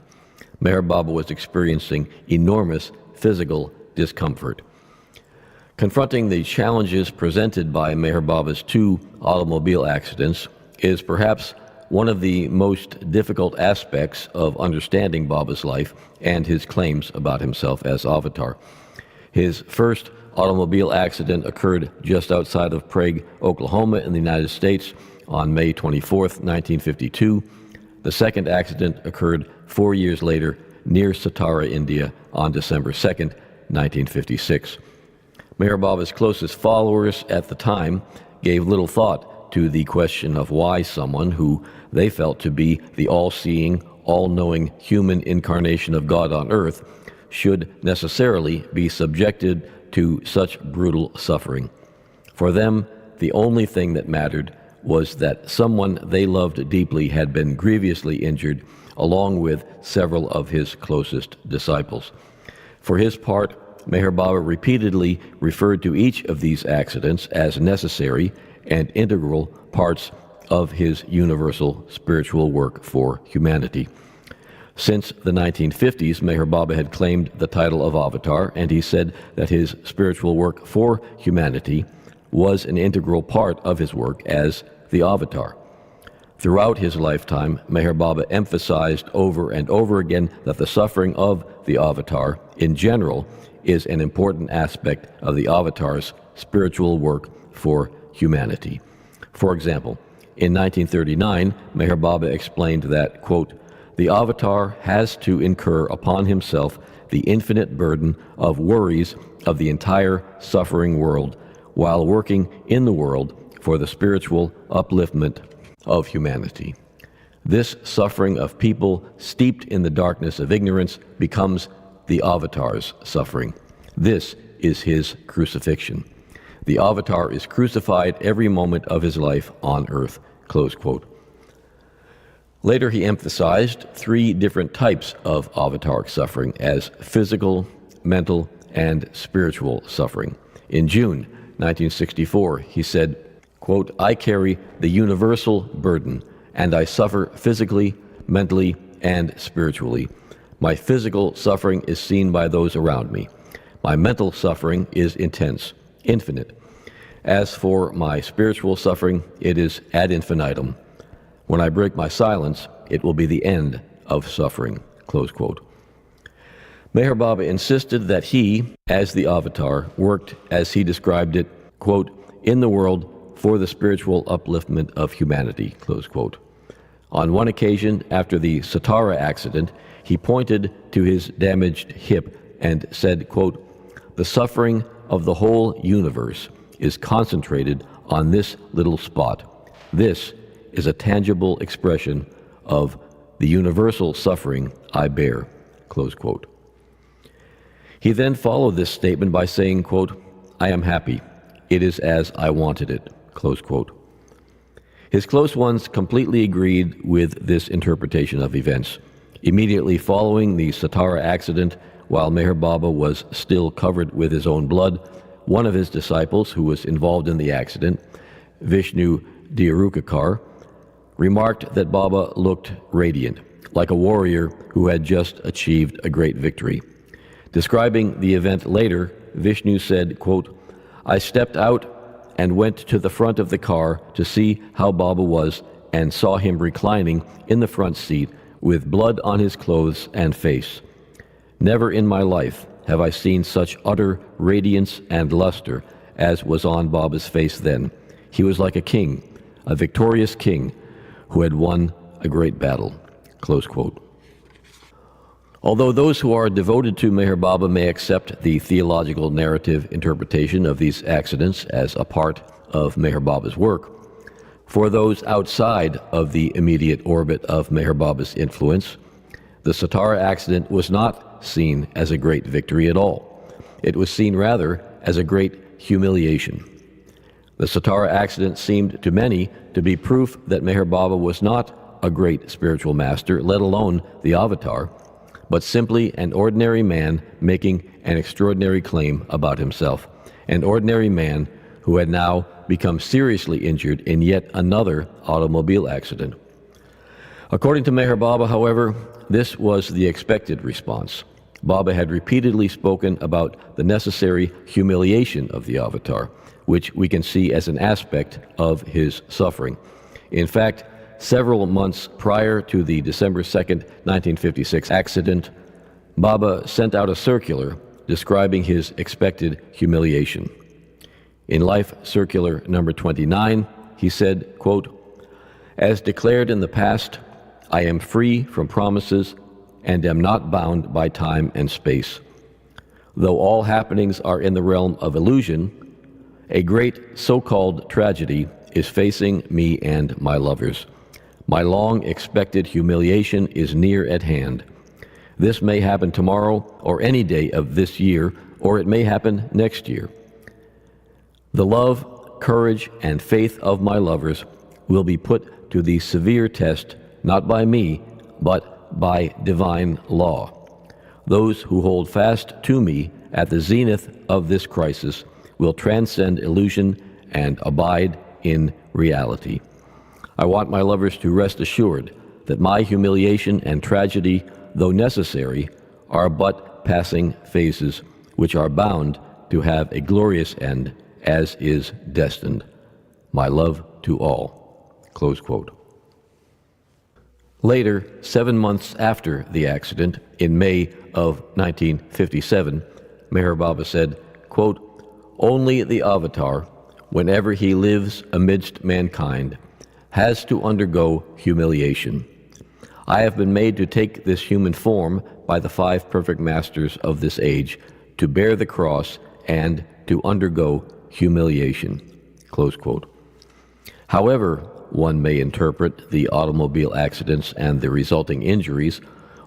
Meher Baba was experiencing enormous physical discomfort. Confronting the challenges presented by Meher Baba's 2 automobile accidents is perhaps one of the most difficult aspects of understanding Baba's life and his claims about himself as Avatar. His first automobile accident occurred just outside of Prague, Oklahoma in the United States on May 24, 1952. The second accident occurred 4 years later near Satara, India on December 2, 1956. Meher Baba's closest followers at the time gave little thought to the question of why someone who they felt to be the all-seeing, all-knowing human incarnation of God on earth should necessarily be subjected to such brutal suffering. For them, the only thing that mattered was that someone they loved deeply had been grievously injured, along with several of his closest disciples. For his part, Meher Baba repeatedly referred to each of these accidents as necessary and integral parts of his universal spiritual work for humanity. Since the 1950s, Meher Baba had claimed the title of Avatar, and he said that his spiritual work for humanity was an integral part of his work as the Avatar. Throughout his lifetime, Meher Baba emphasized over and over again that the suffering of the Avatar in general is an important aspect of the Avatar's spiritual work for humanity. For example, in 1939, Meher Baba explained that, quote, "The Avatar has to incur upon himself the infinite burden of worries of the entire suffering world while working in the world for the spiritual upliftment of humanity. This suffering of people steeped in the darkness of ignorance becomes the Avatar's suffering. This is his crucifixion. The Avatar is crucified every moment of his life on earth," close quote. Later, he emphasized 3 different types of Avataric suffering as physical, mental, and spiritual suffering. In June 1964, he said, quote, "I carry the universal burden, and I suffer physically, mentally, and spiritually. My physical suffering is seen by those around me. My mental suffering is intense, infinite. As for my spiritual suffering, it is ad infinitum. When I break my silence, it will be the end of suffering," close quote. Meher Baba insisted that he, as the Avatar, worked, as he described it, quote, "in the world for the spiritual upliftment of humanity," close quote. On one occasion, after the Satara accident, he pointed to his damaged hip and said, quote, "The suffering of the whole universe is concentrated on this little spot. This is a tangible expression of the universal suffering I bear," close quote. He then followed this statement by saying, quote, "I am happy. It is as I wanted it," close quote. His close ones completely agreed with this interpretation of events. Immediately following the Satara accident, while Meher Baba was still covered with his own blood, one of his disciples who was involved in the accident, Vishnu Diarukakar, remarked that Baba looked radiant, like a warrior who had just achieved a great victory. Describing the event later, Vishnu said, quote, "I stepped out and went to the front of the car to see how Baba was and saw him reclining in the front seat with blood on his clothes and face. Never in my life have I seen such utter radiance and luster as was on Baba's face then. He was like a king, a victorious king who had won a great battle," close quote. Although those who are devoted to Meher Baba may accept the theological narrative interpretation of these accidents as a part of Meher Baba's work, for those outside of the immediate orbit of Meher Baba's influence, the Satara accident was not seen as a great victory at all. It was seen rather as a great humiliation. The Satara accident seemed to many to be proof that Meher Baba was not a great spiritual master, let alone the Avatar, but simply an ordinary man making an extraordinary claim about himself, an ordinary man who had now become seriously injured in yet another automobile accident. According to Meher Baba, however, this was the expected response. Baba had repeatedly spoken about the necessary humiliation of the Avatar, which we can see as an aspect of his suffering. In fact, several months prior to the December 2nd, 1956 accident, Baba sent out a circular describing his expected humiliation. In Life Circular number 29, he said, quote, "As declared in the past, I am free from promises and am not bound by time and space. Though all happenings are in the realm of illusion, a great so-called tragedy is facing me and my lovers. My long-expected humiliation is near at hand. This may happen tomorrow or any day of this year, or it may happen next year. The love, courage, and faith of my lovers will be put to the severe test, not by me, but by divine law. Those who hold fast to me at the zenith of this crisis will transcend illusion and abide in reality. I want my lovers to rest assured that my humiliation and tragedy, though necessary, are but passing phases, which are bound to have a glorious end, as is destined. My love to all." Close quote. Later, 7 months after the accident, in May of 1957, Meher Baba said, quote, "Only the Avatar, whenever he lives amidst mankind, has to undergo humiliation. I have been made to take this human form by the 5 perfect masters of this age, to bear the cross and to undergo humiliation." Close quote. However one may interpret the automobile accidents and the resulting injuries,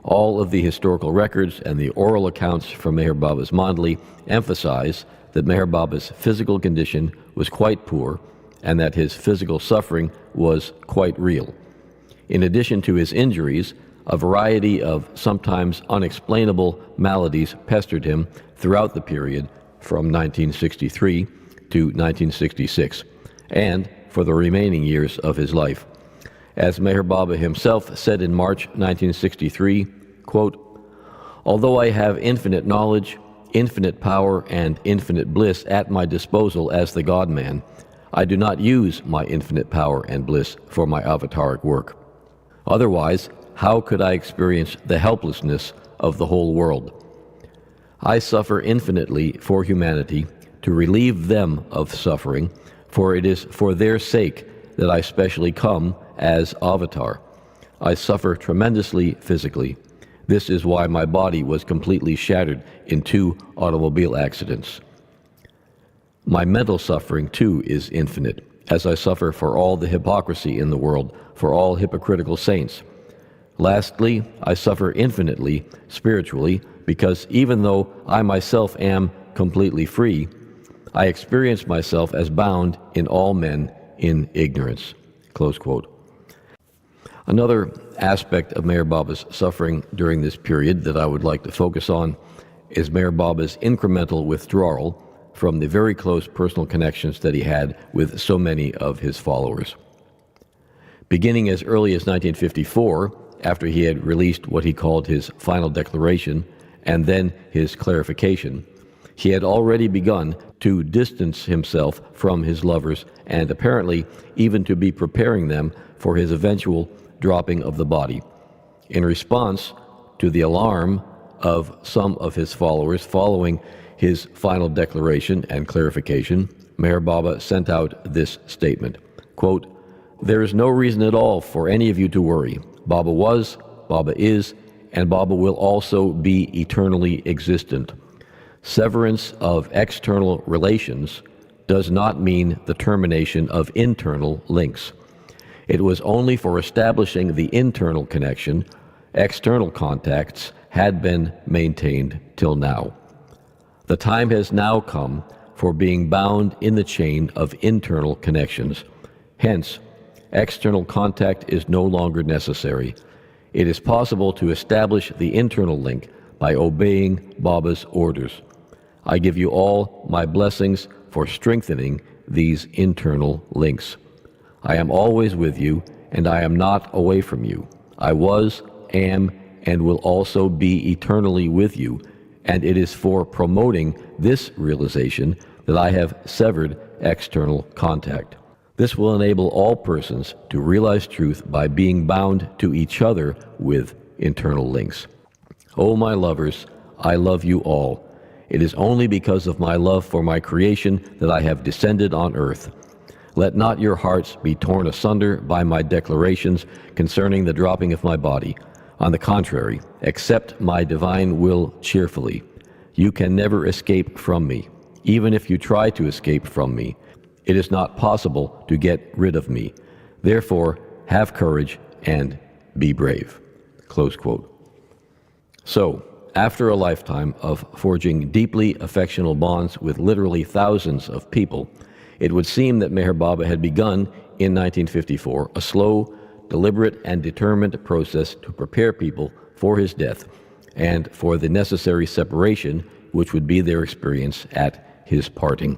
all of the historical records and the oral accounts from Meher Baba's Mandali emphasize that Meher Baba's physical condition was quite poor and that his physical suffering was quite real. In addition to his injuries, a variety of sometimes unexplainable maladies pestered him throughout the period from 1963 to 1966, and for the remaining years of his life. As Meher Baba himself said in March 1963, quote, "Although I have infinite knowledge, infinite power, and infinite bliss at my disposal as the God-man, I do not use my infinite power and bliss for my avataric work. Otherwise, how could I experience the helplessness of the whole world? I suffer infinitely for humanity to relieve them of suffering, for it is for their sake that I specially come as Avatar. I suffer tremendously physically. This is why my body was completely shattered in 2 automobile accidents. My mental suffering, too, is infinite, as I suffer for all the hypocrisy in the world, for all hypocritical saints. Lastly, I suffer infinitely spiritually, because even though I myself am completely free, I experience myself as bound in all men in ignorance." Close quote. Another aspect of Meher Baba's suffering during this period that I would like to focus on is Meher Baba's incremental withdrawal from the very close personal connections that he had with so many of his followers. Beginning as early as 1954, after he had released what he called his final declaration and then his clarification, he had already begun to distance himself from his lovers and apparently even to be preparing them for his eventual dropping of the body. In response to the alarm of some of his followers following his final declaration and clarification, Meher Baba sent out this statement, quote, "There is no reason at all for any of you to worry. Baba was, Baba is, and Baba will also be eternally existent. Severance of external relations does not mean the termination of internal links. It was only for establishing the internal connection, external contacts had been maintained till now. The time has now come for being bound in the chain of internal connections. Hence, external contact is no longer necessary. It is possible to establish the internal link by obeying Baba's orders. I give you all my blessings for strengthening these internal links. I am always with you, and I am not away from you. I was, am, and will also be eternally with you, and it is for promoting this realization that I have severed external contact. This will enable all persons to realize truth by being bound to each other with internal links. Oh, my lovers, I love you all. It is only because of my love for my creation that I have descended on earth. Let not your hearts be torn asunder by my declarations concerning the dropping of my body. On the contrary, accept my divine will cheerfully. You can never escape from me. Even if you try to escape from me, it is not possible to get rid of me. Therefore, have courage and be brave." Close quote. So, after a lifetime of forging deeply affectional bonds with literally thousands of people, it would seem that Meher Baba had begun in 1954 a slow, deliberate, and determined process to prepare people for his death and for the necessary separation which would be their experience at his parting.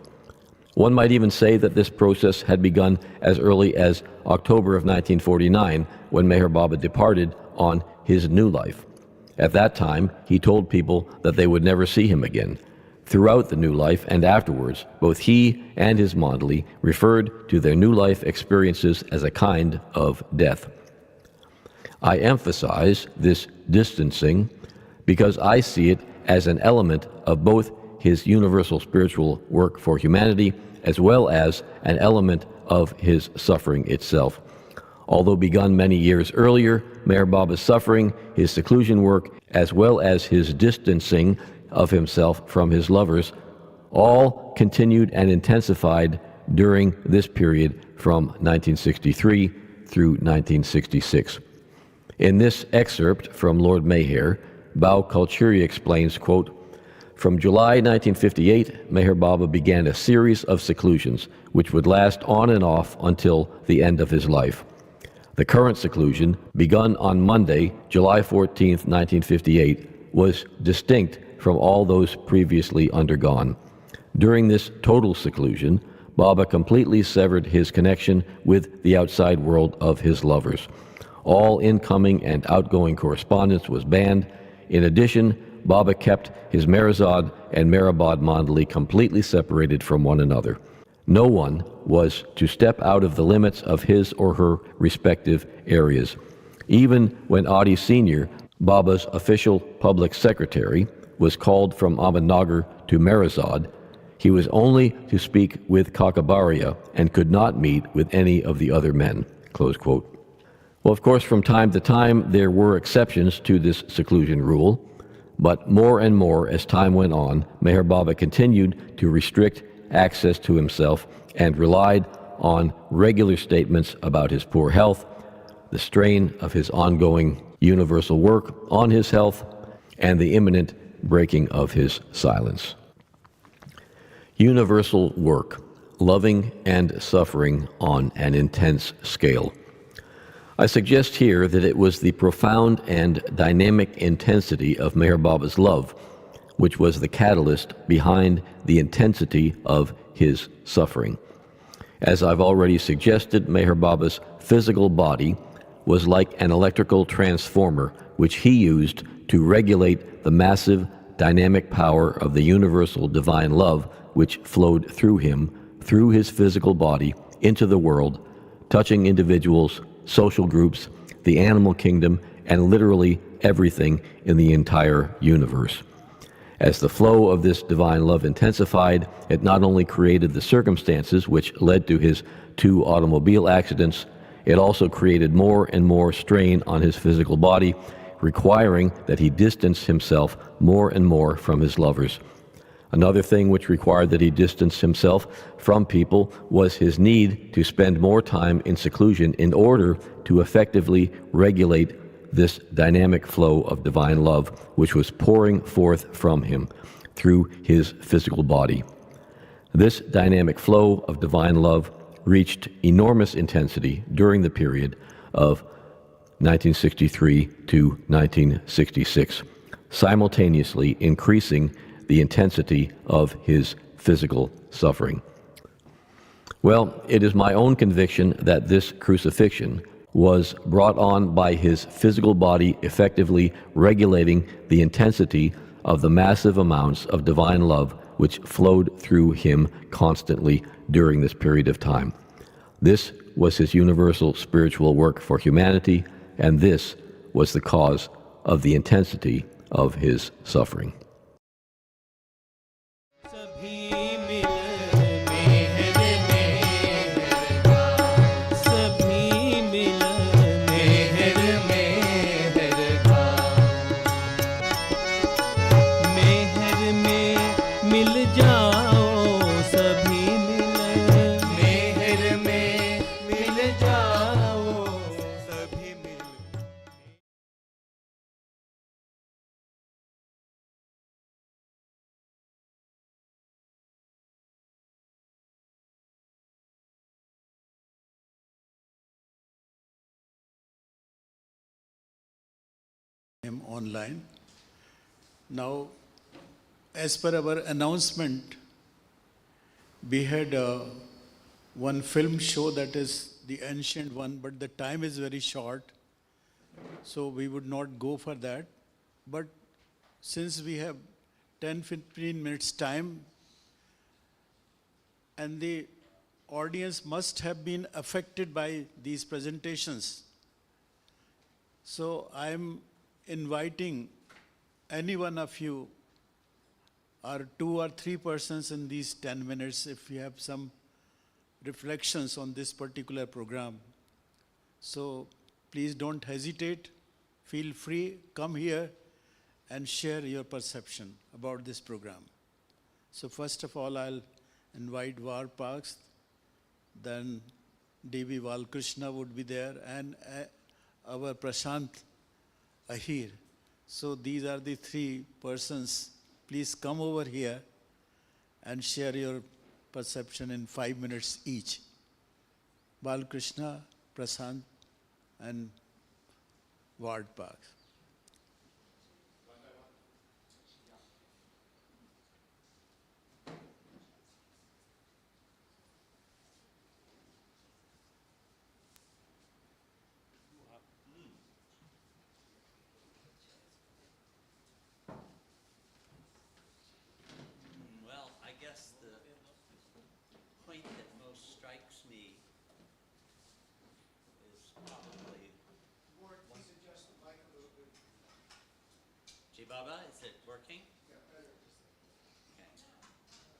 One might even say that this process had begun as early as October of 1949, when Meher Baba departed on his new life. At that time, he told people that they would never see him again. Throughout the new life and afterwards, both he and his Mandali referred to their new life experiences as a kind of death. I emphasize this distancing because I see it as an element of both his universal spiritual work for humanity as well as an element of his suffering itself. Although begun many years earlier, Meher Baba's suffering, his seclusion work, as well as his distancing of himself from his lovers, all continued and intensified during this period from 1963 through 1966. In this excerpt from Lord Meher, Bhau Kalchuri explains, quote, "From July 1958, Meher Baba began a series of seclusions, which would last on and off until the end of his life. The current seclusion, begun on Monday, July 14, 1958, was distinct from all those previously undergone. During this total seclusion, Baba completely severed his connection with the outside world of his lovers. All incoming and outgoing correspondence was banned. In addition, Baba kept his Meherzad and Mehrabad Mandali completely separated from one another. No one was to step out of the limits of his or her respective areas. Even when Adi Sr., Baba's official public secretary, was called from Ahmednagar to Meherzad, he was only to speak with Kakabaria and could not meet with any of the other men." Close quote. Well, of course, from time to time, there were exceptions to this seclusion rule, but more and more as time went on, Meher Baba continued to restrict access to himself and relied on regular statements about his poor health, the strain of his ongoing universal work on his health, and the imminent breaking of his silence. Universal work, loving and suffering on an intense scale. I suggest here that it was the profound and dynamic intensity of Meher Baba's love which was the catalyst behind the intensity of his suffering. As I've already suggested, Meher Baba's physical body was like an electrical transformer which he used to regulate the massive dynamic power of the universal divine love which flowed through him, through his physical body, into the world, touching individuals, social groups, the animal kingdom, and literally everything in the entire universe. As the flow of this divine love intensified, it not only created the circumstances which led to his 2 automobile accidents, it also created more and more strain on his physical body, requiring that he distance himself more and more from his lovers. Another thing which required that he distance himself from people was his need to spend more time in seclusion in order to effectively regulate this dynamic flow of divine love which was pouring forth from him through his physical body. This dynamic flow of divine love reached enormous intensity during the period of 1963 to 1966, simultaneously increasing the intensity of his physical suffering. Well, it is my own conviction that this crucifixion was brought on by his physical body effectively regulating the intensity of the massive amounts of divine love which flowed through him constantly during this period of time. This was his universal spiritual work for humanity, and this was the cause of the intensity of his suffering.
Him online. Now, as per our announcement, we had one film show that is the ancient one, but the time is very short, so we would not go for that. But since we have 10-15 minutes time, and the audience must have been affected by these presentations, so I'm inviting any one of you or 2 or 3 persons in these 10 minutes if you have some reflections on this particular program. So please don't hesitate, feel free, come here and share your perception about this program. So first of all, I'll invite Var Parks, then D.B. Balkrishna would be there, and our Prashant Ahir. So these are the 3 persons. Please come over here and share your perception in 5 minutes each. Balkrishna, Prashant, and Ward Parks.
Baba, is it working?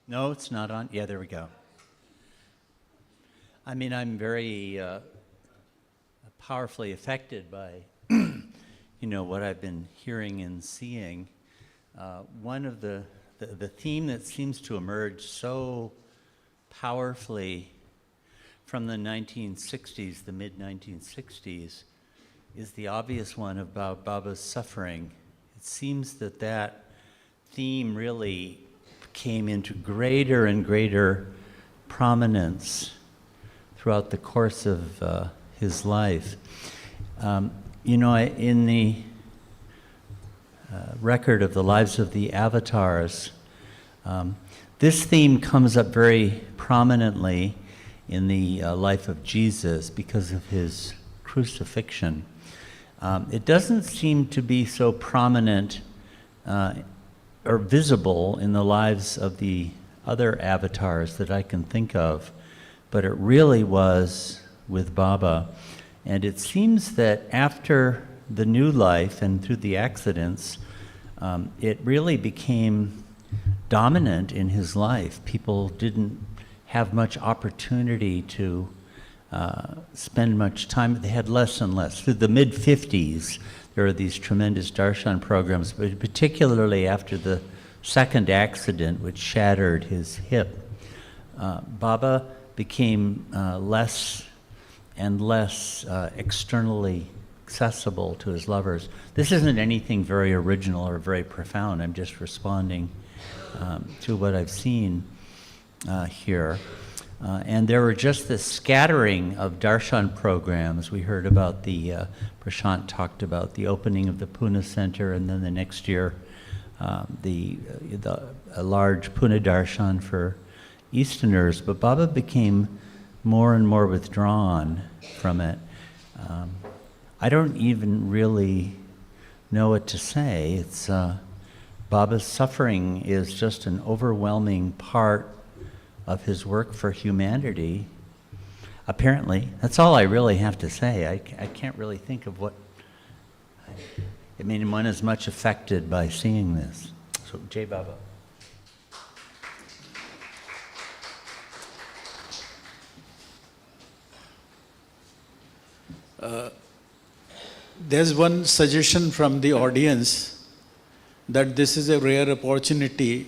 No, it's not on. Yeah, there we go. I mean, I'm very powerfully affected by, what I've been hearing and seeing. One of the theme that seems to emerge so powerfully from the 1960s, the mid-1960s, is the obvious one about Baba's suffering. It seems that that theme really came into greater and greater prominence throughout the course of his life. In the record of the lives of the avatars, this theme comes up very prominently in the life of Jesus because of his crucifixion. It doesn't seem to be so prominent or visible in the lives of the other avatars that I can think of, but it really was with Baba. And it seems that after the new life and through the accidents, it really became dominant in his life. People didn't have much opportunity to spend much time. They had less and less. Through the mid-50s, there are these tremendous darshan programs, but particularly after the second accident, which shattered his hip, Baba became less and less externally accessible to his lovers. This isn't anything very original or very profound. I'm just responding to what I've seen here. And there were just this scattering of darshan programs. We heard about Prashant talked about the opening of the Pune Center, and then the next year, a large Pune darshan for Easterners. But Baba became more and more withdrawn from it. I don't even really know what to say. It's Baba's suffering is just an overwhelming part of his work for humanity. Apparently, that's all I really have to say. I can't really think of what. I mean, one is much affected by seeing this. So, Jai Baba.
There's one suggestion from the audience that this is a rare opportunity,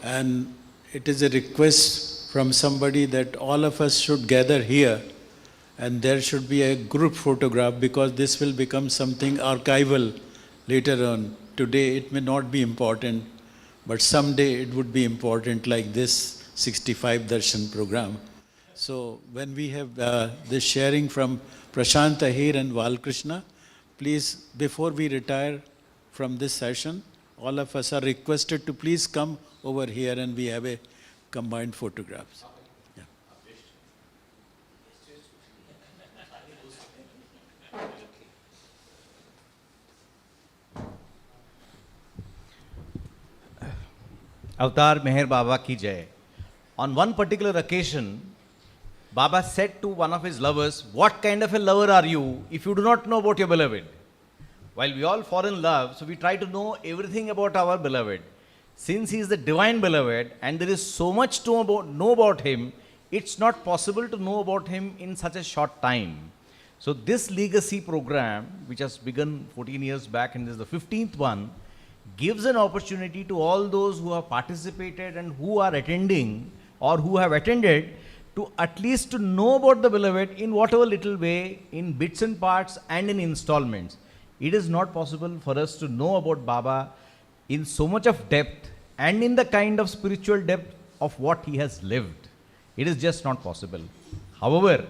and it is a request from somebody that all of us should gather here and there should be a group photograph, because this will become something archival later on. Today it may not be important, but someday it would be important, like this 65 Darshan program. So when we have this sharing from Prashant Ahir and Valkrishna, please, before we retire from this session, all of us are requested to please come over here and we have a combined photographs. Yeah.
Avatar Meher Baba ki jai. On one particular occasion, Baba said to one of his lovers, "What kind of a lover are you if you do not know about your beloved?" While we all fall in love, so we try to know everything about our beloved. Since he is the divine beloved and there is so much to know about him, it's not possible to know about him in such a short time. So this legacy program, which has begun 14 years back and this is the 15th one, gives an opportunity to all those who have participated and who are attending or who have attended to at least to know about the beloved in whatever little way, in bits and parts and in installments. It is not possible for us to know about Baba in so much of depth and in the kind of spiritual depth of what he has lived. It is just not possible. However,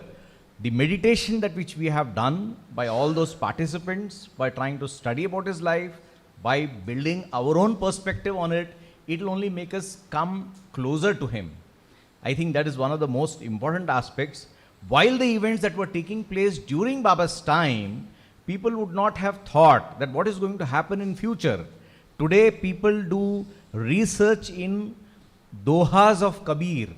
the meditation that which we have done by all those participants, by trying to study about his life, by building our own perspective on it, it will only make us come closer to him. I think that is one of the most important aspects. While the events that were taking place during Baba's time, people would not have thought that what is going to happen in future. Today, people do research in dohas of Kabir.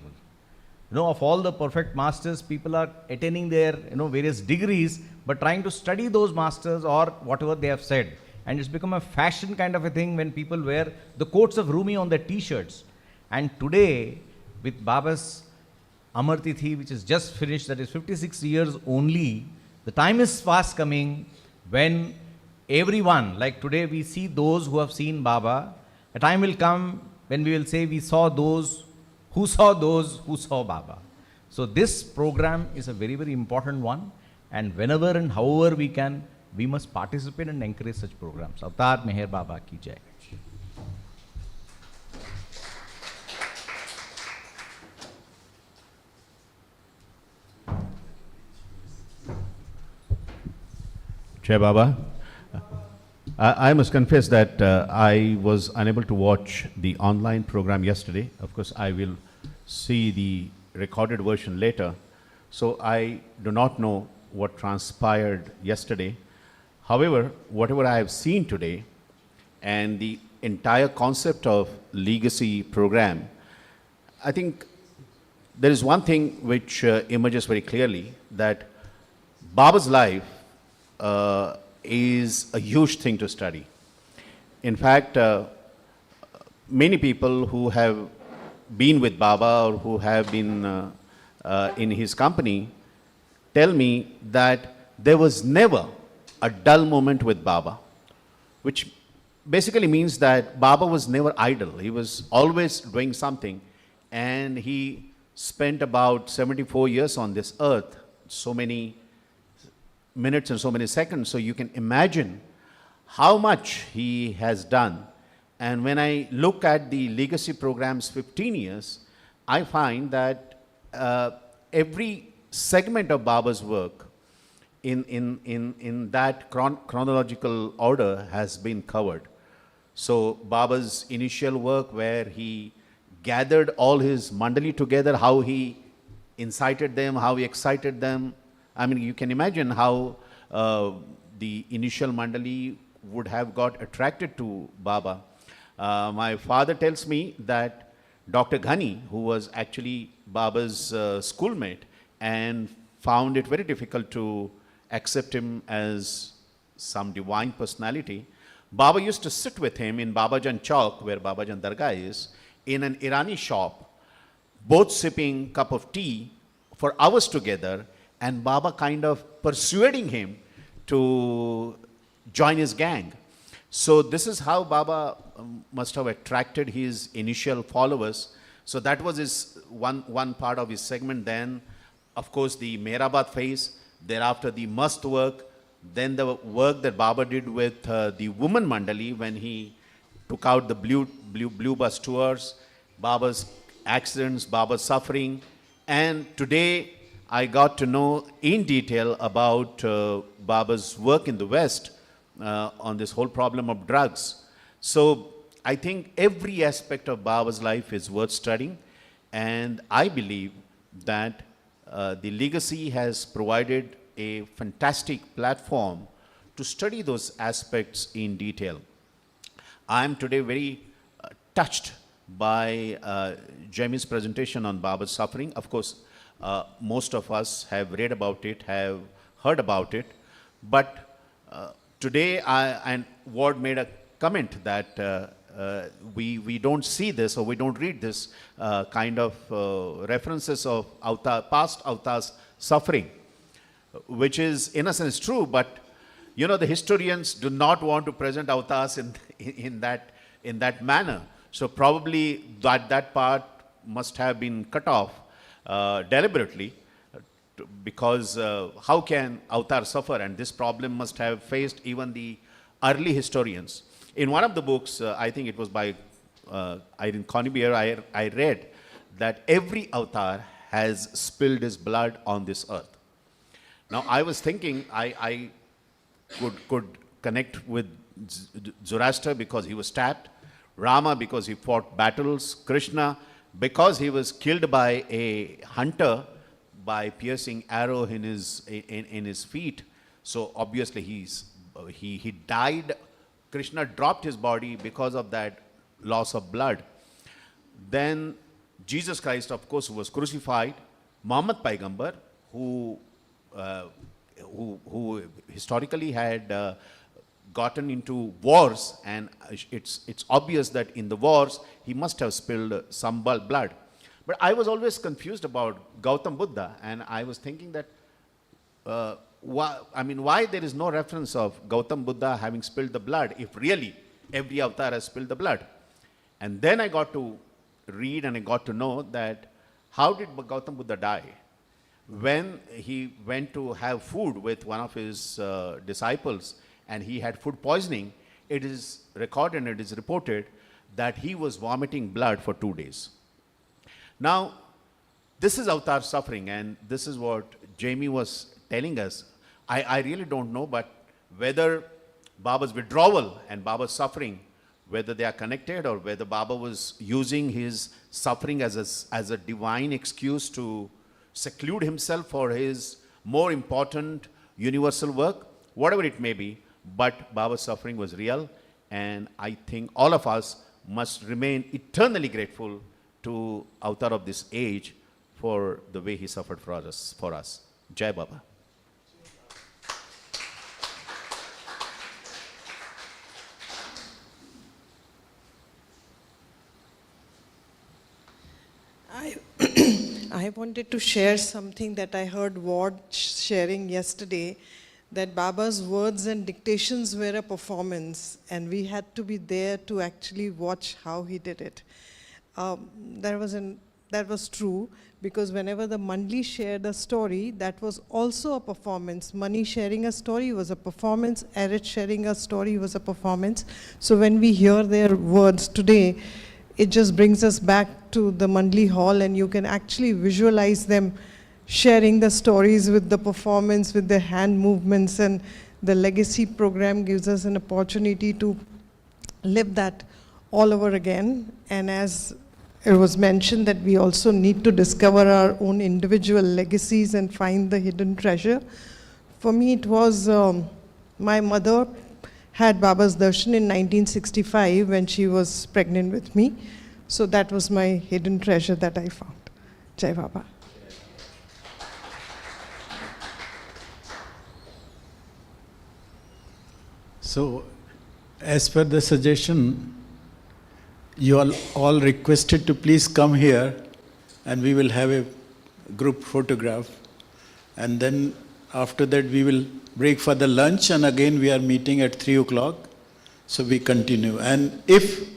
Of all the perfect masters, people are attaining their various degrees, but trying to study those masters or whatever they have said. And it's become a fashion kind of a thing when people wear the quotes of Rumi on their t-shirts. And today, with Baba's Amar Tithi, which is just finished, that is 56 years only, the time is fast coming when everyone, like today we see those who have seen Baba, a time will come when we will say we saw those who saw Baba. So this program is a very, very important one, and whenever and however we can, we must participate and encourage such programs. Avatar Meher Baba ki jai.
Jai Baba. I must confess that I was unable to watch the online program yesterday. Of course, I will see the recorded version later. So I do not know what transpired yesterday. However, whatever I have seen today and the entire concept of legacy program, I think there is one thing which emerges very clearly, that Baba's life is a huge thing to study. In fact, many people who have been with Baba or who have been in his company tell me that there was never a dull moment with Baba, which basically means that Baba was never idle. He was always doing something, and he spent about 74 years on this earth, so many minutes and so many seconds. So you can imagine how much he has done. And when I look at the legacy program's 15 years, I find that every segment of Baba's work in that chronological order has been covered. So Baba's initial work, where he gathered all his mandali together, how he incited them, how he excited them. I mean, you can imagine how the initial mandali would have got attracted to Baba. My father tells me that Dr. Ghani, who was actually Baba's schoolmate, and found it very difficult to accept him as some divine personality, Baba used to sit with him in Babajan Chowk, where Babajan Dargah is, in an Irani shop, both sipping cup of tea for hours together, and Baba kind of persuading him to join his gang. So this is how Baba must have attracted his initial followers. So that was his one part of his segment. Then, of course, the Mehrabad phase, thereafter the Mast work, then the work that Baba did with the woman mandali when he took out the blue bus tours, Baba's accidents, Baba's suffering. And today I got to know in detail about Baba's work in the West on this whole problem of drugs. So I think every aspect of Baba's life is worth studying, and I believe that the legacy has provided a fantastic platform to study those aspects in detail. I am today very touched by Jamie's presentation on Baba's suffering. Of course, most of us have read about it, have heard about it, but today and Ward made a comment that we don't see this, or we don't read this kind of references of past avatars' suffering, which is in a sense true, but you know, the historians do not want to present avatars in that manner. So probably that part must have been cut off deliberately, because how can avatar suffer? And this problem must have faced even the early historians. In one of the books, I think it was by Irene Conybeare, I read that every avatar has spilled his blood on this earth. Now, I was thinking I could connect with Zoroaster because he was stabbed, Rama because he fought battles, Krishna because he was killed by a hunter by piercing arrow in his feet. So obviously he died. Krishna dropped his body because of that loss of blood. Then Jesus Christ, of course, was crucified. Muhammad Paigambar, who historically had gotten into wars, and it's obvious that in the wars he must have spilled some blood. But I was always confused about Gautam Buddha, and I was thinking that why there is no reference of Gautam Buddha having spilled the blood if really every avatar has spilled the blood. And then I got to read and I got to know that how did Gautam Buddha die? When he went to have food with one of his disciples and he had food poisoning, it is recorded and it is reported that he was vomiting blood for 2 days. Now, this is avatar suffering, and this is what Jamie was telling us. I really don't know, but whether Baba's withdrawal and Baba's suffering, whether they are connected, or whether Baba was using his suffering as a divine excuse to seclude himself for his more important universal work, whatever it may be, but Baba's suffering was real, and I think all of us must remain eternally grateful to Avatar of this age for the way he suffered for us. Jai Baba.
I wanted to share something that I heard Ward sharing yesterday, that Baba's words and dictations were a performance, and we had to be there to actually watch how he did it. That was true, because whenever the Mandli shared a story, that was also a performance. Mani sharing a story was a performance, Erit sharing a story was a performance. So when we hear their words today, it just brings us back to the Mandli hall, and you can actually visualize them sharing the stories with the performance, with the hand movements, and the legacy program gives us an opportunity to live that all over again. And as it was mentioned, that we also need to discover our own individual legacies and find the hidden treasure. For me, it was my mother had Baba's darshan in 1965 when she was pregnant with me. So that was my hidden treasure that I found. Jai Baba.
So, as per the suggestion, you all requested to please come here, and we will have a group photograph. And then after that we will break for the lunch, and again we are meeting at 3 o'clock. So we continue. And if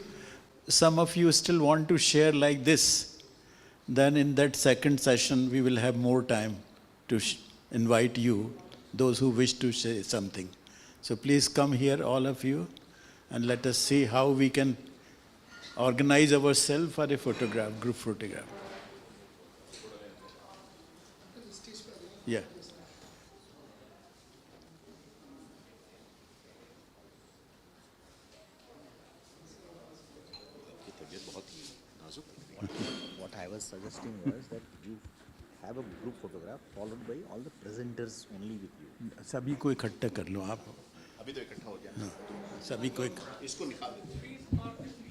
some of you still want to share like this, then in that second session we will have more time to invite you, those who wish to say something. So please come here, all of you, and let us see how we can organize ourselves for a photograph, group photograph. Yeah.
What I was suggesting was that you have a group photograph followed by all the presenters only with you.
सभी को इकट्ठा कर लो आप.
अभी तो इकट्ठा हो गया.
सभी को
इसको निकाल दो.